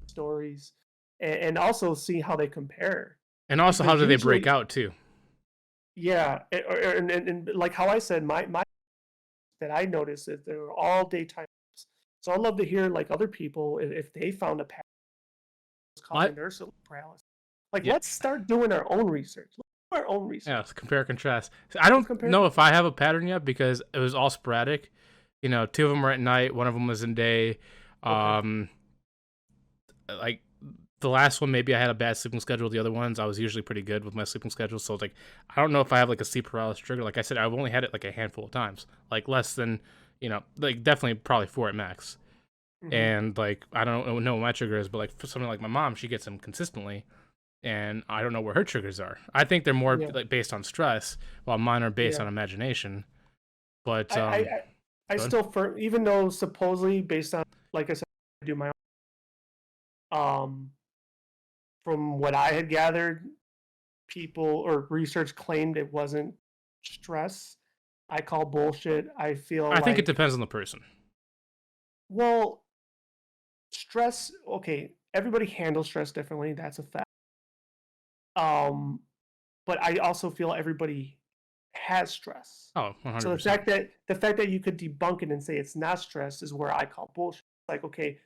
stories, and also see how they compare, and also how because do they break usually, out too? yeah, and like how I said, my that I noticed that they're all daytime. So I'd love to hear like other people if they found a pattern that's causing What? their sleep paralysis. Like, Yeah, let's start doing our own research. Let's do our own research. yeah. Compare contrast. So I Let's don't compare. know if I have a pattern yet because it was all sporadic. Two of them were at night, one of them was in day. Okay. Um, like the last one, maybe I had a bad sleeping schedule. The other ones, I was usually pretty good with my sleeping schedule. So it's like, I don't know if I have like a sleep paralysis trigger. Like I said, I've only had it like a handful of times, like less than, like definitely probably 4 at max. Mm-hmm. And like, I don't know what my trigger is, but like for something like my mom, she gets them consistently. And I don't know where her triggers are. I think they're more Yeah. like based on stress, while mine are based Yeah. on imagination. But I I I, I go ahead. still even though supposedly based on, like I said, I do my own, from what I had gathered, people or research claimed it wasn't stress. I call bullshit. I feel I think it like, depends on the person. well, stress, okay, everybody handles stress differently. That's a fact. Um, but I also feel everybody has stress. Oh, So 100%. the fact that you could debunk it and say it's not stress is where I call bullshit. Like, okay,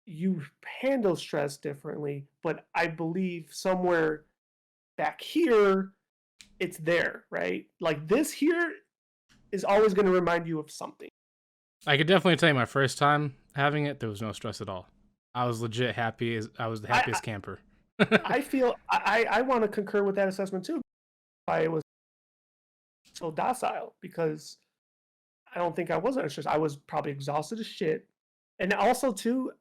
you handle stress differently, but I believe somewhere back here it's there, right? Like, this here is always going to remind you of something. I could definitely tell you my first time having it, there was no stress at all. I was legit happy. I was the I happiest camper. I feel I want to concur with that assessment too. I was so docile because I don't think I was under stress. I was probably exhausted as shit. And also, too,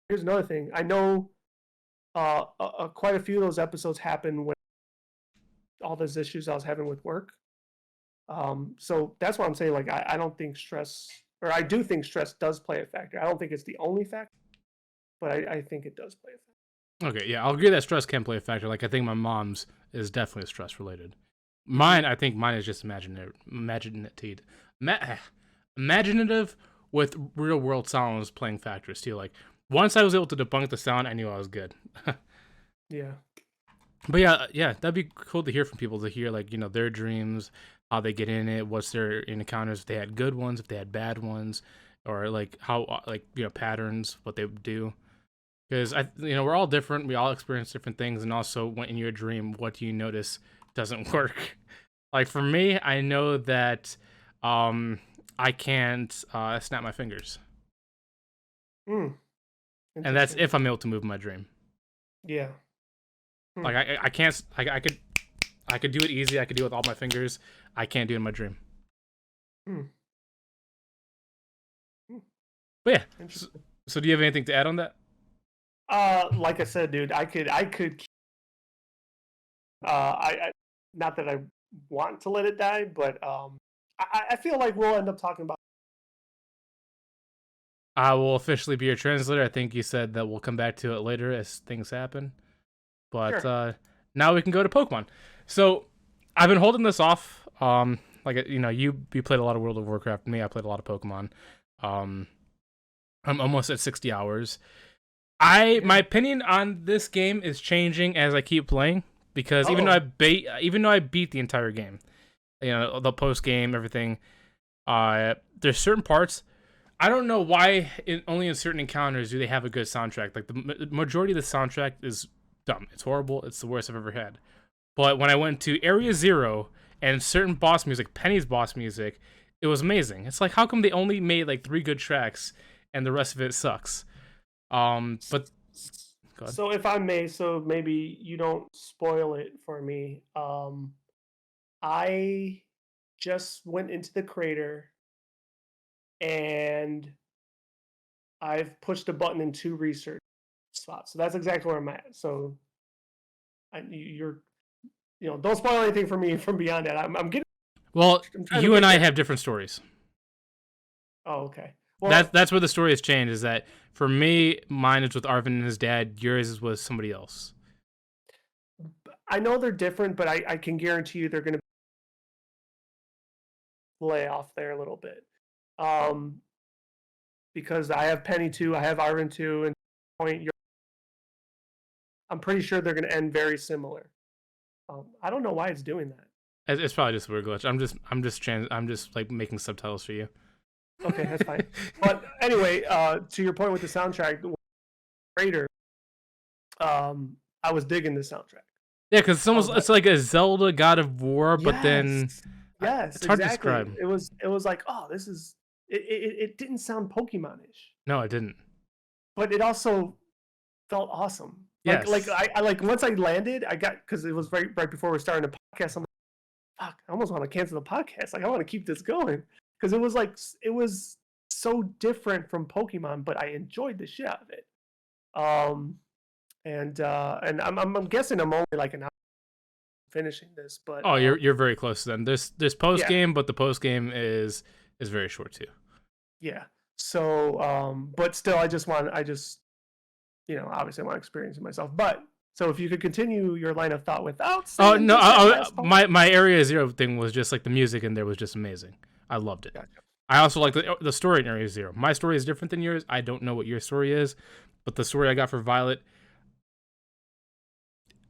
here's another thing. I know quite a few of those episodes happened when all those issues I was having with work. So that's why I'm saying, like, I don't think stress, or I do think stress does play a factor. I don't think it's the only factor, but I think it does play a factor. Okay, yeah, I'll agree that stress can play a factor. Like I think my mom's is definitely stress related. Mm-hmm. I think mine is just imaginative with real world sounds playing factors too. Like once I was able to debunk the sound, I knew I was good. Yeah. But yeah, that'd be cool to hear from people, to hear like their dreams, how they get in it, what's their encounters, if they had good ones, if they had bad ones, or like how like patterns, what they would do. Because we're all different, we all experience different things, and also when in your dream, what do you notice doesn't work? Like for me, I know that I can't snap my fingers, Mm, and that's interesting. if I'm able to move in my dream. Yeah. Hmm. Like I can't. I could do it easy. I could do it with all my fingers. I can't do it in my dream. Hmm. Hmm. But yeah. So, Interesting. so do you have anything to add on that? Like I said, dude, I could I not that I want to let it die, but I feel like we'll end up talking about. I will officially be your translator. I think you said that we'll come back to it later as things happen. But Sure. now we can go to Pokemon. So I've been holding this off. Like you played a lot of World of Warcraft. Me, I played a lot of Pokemon. Um, I'm almost at 60 hours. My Yeah. opinion on this game is changing as I keep playing, because Oh. even though I beat the entire game, the post game, everything, there's certain parts I don't know why only in certain encounters do they have a good soundtrack. Like the majority of the soundtrack is dumb. It's horrible. It's the worst I've ever had. But when I went to Area Zero and certain boss music, Penny's boss music, it was amazing. It's like, how come they only made like 3 good tracks and the rest of it sucks? But go ahead. So if I may, so maybe you don't spoil it for me. I just went into the crater and I've pushed a button in 2 research spots. So that's exactly where I'm at. So you're, don't spoil anything for me from beyond that. I'm getting Well, I'm trying to you and get I there. have different stories. Oh, okay. Well, That's where the story has changed. Is that for me, mine is with Arvin and his dad. Yours is with somebody else. I know they're different, but I can guarantee you they're going to lay off there a little bit. Um, because I have Penny too, I have Arvin too, and point I'm pretty sure they're going to end very similar. I don't know why it's doing that. It's probably just a weird glitch. I'm just like making subtitles for you. Okay, that's fine. But anyway, to your point with the soundtrack, Raider, I was digging the soundtrack. Yeah, because it's almost it's like a Zelda God of War, but then yes, it's hard to exactly. describe. It was like, oh, this is it didn't sound Pokemon-ish, No, I didn't. but it also felt awesome. Yes. Like I like once I landed, I got because it was right before we were starting the podcast. I'm like, fuck, I almost want to cancel the podcast. Like I want to keep this going because it was so different from Pokemon, but I enjoyed the shit out of it. And I'm guessing I'm only like an hour finishing this, but Oh, you're very close then. There's post game, yeah. but the post game is very short too. Yeah. So, but still, I just obviously I want to experience it myself. But so if you could continue your line of thought without Oh saying no, my Area Zero thing was just like the music in there was just amazing. I loved it. Gotcha. I also like the story in Area Zero. My story is different than yours. I don't know what your story is, but the story I got for Violet,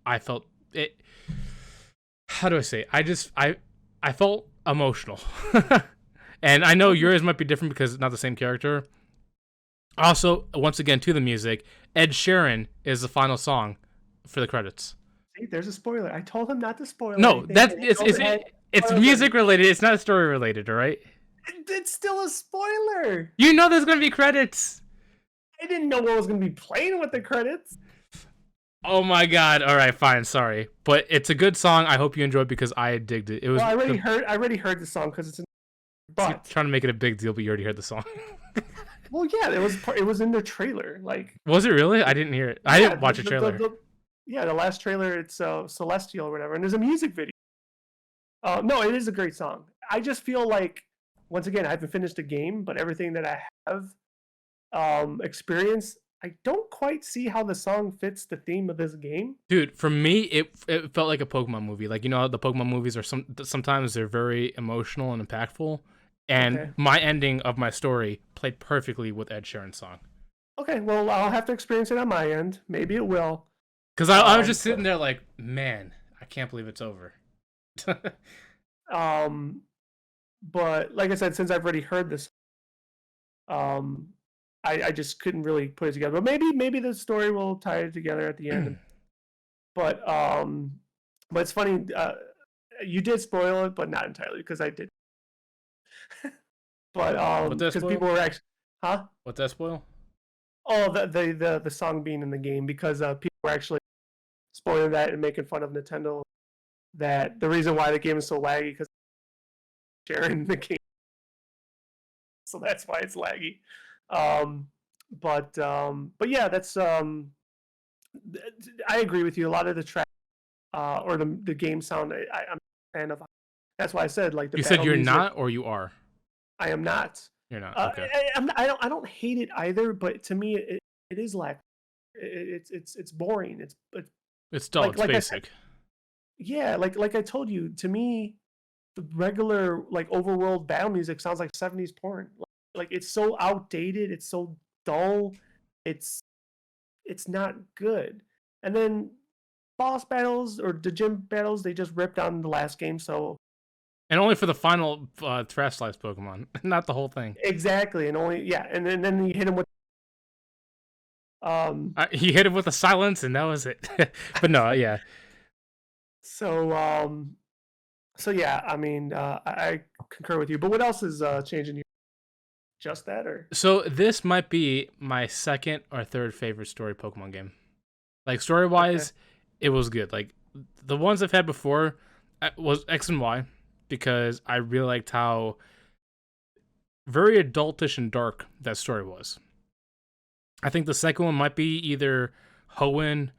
I felt it. How do I say? I felt emotional, and I know yours might be different because it's not the same character. Also, once again, to the music, Ed Sheeran is the final song for the credits. See, there's a spoiler. I told him not to spoil. No, anything, it's music related. It's not story related, all right? It's still a spoiler. You know there's gonna be credits. I didn't know what was gonna be playing with the credits. Oh my god! All right, fine, sorry, but it's a good song. I hope you enjoyed because I digged it. It was. Well, I already heard the song because it's. But trying to make it a big deal, but you already heard the song. Well, yeah, it was in the trailer. Like, was it really? I didn't hear it. I didn't watch a trailer. The last trailer, it's Celestial or whatever, and there's a music video. No, it is a great song. I just feel like, once again, I haven't finished a game, but everything that I have experienced, I don't quite see how the song fits the theme of this game. Dude, for me, it felt like a Pokemon movie. Like, you know how the Pokemon movies are sometimes they're very emotional and impactful. And my ending of my story played perfectly with Ed Sheeran's song. Okay, well, I'll have to experience it on my end. Maybe it will. Because I was just sitting there like, man, I can't believe it's over. But like I said, since I've already heard this, I just couldn't really put it together. But maybe the story will tie it together at the end. But it's funny. You did spoil it, but not entirely because I did. But because people were actually, What's that spoil? Oh, the song being in the game because people were actually spoiling that and making fun of Nintendo. That the reason why the game is so laggy because sharing the game, so that's why it's laggy. But yeah, that's I agree with you. A lot of the track or the game sound, I'm a fan of. That's why I said like the. You said you're music, not, or you are. I am not. You're not. Okay. I don't hate it either, but to me, it is lack. It's boring. It's dull. It's basic. Yeah, like I told you, to me, the regular like overworld battle music sounds like 70s porn. Like it's so outdated, it's so dull, it's not good. And then boss battles or the gym battles, they just ripped on the last game, so and only for the final Trash Slice Pokemon, not the whole thing. Exactly, and then you hit him with he hit him with a silence, and that was it. But no, yeah. So yeah, I mean, I concur with you. But what else is changing? Just that, or so this might be my second or third favorite story Pokemon game. Like story wise, it was good. Like the ones I've had before was X and Y because I really liked how very adultish and dark that story was. I think the second one might be either Hoenn,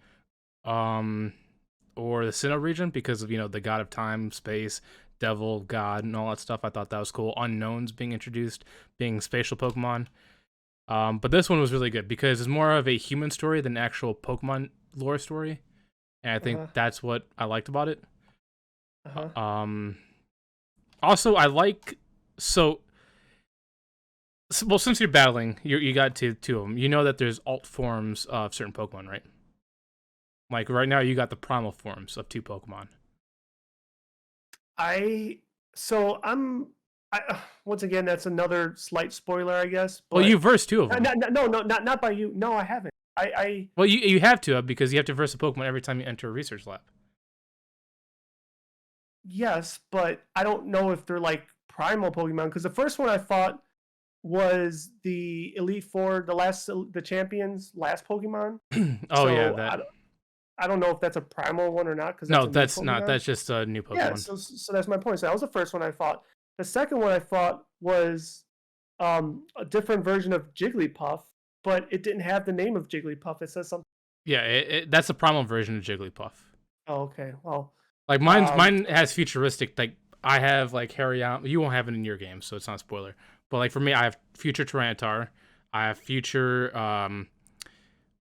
or the Sinnoh region because of, you know, the god of time, space, devil, god, and all that stuff. I thought that was cool. Unknowns being introduced, being spatial Pokemon. But this one was really good because it's more of a human story than actual Pokemon lore story, and I think that's what I liked about it. Also, I like well, since you're battling, you got two of them. You know that there's alt forms of certain Pokemon, right? Like right now, you got the primal forms of two Pokemon. Once again, that's another slight spoiler, I guess. Well, you versed two of them. Not by you. No, I haven't. Well, you have to because you have to verse a Pokemon every time you enter a research lab. Yes, but I don't know if they're like primal Pokemon because the first one I thought was the Elite Four, the champions last Pokemon. I don't know if that's a primal one or not. Because no, that's not. That's just a new Pokemon. Yeah, so that's my point. So that was the first one I thought. The second one I thought was a different version of Jigglypuff, but it didn't have the name of Jigglypuff. It says something. Yeah, that's the primal version of Jigglypuff. Oh, okay. Well, like mine has futuristic. Like I have like Hariyama. You won't have it in your game, so it's not a spoiler. But like for me, I have future Tyranitar. I have future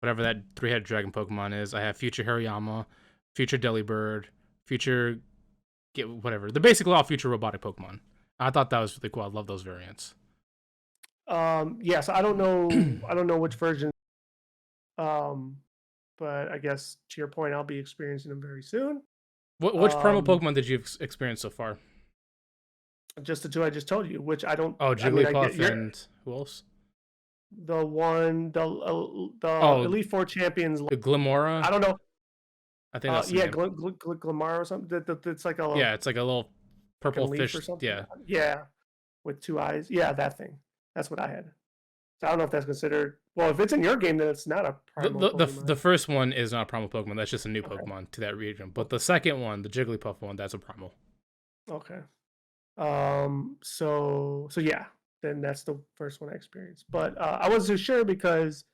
whatever that three-headed dragon Pokemon is. I have future Hariyama, future Delibird, future whatever. They're basically all future robotic Pokemon. I thought that was really cool. I love those variants. Yes, I don't know which version. But I guess to your point, I'll be experiencing them very soon. Which primal Pokemon did you experience so far? Just the two I just told you, which I don't. Oh, Jigglypuff and who else? The Elite Four champions. The Glimmora. I don't know. I think that's Glimmora or something. It's like a it's like a little purple fish. Or something. Yeah, with two eyes. Yeah, that thing. That's what I had. So I don't know if that's considered. Well, if it's in your game, then it's not a primal Pokemon. The first one is not a primal Pokemon. That's just a new Pokemon to that region. But the second one, the Jigglypuff one, that's a primal. Okay. So yeah, then that's the first one I experienced. But I wasn't so sure because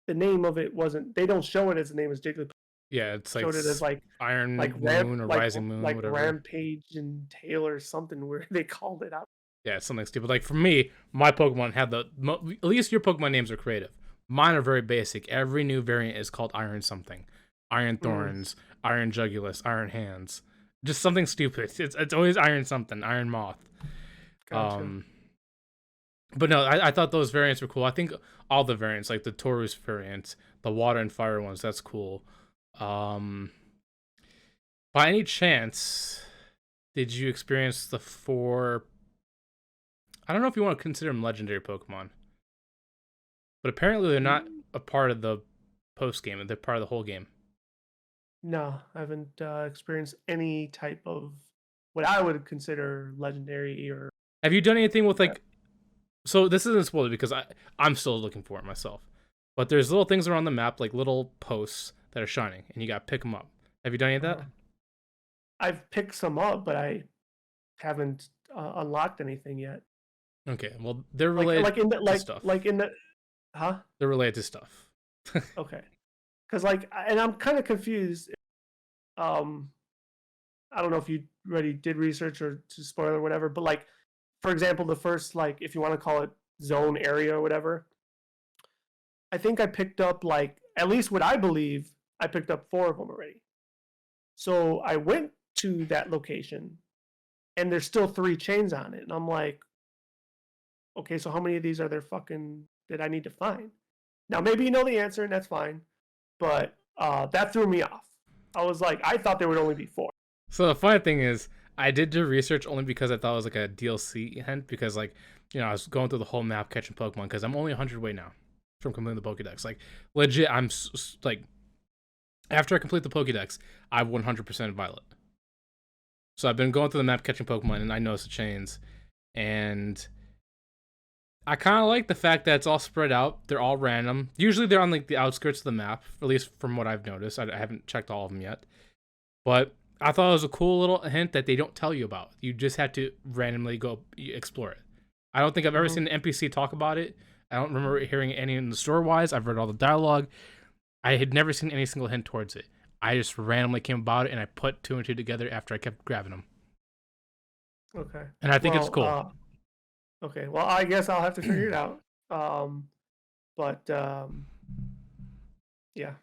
the name of it wasn't. They don't show it as the name is Jigglypuff. Yeah, it's like showed it as like Iron Moon or Rising Moon, like whatever. Rampage and Tail or something where they called it out. Yeah, it's something stupid. Like for me, my Pokemon had at least your Pokemon names are creative. Mine are very basic. Every new variant is called Iron something, Iron Thorns, Iron Jugulus, Iron Hands, just something stupid. It's always Iron something, Iron Moth. Gotcha. But no, I thought those variants were cool. I think all the variants, like the Taurus variant, the Water and Fire ones, that's cool. By any chance, did you experience the 4? I don't know if you want to consider them legendary Pokemon, but apparently they're not a part of the post game. They're part of the whole game. No, I haven't experienced any type of what I would consider legendary or. Have you done anything with like? So this isn't spoiled because I'm still looking for it myself. But there's little things around the map, like little posts that are shining, and you got to pick them up. Have you done any of that? I've picked some up, but I haven't unlocked anything yet. Okay, well they're related to stuff. They're related to stuff. Okay, because and I'm kind of confused. I don't know if you already did research or to spoil or whatever, but like, for example, the first if you want to call it zone area or whatever, I think I picked up at least what I believe I picked up 4 of them already. So I went to that location, and there's still 3 chains on it, and I'm like, okay, so how many of these are there that I need to find? Now, maybe you know the answer, and that's fine, but that threw me off. I was like, I thought there would only be 4. So the funny thing is, I did do research only because I thought it was like a DLC hint, because I was going through the whole map catching Pokemon, because I'm only 100 away now from completing the Pokedex. Like, legit, I'm like, after I complete the Pokedex, I 100% Violet. So I've been going through the map catching Pokemon, and I noticed the chains, and I kind of like the fact that it's all spread out. They're all random. Usually they're on like the outskirts of the map, at least from what I've noticed. I haven't checked all of them yet. But I thought it was a cool little hint that they don't tell you about. You just have to randomly go explore it. I don't think I've ever seen an NPC talk about it. I don't remember hearing any in the store-wise. I've read all the dialogue. I had never seen any single hint towards it. I just randomly came about it, and I put 2 and 2 together after I kept grabbing them. Okay. and I think it's Well, cool. okay. Well, I guess I'll have to figure it out. But yeah.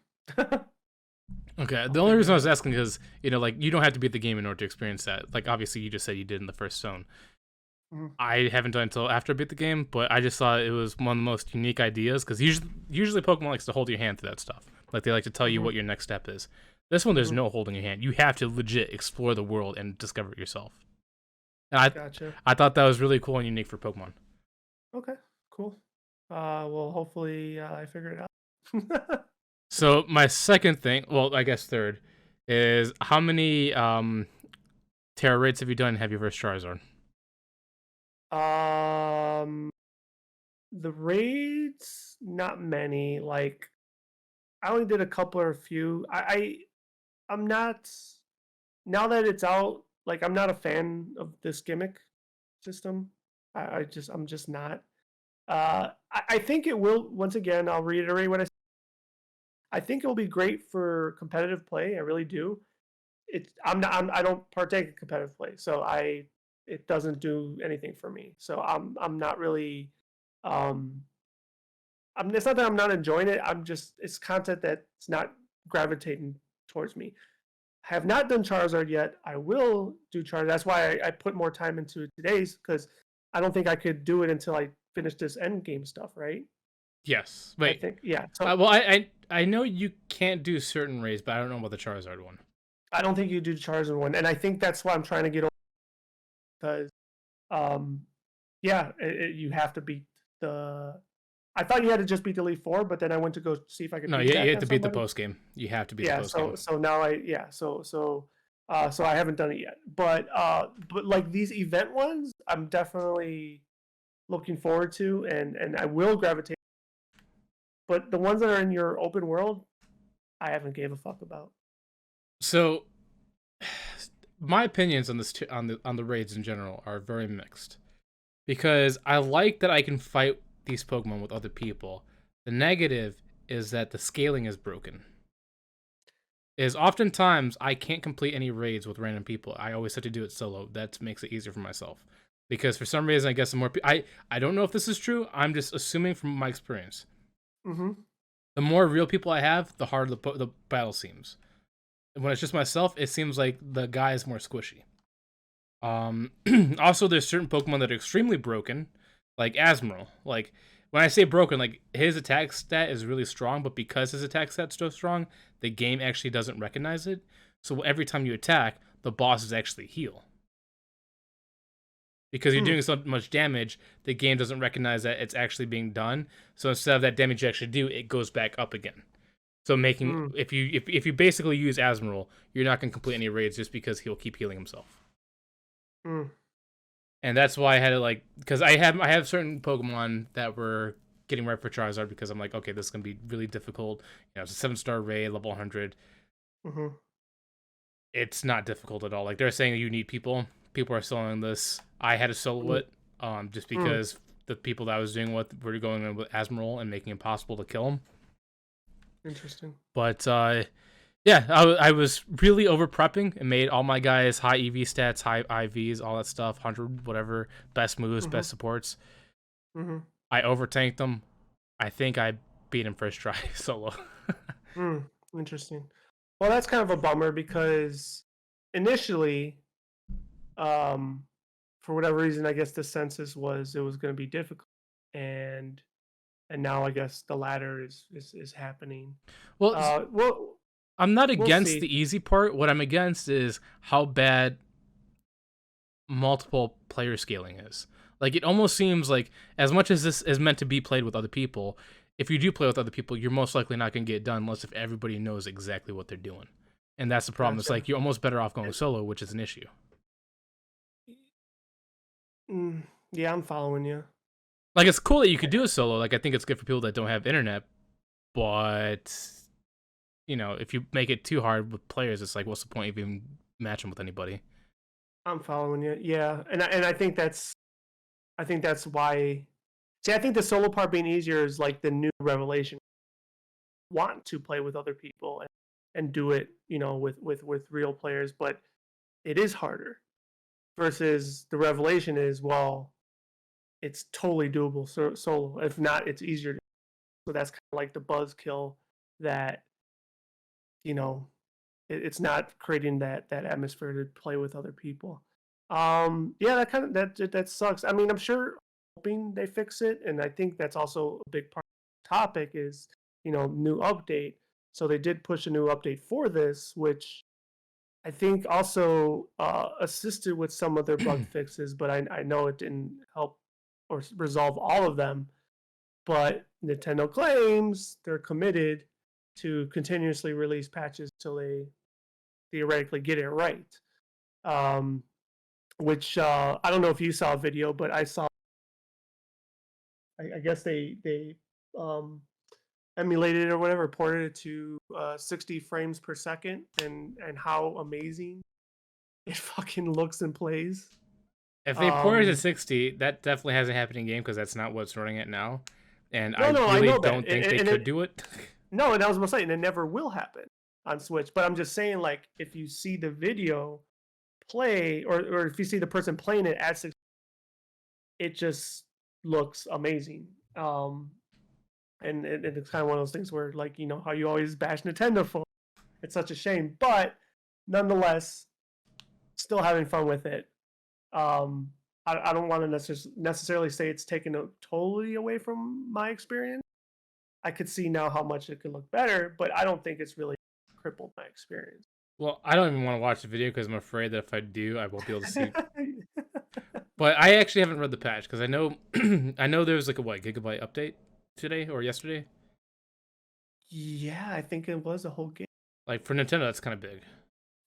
Okay, I'll the only figure reason I it was out. asking is, like, you don't have to beat the game in order to experience that. Like, obviously, you just said you did in the first zone. Mhm. I haven't done it until after I beat the game, but I just thought it was one of the most unique ideas because usually Pokemon likes to hold your hand through that stuff. Like, they like to tell you Mhm. what your next step is. This one, there's Mhm. no holding your hand. You have to legit explore the world and discover it yourself. And Gotcha. I thought that was really cool and unique for Pokemon. Okay. Cool. Well, hopefully I figure it out. So my second thing, well, I guess third, is how many Terra raids have you done? Have you versed Charizard? um, the raids, not many. Like I only did a couple or a few. I'm not now that it's out. Like I'm not a fan of this gimmick system. I'm just not. I think it will. Once again, I'll reiterate what I. I think it will be great for competitive play. I really do. I don't partake in competitive play, so it doesn't do anything for me. So I'm not really um it's not that I'm not enjoying it. I'm just it's content that's not gravitating towards me. I have not done Charizard yet. I will do Charizard. That's why I put more time into today's because I don't think I could do it until I finish this end game stuff, right? Yes. I Wait. think yeah. So Well, I know you can't do certain raids, but I don't know about the Charizard one. I don't think you do Charizard one, and I think that's why I'm trying to get over because um yeah, you have to beat the. I thought you had to just beat the Elite Four, but then I went to go see if I could No, you piggyback have on to beat the somebody. post game. You have to beat the Yeah, post game. so now so I haven't done it yet. But like these event ones, I'm definitely looking forward to, and I will gravitate. But the ones that are in your open world, I haven't gave a fuck about. So my opinions on this on the raids in general are very mixed because I like that I can fight these Pokemon with other people. The negative is that the scaling is broken. Is oftentimes I can't complete any raids with random people. I always have to do it solo. That makes it easier for myself. Because for some reason, I guess the more I don't know if this is true. I'm just assuming from my experience. Mm-hmm. The more real people I have, the harder the battle seems. When it's just myself, it seems like the guy is more squishy. Um, also, there's certain Pokemon that are extremely broken, like Asmodee. Like when I say broken, like his attack stat is really strong, but because his attack stat's so strong, the game actually doesn't recognize it. So every time you attack, the bosses actually heal. Because you're Hmm. doing so much damage, the game doesn't recognize that it's actually being done. So instead of that damage you actually do, it goes back up again. So making Hmm. if you basically use Asmodee, you're not gonna complete any raids just because he'll keep healing himself. Hmm. And that's why I had to like because I have certain Pokemon that were getting right for Charizard because I'm like, okay, this is gonna be really difficult. It's a 7-star raid, level 100. Mm-hmm. It's not difficult at all. Like they're saying you need people. People are selling this. I had to solo it, just Hmm. because the people that I was doing with were going in with Asmodee and making it impossible to kill him. Interesting. But yeah, I was really over prepping and made all my guys high EV stats, high IVs, all that stuff, 100, whatever, best moves, Mm-hmm. best supports. Mm-hmm. I overtanked them. I think I beat him first try solo. Hmm. Interesting. Well, that's kind of a bummer because initially, um, for whatever reason, I guess the census was it was going to be difficult, and now I guess the latter is happening. Well, Well, I'm not we'll against see. the easy part. What I'm against is how bad multiple player scaling is. Like it almost seems like as much as this is meant to be played with other people, if you do play with other people, you're most likely not going to get it done unless if everybody knows exactly what they're doing. And that's the problem. It's Gotcha. like you're almost better off going solo, which is an issue. Mm, yeah, I'm following you. Like it's cool that you could do a solo. Like I think it's good for people that don't have internet, but if you make it too hard with players, it's like what's the point of even matching with anybody? I'm following you. Yeah, and I think that's why. See, I think the solo part being easier is like the new revelation. Want to play with other people and do it, with real players, but it is harder. versus the revelation is, well, it's totally doable solo. If not, it's easier. So that's kind of like the buzzkill that, you know, it's not creating that atmosphere to play with other people. Yeah, that kind of that sucks. I mean, I'm sure hoping they fix it, and I think that's also a big part of the topic is, new update. So they did push a new update for this, which I think also assisted with some of their bug fixes, but I know it didn't help or resolve all of them. But Nintendo claims they're committed to continuously release patches till they theoretically get it right. Um, which I don't know if you saw a video, but I saw. I guess they um, emulated it or whatever, ported it to 60 frames per second, and how amazing it fucking looks and plays. If they port it to 60, that definitely hasn't happened in game because that's not what's running it now. And I No, I really know that. don't think they could do it. No, and I was gonna say, and it never will happen on Switch. But I'm just saying, like, if you see the video play, or if you see the person playing it at 60, it just looks amazing. And it's kind of one of those things where, like, how you always bash Nintendo for. It's such a shame, but nonetheless, still having fun with it. I don't want to necessarily say it's taken totally away from my experience. I could see now how much it could look better, but I don't think it's really crippled my experience. Well, I don't even want to watch the video because I'm afraid that if I do, I won't be able to see. But I actually haven't read the patch because I know I know there was like a gigabyte update today or yesterday. Yeah, I think it was a whole game. Like for Nintendo, that's kind of big.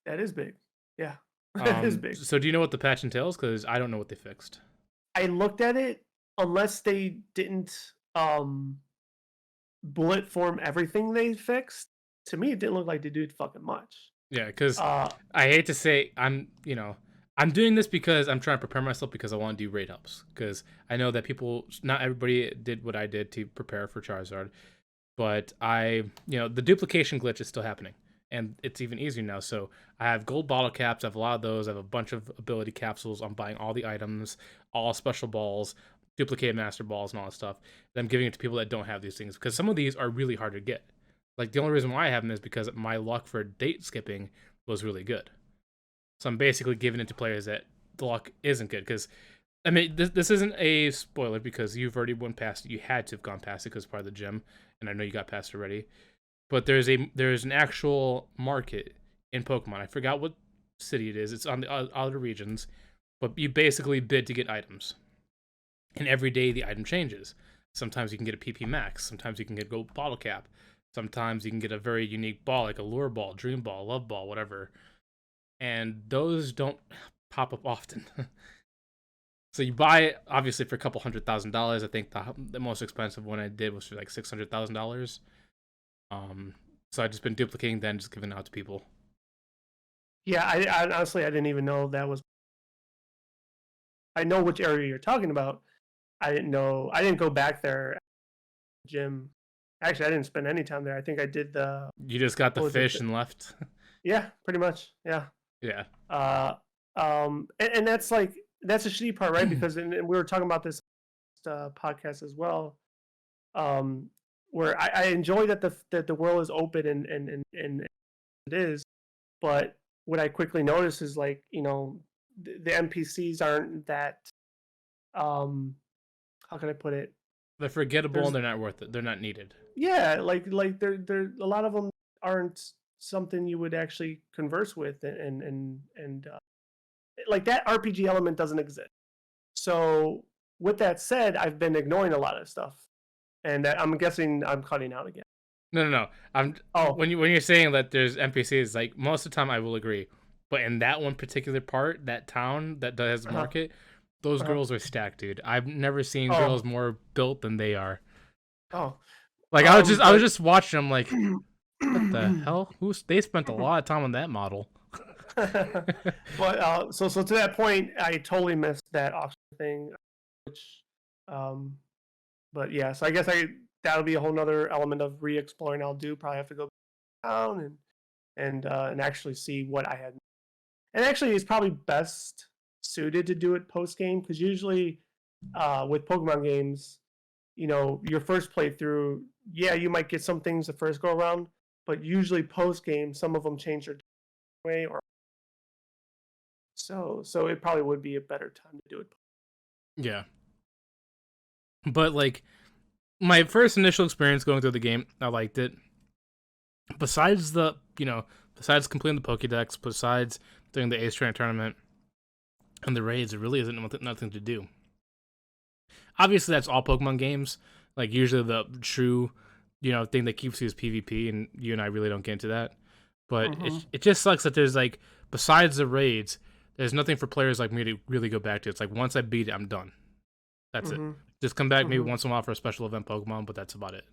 That is big. Yeah, that is big. So do you know what the patch entails? Because I don't know what they fixed. I looked at it. Unless they didn't bullet form everything they fixed, to me it didn't look like they did fucking much. Yeah, because I hate to say I'm doing this because I'm trying to prepare myself because I want to do raid helps because I know that not everybody did what I did to prepare for Charizard, but the duplication glitch is still happening and it's even easier now. So I have gold bottle caps. I have a lot of those. I have a bunch of ability capsules. I'm buying all the items, all special balls, duplicated master balls, and all that stuff. And I'm giving it to people that don't have these things because some of these are really hard to get. Like, the only reason why I have them is because my luck for date skipping was really good. So I'm basically giving it to players that the luck isn't good. Because, I mean, this isn't a spoiler because you've already went past it. You had to have gone past it because it's part of the gym. And I know you got past it already. But there's an actual market in Pokemon. I forgot what city it is. It's on the outer regions. But you basically bid to get items. And every day the item changes. Sometimes you can get a PP Max. Sometimes you can get a gold bottle cap. Sometimes you can get a very unique ball, like a lure ball, dream ball, love ball, whatever. And those don't pop up often. So you buy it, obviously, for a couple $100,000. I think the most expensive one I did was for like $600,000. So I've just been duplicating that and just giving it out to people. Yeah, I honestly, I didn't even know that was. I know which area you're talking about. I didn't know. I didn't go back there. Gym. Actually, I didn't spend any time there. I think I did the. You just got the fish and left. Yeah, pretty much. Yeah. Yeah. And that's like that's a shitty part, right? Because and we were talking about this podcast as well, where I enjoy that the world is open and it is, but what I quickly notice is like the NPCs aren't that how can I put it? They're forgettable and they're not worth it. They're not needed. Yeah, like they're a lot of them aren't something you would actually converse with and like that RPG element doesn't exist. So with that said, I've been ignoring a lot of stuff, and I'm guessing I'm cutting out again. No. When you're saying that there's NPCs, like most of the time I will agree, but in that one particular part, that town that does the market, those girls are stacked, dude. I've never seen girls more built than they are. Oh, like I was just watching them, like, what the hell? They spent a lot of time on that model. But so to that point, I totally missed that auction thing, which, but yeah. So I guess that'll be a whole nother element of re-exploring. I'll probably have to go down and actually see what I had. And actually, it's probably best suited to do it post game because usually with Pokemon games, your first playthrough, yeah, you might get some things the first go around, but usually post game, some of them change their way, or so it probably would be a better time to do it. Yeah. But like my first initial experience going through the game, I liked it. Besides besides completing the Pokédex, besides doing the Ace Trainer tournament and the raids, it really isn't nothing to do. Obviously, that's all Pokemon games. Like usually, the true, thing that keeps you is PvP, and you and I really don't get into that. But it just sucks that there's like besides the raids, there's nothing for players like me to really go back to. It's like once I beat it, I'm done. That's it. Just come back maybe once in a while for a special event Pokemon, but that's about it.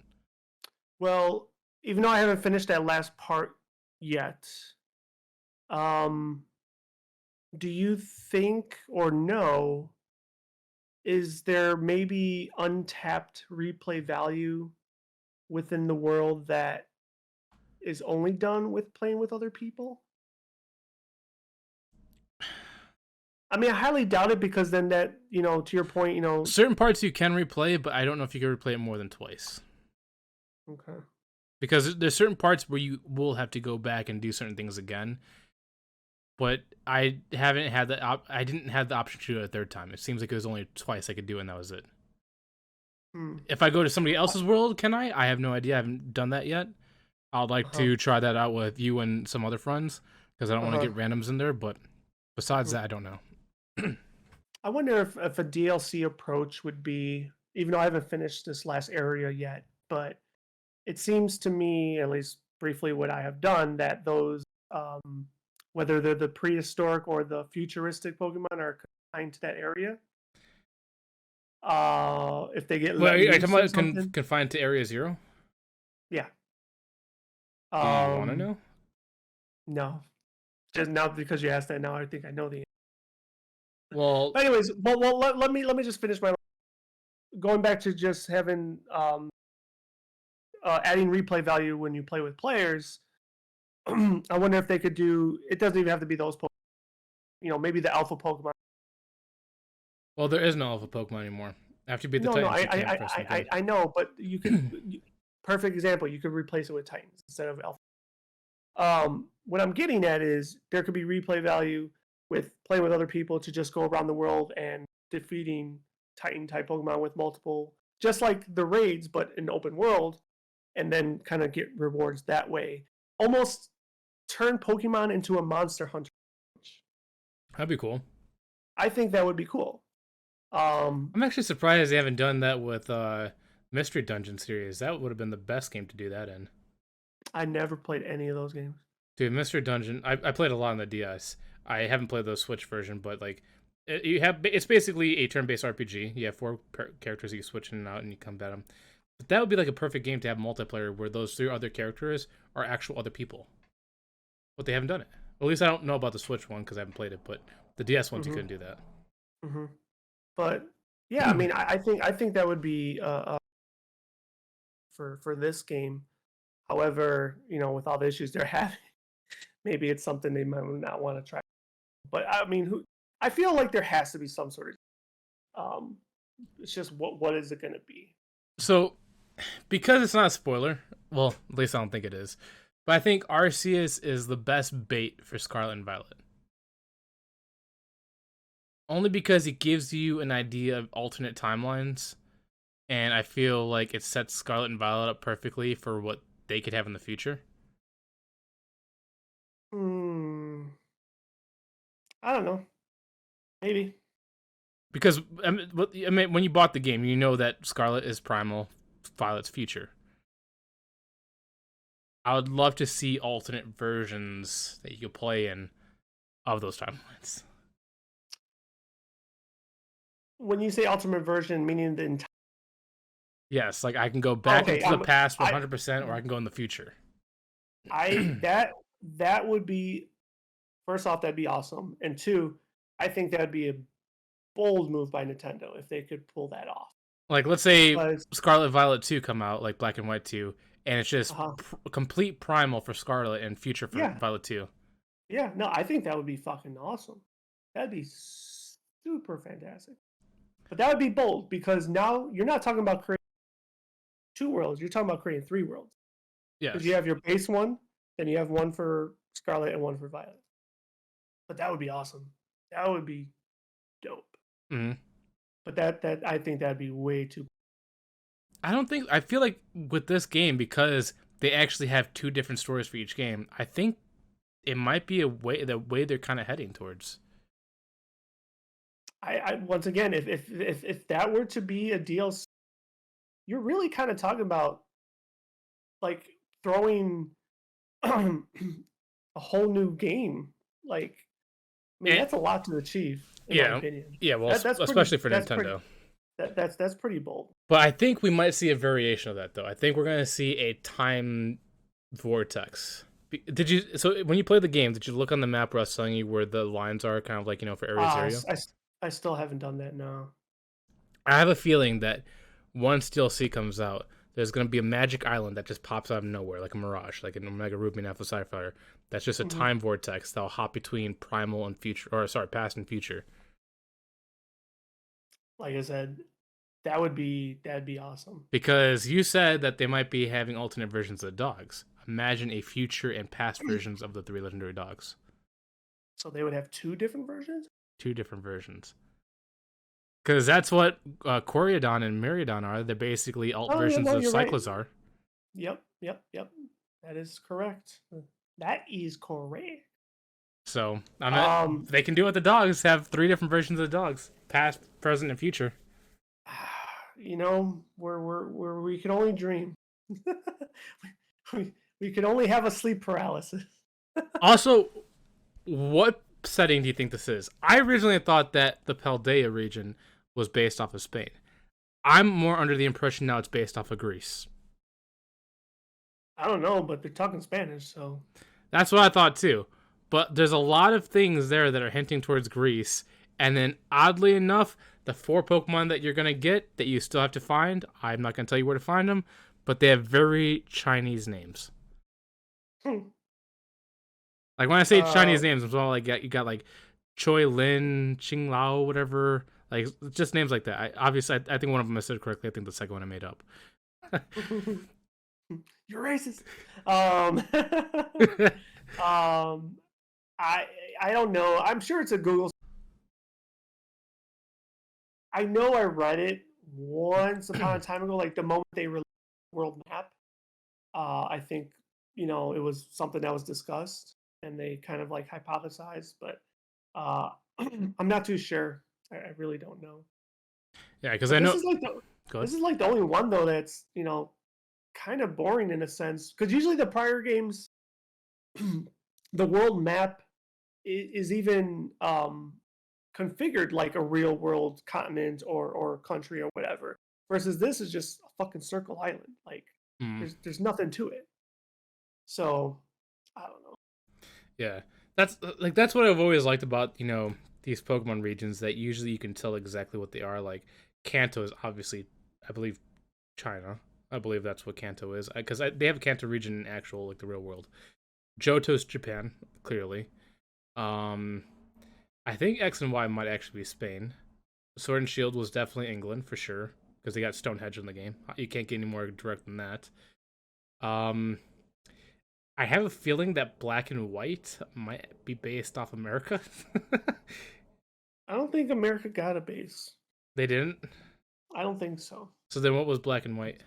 Well, even though I haven't finished that last part yet, do you think or know, is there maybe untapped replay value within the world that is only done with playing with other people? I mean, I highly doubt it because then that, to your point, certain parts you can replay, but I don't know if you can replay it more than twice. Okay. Because there's certain parts where you will have to go back and do certain things again. But I haven't had I didn't have the option to do it a third time. It seems like it was only twice I could do it, and that was it. If I go to somebody else's world, can I? I have no idea. I haven't done that yet. I'd like to try that out with you and some other friends because I don't want to get randoms in there. But besides that, I don't know. I wonder if a DLC approach would be, even though I haven't finished this last area yet, but it seems to me, at least briefly what I have done, that those, whether they're the prehistoric or the futuristic Pokemon, are confined to that area. If they get are you talking about confined to Area 0? Yeah. Do you want to know? No. Just now because you asked that, now I think I know the answer. Well, but anyways, let me just finish my. Going back to just having adding replay value when you play with players. I wonder if they could do. It doesn't even have to be those Pokemon. Maybe the alpha Pokemon. Well, there is no alpha Pokemon anymore. After you beat the Titans, I know, but you could. Perfect example. You could replace it with Titans instead of alpha. What I'm getting at is there could be replay value with playing with other people to just go around the world and defeating Titan-type Pokemon with multiple, just like the raids, but in open world, and then kind of get rewards that way. Almost turn Pokemon into a monster hunter. That'd be cool. I think that would be cool. I'm actually surprised they haven't done that with Mystery Dungeon series. That would have been the best game to do that in. I never played any of those games. Dude, Mystery Dungeon, I played a lot on the DS. I haven't played the Switch version, but like it's basically a turn-based RPG. You have 4 characters that you switch in and out, and you combat them. But that would be like a perfect game to have multiplayer where those 3 other characters are actual other people. But they haven't done it. Well, at least I don't know about the Switch one because I haven't played it. But the DS ones, you couldn't do that. But yeah, I mean, I think that would be for this game. However, with all the issues they're having, maybe it's something they might not want to try. But I mean, I feel like there has to be some sort of. It's just what is it going to be? So, because it's not a spoiler, well, at least I don't think it is. But I think Arceus is the best bait for Scarlet and Violet. Only because it gives you an idea of alternate timelines, and I feel like it sets Scarlet and Violet up perfectly for what they could have in the future. I don't know. Maybe. Because I mean, when you bought the game, you know that Scarlet is primal, Violet's future. I would love to see alternate versions that you could play in of those timelines. When you say ultimate version, meaning the entire. Yes, like I can go back into the past 100%, or I can go in the future. That would be, first off, that'd be awesome, and 2, I think that'd be a bold move by Nintendo if they could pull that off. Like, let's say Scarlet Violet 2 come out, like Black and White 2, and it's just complete primal for Scarlet and future for Violet 2. Yeah, no, I think that would be fucking awesome. That'd be super fantastic. But that would be bold because now you're not talking about creating 2 worlds. You're talking about creating 3 worlds because you Yes. have your base one, then you have one for Scarlet and one for Violet. But that would be awesome. That would be dope. Hmm. But that I think that'd be way too. I don't think I feel like with this game because they actually have two different stories for each game. I think it might be the way they're kind of heading towards. I once again, if that were to be a DLC, you're really kind of talking about like throwing a whole new game. Like, I mean, And, that's a lot to achieve, in my yeah, opinion. yeah. Well, That's pretty. especially for That's pretty. Nintendo. That's pretty bold. But I think we might see a variation of that, though. I think we're going to see a time vortex. Did you? So when you play the game, did you look on the map where I was telling you where the lines are, kind of like for area Ah, zero? I still haven't done that. No. I have a feeling that once DLC comes out, there's going to be a magic island that just pops out of nowhere, like a mirage, like an Omega Ruby and Alpha Sapphire. That's just a Mm-hmm. time vortex that'll hop between primal and future, or sorry, past and future. Like I said, that'd be awesome. Because you said that they might be having alternate versions of the dogs. Imagine a future and past versions of the three legendary dogs. So they would have 2 different versions. Two different versions. Because that's what Coriodon and Miriodon are. They're basically alt Oh yeah, versions no, of you're right. Cyclozar. Yep. That is correct. That is correct. So Um, they can do it with the dogs. Have three different versions of the dogs: past, present, and future. where we can only dream. we can only have a sleep paralysis. Also, what setting do you think this is? I originally thought that the Paldea region was based off of Spain. I'm more under the impression now it's based off of Greece. I don't know, but they're talking Spanish, so That's what I thought too. But there's a lot of things there that are hinting towards Greece. And then, oddly enough, the 4 Pokemon that you're going to get that you still have to find, I'm not going to tell you where to find them, but they have very Chinese names. hmm. Like, when I say uh, Chinese names, I'm all like, you got like Choi Lin, Qing Lao, whatever. Like, just names like that. I think one of them I said correctly. I think the second one I made up. you're racist. Um, um, I I don't know. I'm sure it's a Google. I know I read it once upon a time ago, like the moment they released the world map. I think it was something that was discussed, and they kind of like hypothesized, but uh, I'm not too sure. I really don't know. Yeah, because But I this know. is like the Go ahead. this is like the only one though that's kind of boring in a sense because usually the prior games, the world map is even configured like a real world continent or country or whatever. Versus this is just a fucking circle island. Like Mm, there's nothing to it. So I don't know. yeah, that's what I've always liked about these Pokemon regions. That usually you can tell exactly what they are. Like Kanto is obviously, I believe, China. I believe that's what Kanto is because they have a Kanto region in actual like the real world. Johto's Japan, clearly. Um, I think X and Y might actually be Spain. Sword and Shield was definitely England for sure because they got Stonehenge in the game. You can't get any more direct than that. Um, I have a feeling that Black and White might be based off America. I don't think America got a base. They didn't. I don't think so. So then, what was Black and White?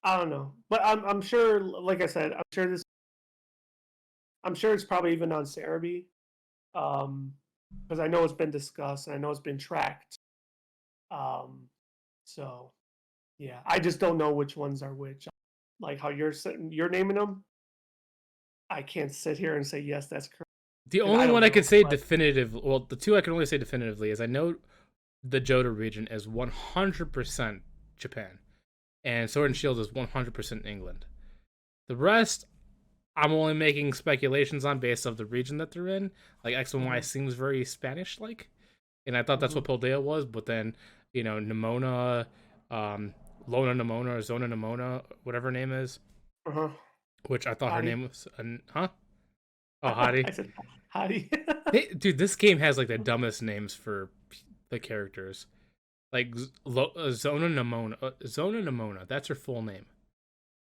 I don't know, but I'm sure. Like I said, I'm sure it's probably even on Cerebi, because I know it's been discussed and I know it's been tracked. Um, so yeah, I just don't know which ones are which. Like how you're naming them. I can't sit here and say yes, that's correct. The 'Cause I only don't one I know. could say But definitive, well, the two I can only say definitively is I know the Johto region is 100% Japan, and Sword and Shield is 100% England. The rest, I'm only making speculations on based off the region that they're in. Like X and Y mhm, seems very Spanish-like, and I thought that's mhm, what Paldea was, but then, Nimona, Lona Nimona or Zona Nimona, whatever her name is, uh-huh. which I thought her Hottie. name was, huh? Oh, Hottie. I said hottie. Dude, this game has like the dumbest names for the characters. Like Zona Nemona. Zona Nemona. That's her full name.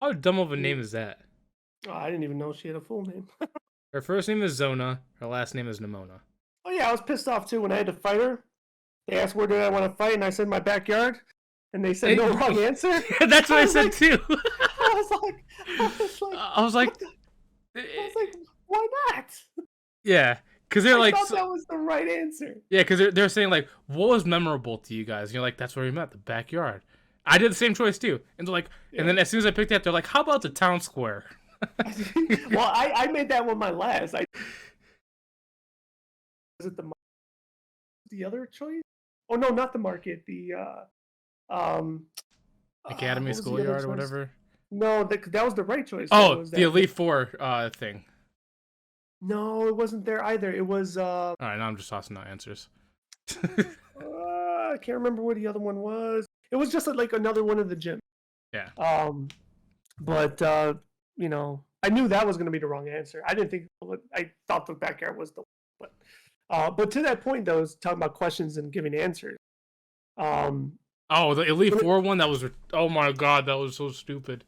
How dumb of a name is that? Oh, I didn't even know she had a full name. Her first name is Zona. Her last name is Nemona. Oh yeah, I was pissed off too when I had to fight her. They asked where did I want to fight, and I said my backyard, and they said no wrong answer. That's what I said too. I was like, I was like, why not? Yeah, because they're I like, thought that was the right answer. Yeah, because they're saying like, what was memorable to you guys? And you're like, that's where we met, the backyard. I did the same choice too, and they're like, and then as soon as I picked that, they're like, how about the town square? Well, I made that one my last. Was it the other choice? Oh no, not the market. The Academy schoolyard or whatever. No, that was the right choice. Oh, the Elite Four thing. No, it wasn't there either. It was. All right, now I'm just tossing out answers. I can't remember what the other one was. It was just like another one of the gym. Yeah. But you know, I knew that was going to be the wrong answer. I didn't think. I thought the backyard was the one. But to that point, though, talking about questions and giving answers. Oh, the Elite Four one. That was. Oh my god, that was so stupid.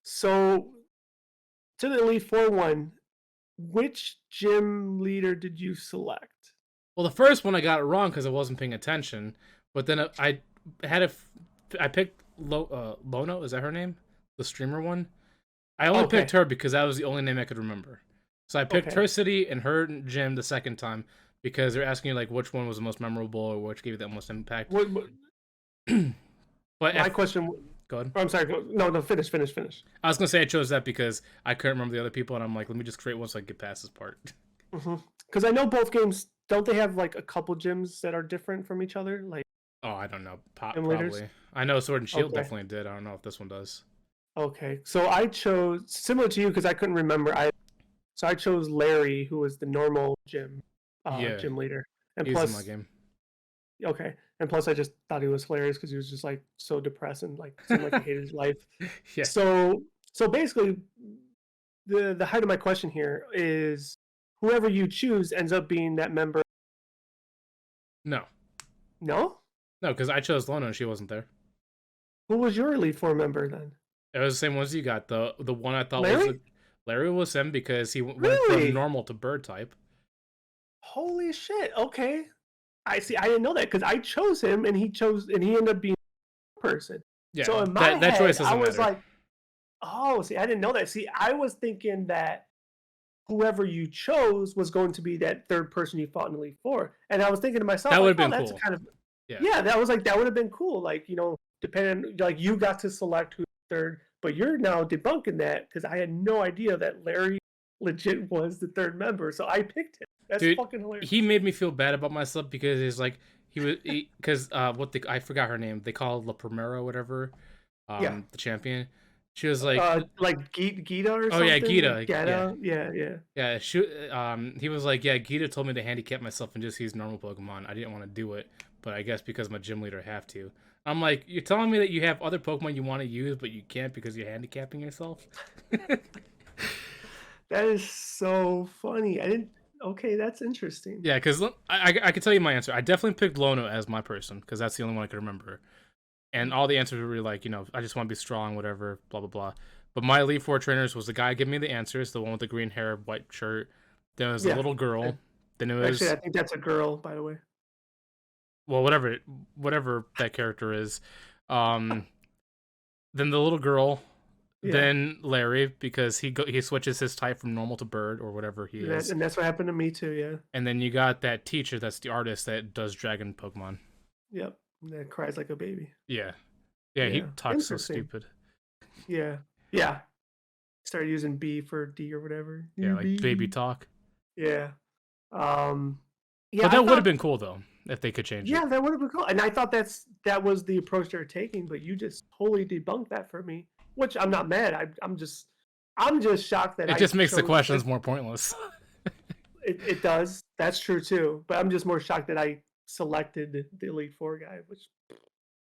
So, to the Elite Four one, which gym leader did you select? Well, the first one I got it wrong because I wasn't paying attention. But then I picked Lono. Is that her name? The streamer one. I only picked her because that was the only name I could remember. So I picked her city and her gym the second time because they're asking you like which one was the most memorable or which gave you the most impact. But my question. Go ahead. Oh, I'm sorry. No, finish. I was gonna say I chose that because I couldn't remember the other people, and I'm like, let me just create one so I can get past this part. Because I know both games. Don't they have like a couple gyms that are different from each other? Like. Oh, I don't know. Probably. I know Sword and Shield definitely did. I don't know if this one does. Okay, so I chose similar to you because I couldn't remember. So I chose Larry, who was the normal gym leader, and he plus was in my game. Okay, and plus I just thought he was hilarious because he was just like so depressed and like seemed like he hated his life. Yeah. So basically, the height of my question here is whoever you choose ends up being that member. No. No, because I chose Lona and she wasn't there. Who was your Elite Four member then? It was the same ones you got. The one I thought Larry? was Larry was him because he went from normal to bird type. Holy shit! Okay, I see. I didn't know that because I chose him and he ended up being a person. Yeah. So in my head, that choice doesn't I was matter. like, oh, see, I didn't know that. See, I was thinking that whoever you chose was going to be that third person you fought in Elite Four, and I was thinking to myself, that would have been cool. That's kind of that was like that would have been cool. Like depending, like you got to select who's third, but you're now debunking that because I had no idea that Larry legit was the third member, so I picked him. That's fucking hilarious. He made me feel bad about myself because he's like because I forgot her name. They call La Primera or whatever. The champion. She was like Gita or something. Oh yeah, Gita. Yeah. He was like, yeah, Gita told me to handicap myself and just use normal Pokemon. I didn't want to do it, but I guess because my gym leader I have to. I'm like, you're telling me that you have other Pokemon you want to use, but you can't because you're handicapping yourself? That is so funny. Okay, that's interesting. Yeah, because I can tell you my answer. I definitely picked Lono as my person because that's the only one I could remember. And all the answers were really like, I just want to be strong, whatever, blah, blah, blah. But my Elite Four trainers was the guy giving me the answers, the one with the green hair, white shirt. Then it was the little girl. Then it was... Actually, I think that's a girl, by the way. Well, whatever that character is. Then the little girl. Yeah. Then Larry, because he switches his type from normal to bird or whatever he is. And that's what happened to me too, yeah. And then you got that teacher that's the artist that does dragon Pokemon. Yep. That cries like a baby. Yeah. Yeah, he talks so stupid. Yeah. Started using B for D or whatever. Yeah, like baby talk. Yeah. But that would have been cool though, if they could change it. Yeah, that would have been cool. And I thought that was the approach they're taking, but you just totally debunked that for me. Which I'm not mad. I'm just shocked that it just makes the questions more pointless. It does. That's true too. But I'm just more shocked that I selected the Elite Four guy.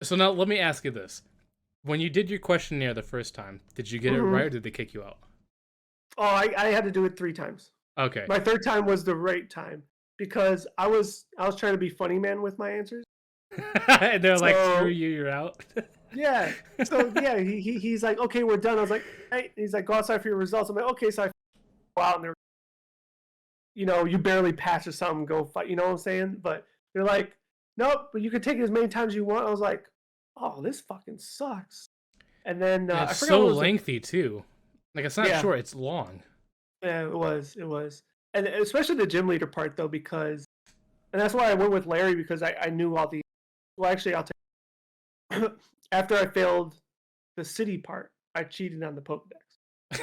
So now let me ask you this: when you did your questionnaire the first time, did you get it right, or did they kick you out? Oh, I had to do it 3 times. Okay. My third time was the right time because I was trying to be funny man with my answers. And they're like, screw So you, you're out. yeah, so yeah, he's like, okay, we're done. I was like, hey, he's like, go outside for your results. I'm like, okay, so I go out and they're, you barely pass or something, go fight. You know what I'm saying? But they're like, nope, but you can take it as many times as you want. I was like, oh, this fucking sucks. And then And I it's forgot so what was lengthy too. Like it's not yeah, short, it's long. yeah, it was, and especially the gym leader part though, because, and that's why I went with Larry because I knew all the. Well, actually, I'll take after I failed the city part, I cheated on the Pokedex.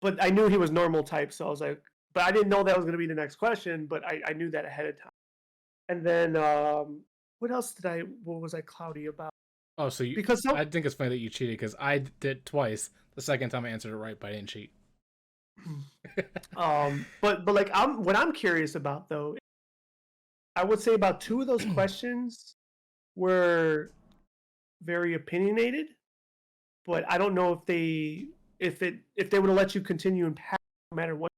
But I knew he was normal type, so I was like, but I didn't know that was going to be the next question, but I knew that ahead of time. And then what else what was I cloudy about? Oh, so Because I think it's funny that you cheated because I did twice. The second time I answered it right, but I didn't cheat. but like what I'm curious about though, I would say about two of those questions were very opinionated, but I don't know if they would have let you continue and pass no matter what.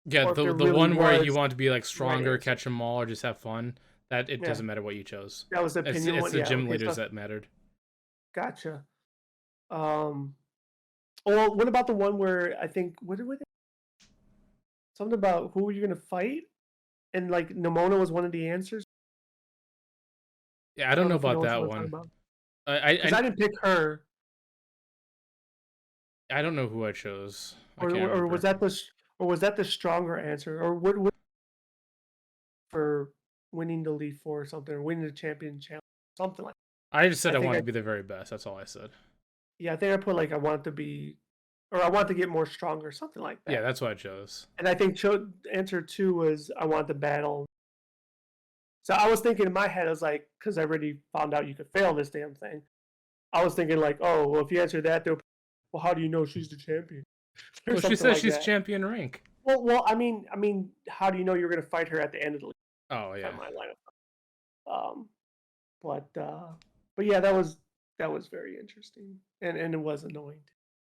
Yeah, Or if the there the really one where was you want to be like the right stronger, answer. catch them all, or just have fun. That it Yeah, doesn't matter what you chose. that was the opinion It's one. the Yeah, gym okay, leaders so that mattered. gotcha. Um, or what about the one where I think what did something about who were you gonna fight, and like Nimona was one of the answers. Yeah, I I don't don't know know if you know about which that one I'm talking one. about I because I didn't pick her, I don't know who I chose. I or can't or remember. was that the stronger answer, or what for winning the Elite Four or something, or winning the champion challenge, something like. I just said I I think wanted to be the very best. That's all I said. I think I put like I want to be, or I want to get more stronger, something like Yeah, that. that's what I chose. And I think answer two was I want to battle. So I was thinking in my head, I was like, because I already found out you could fail this damn thing. I was thinking like, oh, well, if you answer that, well, how do you know she's the champion or Well, she something says like she's that? champion rank. Well, I mean, how do you know you're going to fight her at the end of the league? Oh Kind yeah, of my lineup. But but yeah, that was very interesting, and it was annoying.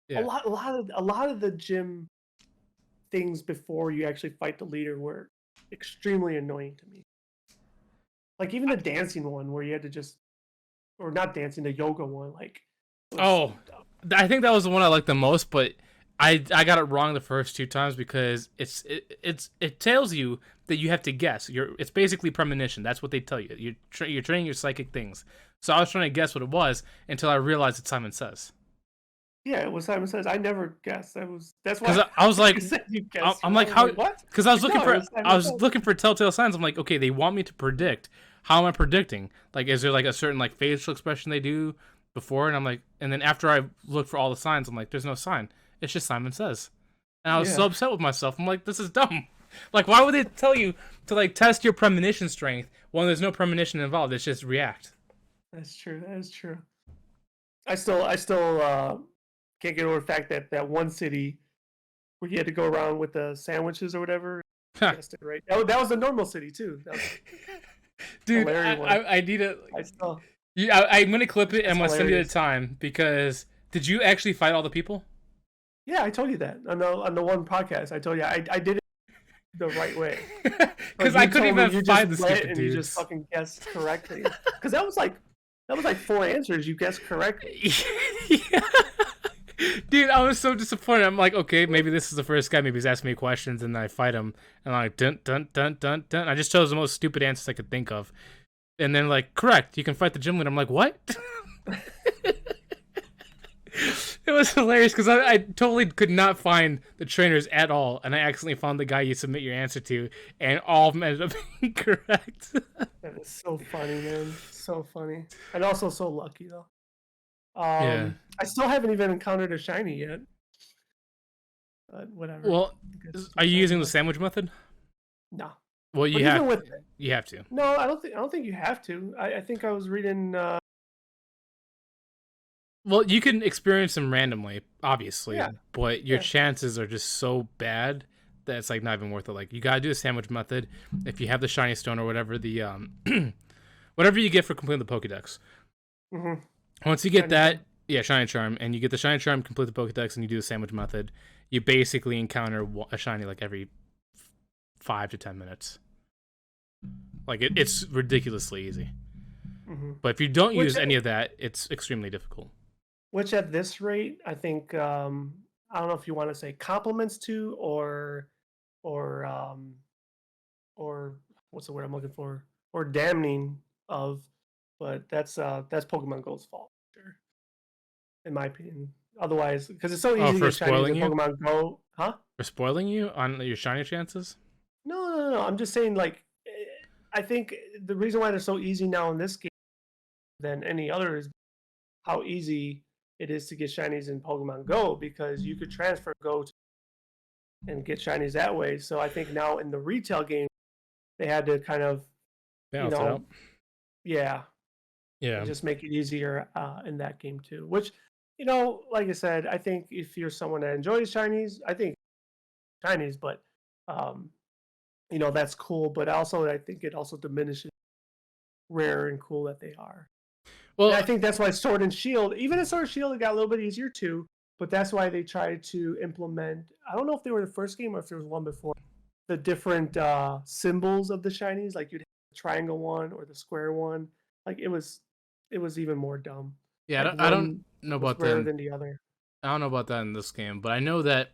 yeah. A lot of the gym things before you actually fight the leader were extremely annoying to me. Like even the dancing one where you had to just, or not dancing, the yoga one, like it was Oh, so dumb. I think that was the one I liked the most, but I got it wrong the first two times because it tells you that you have to guess. It's basically premonition. That's what they tell you. You're training your psychic things. So I was trying to guess what it was until I realized it's Simon Says. Yeah, it was Simon Says. I never guessed. That's Because why I was you like, said you guessed I'm wrong. like I'm how? like, what? Because I was Like, looking no, it for was Simon Says. telltale signs. I'm like, okay, they want me to predict. How am I predicting? Like, is there like a certain like facial expression they do before? And I'm like, and then after I look for all the signs, I'm like, there's no sign. It's just Simon Says. And I was so Yeah, upset with myself. I'm like, this is dumb. Like, why would they tell you to like test your premonition strength when there's no premonition involved? It's just react. that's true. That is true. I still can't get over the fact that that one city where you had to go around with the sandwiches or whatever. Guessed it right. That was the normal city too. That was the Dude, Larry one. I need a. I still. Yeah, I'm gonna clip it and I'm That's gonna send you the hilarious. time because did you actually fight all the people? Yeah, I told you that on the one podcast. I told you I did it the right way. But Because I you couldn't told me even you just find the went stupid and you just dudes. fucking guessed correctly. Because that was like four answers you guessed correctly. Yeah. Dude, I was so disappointed. I'm like, okay, maybe this is the first guy. Maybe he's asking me questions, and I fight him, and I'm like, dun dun dun dun dun. I just chose the most stupid answers I could think of, and then like, correct, you can fight the gym leader. I'm like, what? It was hilarious because I totally could not find the trainers at all, and I accidentally found the guy you submit your answer to, and all of them ended up being correct. That is so funny, man. So funny, and also so lucky though. Yeah. I still haven't even encountered a shiny yet. But whatever. Well, I guess are you shiny using the luck. sandwich method? No, Well, but even with you have to. no, I don't think you have to. I think I was reading. Well, you can experience them randomly, obviously, Yeah, but your yeah. chances are just so bad that it's like not even worth it. Like you gotta do the sandwich method if you have the shiny stone or whatever the whatever you get for completing the Pokédex. Mm-hmm. Once you get Shiny that, charm. yeah, shiny charm, and you get the shiny charm, complete the Pokédex, and you do the sandwich method, you basically encounter a shiny like every 5 to 10 minutes. Like it's ridiculously easy. Hmm. But if you don't Which use any of that, it's extremely difficult. which at this rate, I think I don't know if you want to say compliments to or or what's the word I'm looking for? Or damning of, but that's Pokemon Go's fault, sure, in my opinion. Otherwise, because it's so Oh, easy to for get shinies spoiling in you? Pokemon Go, huh? For spoiling you on your shiny chances? No. I'm just saying, like, I think the reason why they're so easy now in this game than any other is how easy it is to get shinies in Pokemon Go because you could transfer Go and get shinies that way. So I think now in the retail game, they had to kind of, you Balance it out. know, yeah, and Yeah. just make it easier in that game too. Which, like I said, I think if you're someone that enjoys shinies, I think shinies, but um, that's cool. But also, I think it also diminishes rare and cool that they are. And I Well, think that's why Sword and Shield, even in Sword and Shield, it got a little bit easier too. But that's why they tried to implement. I don't know if they were the first game or if there was one before. The different symbols of the shinies, like you'd have the triangle one or the square one. Like it was even more dumb. yeah, Like I don't one know was about rarer that. than the other. I don't know about that in this game, but I know that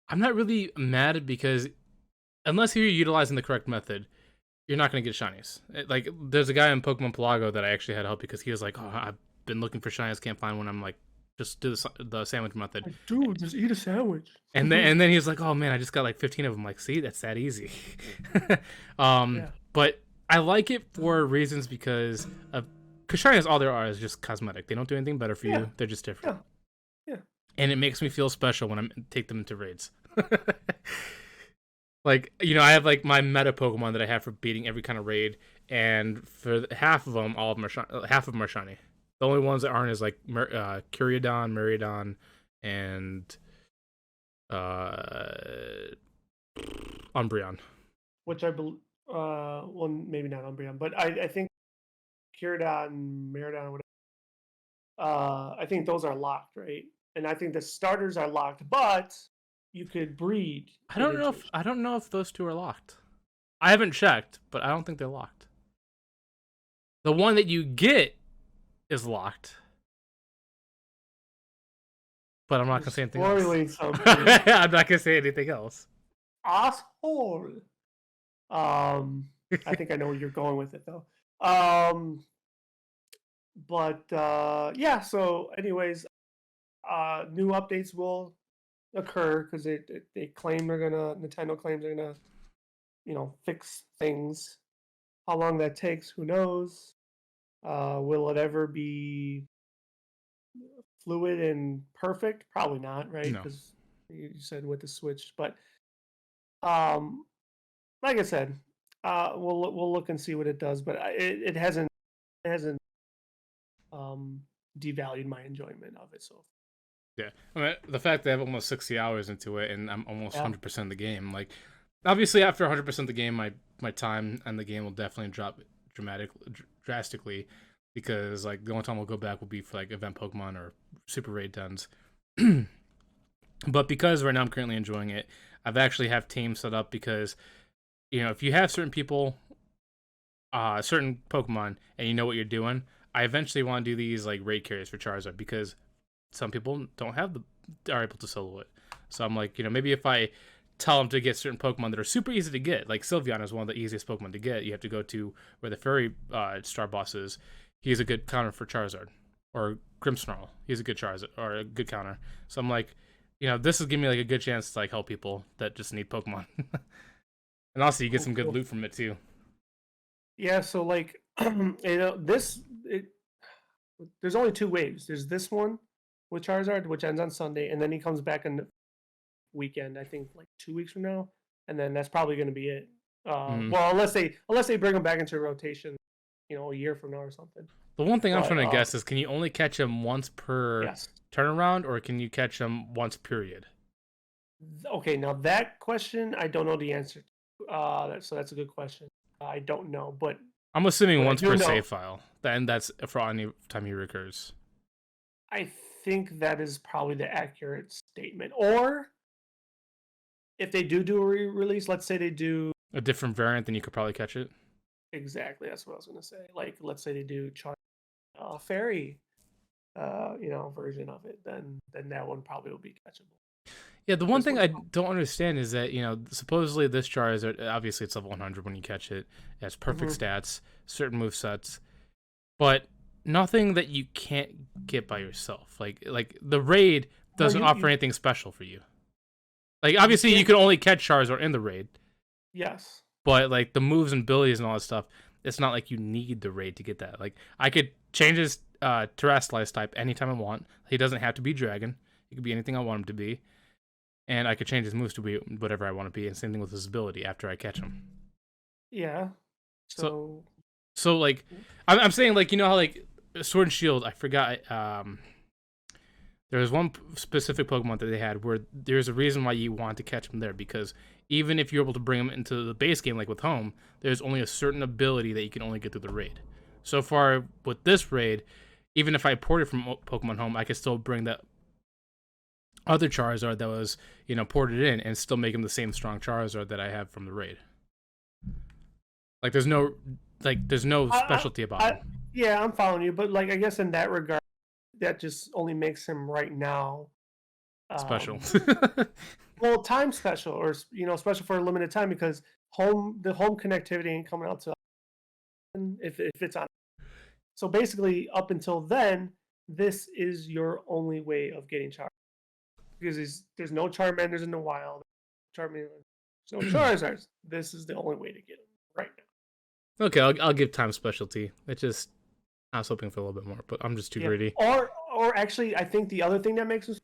I'm not really mad because unless you're utilizing the correct method, you're not going to get shinies. Like, there's a guy in Pokemon Pelago that I actually had help because he was like, "Oh, I've been looking for shinies, can't find one." I'm like, "Just do the sandwich method." Like, dude, just eat a sandwich. And then he's like, "Oh man, I just got like 15 of them." Like, see, that's that easy. Yeah, But I like it for reasons because shinies all there are is just cosmetic. They don't do anything better for yeah, you. They're just different, yeah, yeah. and it makes me feel special when I take them into raids. Like, I have like my meta Pokemon that I have for beating every kind of raid, and for half of them, all of them are half of them are shiny. The only ones that aren't is like Kyriadon, Miraidon, and uh, Umbreon. Which I believe, well, maybe not Umbreon, but I think Kyriadon and Meridon or whatever. I think those are locked, right? And I think the starters are locked, but you could breed it into a. I don't know if those two are locked. I haven't checked, but I don't think they're locked. The one that you get is locked, but I'm not You're gonna say anything else. spoiling something, I'm not gonna say anything else. asshole. I think I know where you're going with it though. Um, but yeah. So, anyways, new updates will occur because they claim they're gonna. Nintendo claims they're gonna, fix things. How long that takes, who knows? Will it ever be fluid and perfect? Probably not, right? No. Because you said with the Switch, but um, like I said, we'll look and see what it does. But it hasn't um, devalued my enjoyment of it. So Yeah, I mean, the fact that I have almost 60 hours into it and I'm almost yeah, 100% the game, like, obviously after 100% the game, my time and the game will definitely drop drastically, because like the only time I'll go back will be for like event Pokemon or Super Raid duns. But because right now I'm currently enjoying it, I've actually have teams set up because if you have certain people, certain Pokemon, and you know what you're doing, I eventually want to do these like raid carries for Charizard because some people don't have are able to solo it. So I'm like, maybe if I tell them to get certain Pokemon that are super easy to get, like Sylveon is one of the easiest Pokemon to get. You have to go to where the Fairy Star boss is. He's a good counter for Charizard, or Grimmsnarl. He's a good Charizard or a good counter. So I'm like, this is giving me like a good chance to like help people that just need Pokemon, and also you get cool, some good cool. loot from it too. Yeah, so like there's only two waves. There's this one with Charizard, which ends on Sunday, and then he comes back on the weekend. I think like 2 weeks from now, and then that's probably going to be it. Mm. Well, unless they bring him back into rotation, a year from now or something. The one thing I'm But trying to guess is, can you only catch him once per yes. turnaround, or can you catch him once period? Okay, now that question I don't know the answer to. So that's a good question. I don't know, but I'm assuming what I once do per know, save file. Then that's for any time he recurs. I think that is probably the accurate statement. Or if they do a re-release, let's say they do. A different variant, then you could probably catch it. exactly. That's what I was gonna say. Like, let's say they do charge fairy, version of it, then that one probably will be catchable. Yeah, the one This thing one's I don't understand is that, supposedly this Charizard, obviously it's level 100 when you catch it. It has perfect mm-hmm. stats, certain move sets, but nothing that you can't get by yourself. Like the raid No, doesn't offer anything special for you. Like you obviously you can't. can only catch Charizard in the raid, Yes. but like the moves and abilities and all that stuff, it's not like you need the raid to get that. Like I could change his Terrestrialize type anytime I want. He doesn't have to be Dragon. He could be anything I want him to be. And I could change his moves to be whatever I want to be, and same thing with his ability after I catch him. Yeah. So, So so like, I'm saying like how like Sword and Shield, I forgot. There was one specific Pokemon that they had where there's a reason why you want to catch them there, because even if you're able to bring them into the base game like with Home, there's only a certain ability that you can only get through the raid. So far with this raid, even if I ported from Pokemon Home, I could still bring that other Charizard that was, ported in and still make him the same strong Charizard that I have from the raid. Like there's no specialty about him. Yeah, I'm following you, but like I guess in that regard, that just only makes him right now Special. well, time special, or special for a limited time, because the home connectivity ain't coming out to if it's on. So basically, up until then, this is your only way of getting Charizard, because there's no Charmanders in the wild. There's no Charizards. This is the only way to get them right now. Okay, I'll give time specialty. I was hoping for a little bit more, but I'm just too greedy. Or actually, I think the other thing that makes us,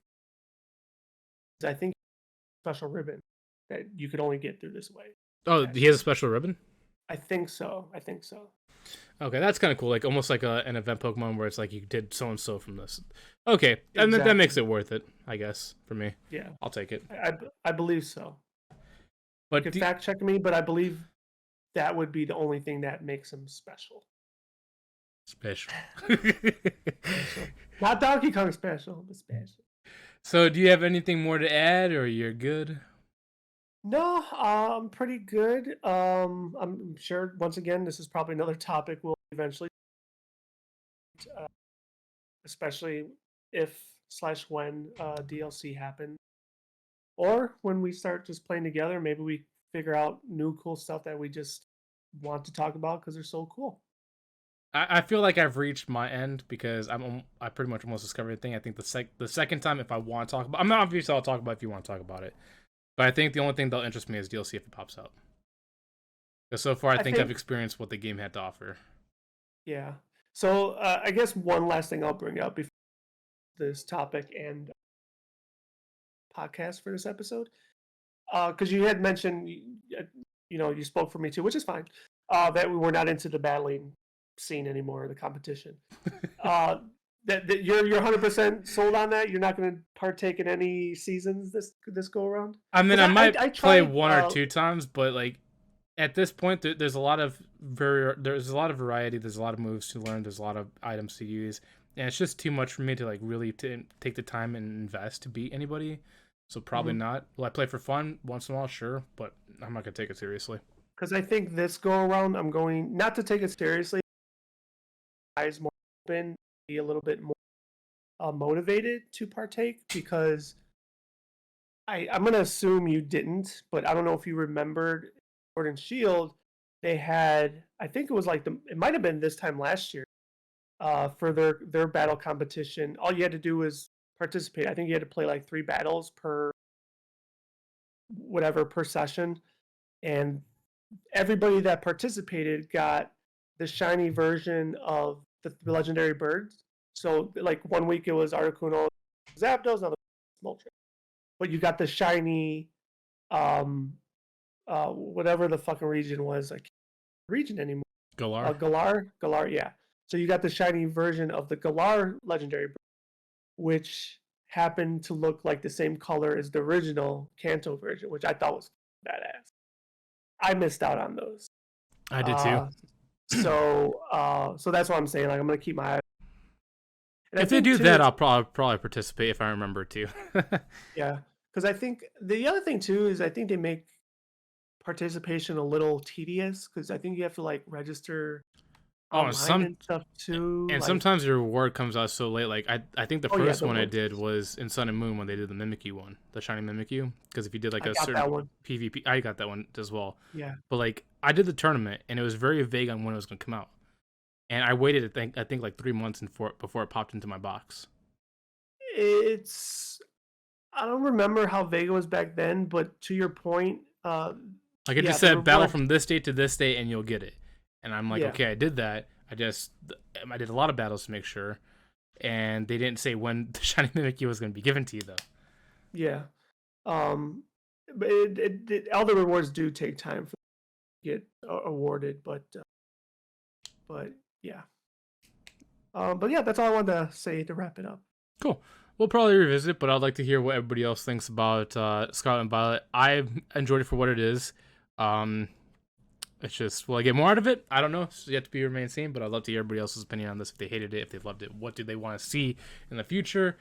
I think, special ribbon that you could only get through this way. Oh, he has a special ribbon? I think so. Okay, that's kind of cool. Like almost like an event Pokemon where it's like you did so and so from this. Okay, exactly. And that makes it worth it, I guess, for me. Yeah, I'll take it. I believe so. But you can fact check me, but I believe that would be the only thing that makes him special. Special. Not Donkey Kong special, but special. So, do you have anything more to add, or you're good? No, I'm pretty good. I'm sure, once again, this is probably another topic we'll eventually, especially if/when DLC happens, or when we start just playing together. Maybe we figure out new cool stuff that we just want to talk about because they're so cool. I feel like I've reached my end because I pretty much almost discovered everything. I think the second time, if I want to talk about, I'm not obviously I'll talk about if you want to talk about it, but I think the only thing that'll interest me is DLC if it pops out. Because so far, I think I've experienced what the game had to offer. Yeah. So I guess one last thing I'll bring up before this topic and podcast for this episode, because you had mentioned, you spoke for me too, which is fine, that we were not into the battling scene anymore, the competition. That you're 100% sold on that. You're not going to partake in any seasons this go around. I mean, I might play one or two times, but like at this point, there's a lot of variety. There's a lot of moves to learn. There's a lot of items to use, and it's just too much for me to like really take the time and invest to beat anybody. So probably not. Will I play for fun once in a while? Sure, but I'm not gonna take it seriously. Because I think this go around, I'm going not to take it seriously. Eyes more open, be a little bit more motivated to partake, because I'm going to assume you didn't, but I don't know if you remembered Sword and Shield. They had, I think it was like it might have been this time last year, for their battle competition. All you had to do was participate. I think you had to play like 3 battles per session, and everybody that participated got the shiny version of the legendary birds. So like 1 week it was Articuno, Zapdos, another Moltres. But you got the shiny, whatever the fucking region was, I can't region anymore. Galar, yeah. So you got the shiny version of the Galar legendary bird, which happened to look like the same color as the original Kanto version, which I thought was badass. I missed out on those. I did too. So that's what I'm saying. Like I'm gonna keep my eye. And if they do that, I'll probably participate if I remember to. Yeah, because I think the other thing too is I think they make participation a little tedious because I think you have to like register Oh, and online and stuff too. and Like, sometimes your reward comes out so late. Like I think the oh yeah, first the one I ones did was in Sun and Moon when they did the Mimikyu one, the Shiny Mimikyu. Because if you did like I a got certain that one. PvP, I got that one as well. Yeah, But like I did the tournament and it was very vague on when it was gonna come out, and I waited I think like 3 months before it popped into my box. it's I don't remember how Vega was back then, but to your point, Like it yeah, just the said battle rewards, from this date to this date and you'll get it. And I'm like, yeah, okay, I did that. I did a lot of battles to make sure, and they didn't say when the Shiny Mimikyu was gonna be given to you though. yeah. Um, but all the rewards do take time for to get awarded, but yeah. But yeah, that's all I wanted to say to wrap it up. Cool. We'll probably revisit it, but I'd like to hear what everybody else thinks about Scarlet and Violet. I've enjoyed it for what it is. Um, it's just, will I get more out of it? I don't know. It's yet to be remain seen, but I'd love to hear everybody else's opinion on this. If they hated it, if they loved it, what do they want to see in the future?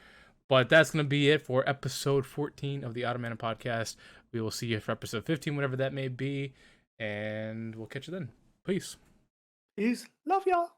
But that's going to be it for episode 14 of the Automatic Podcast. We will see you for episode 15, whatever that may be, and we'll catch you then. Peace. Peace. Love y'all.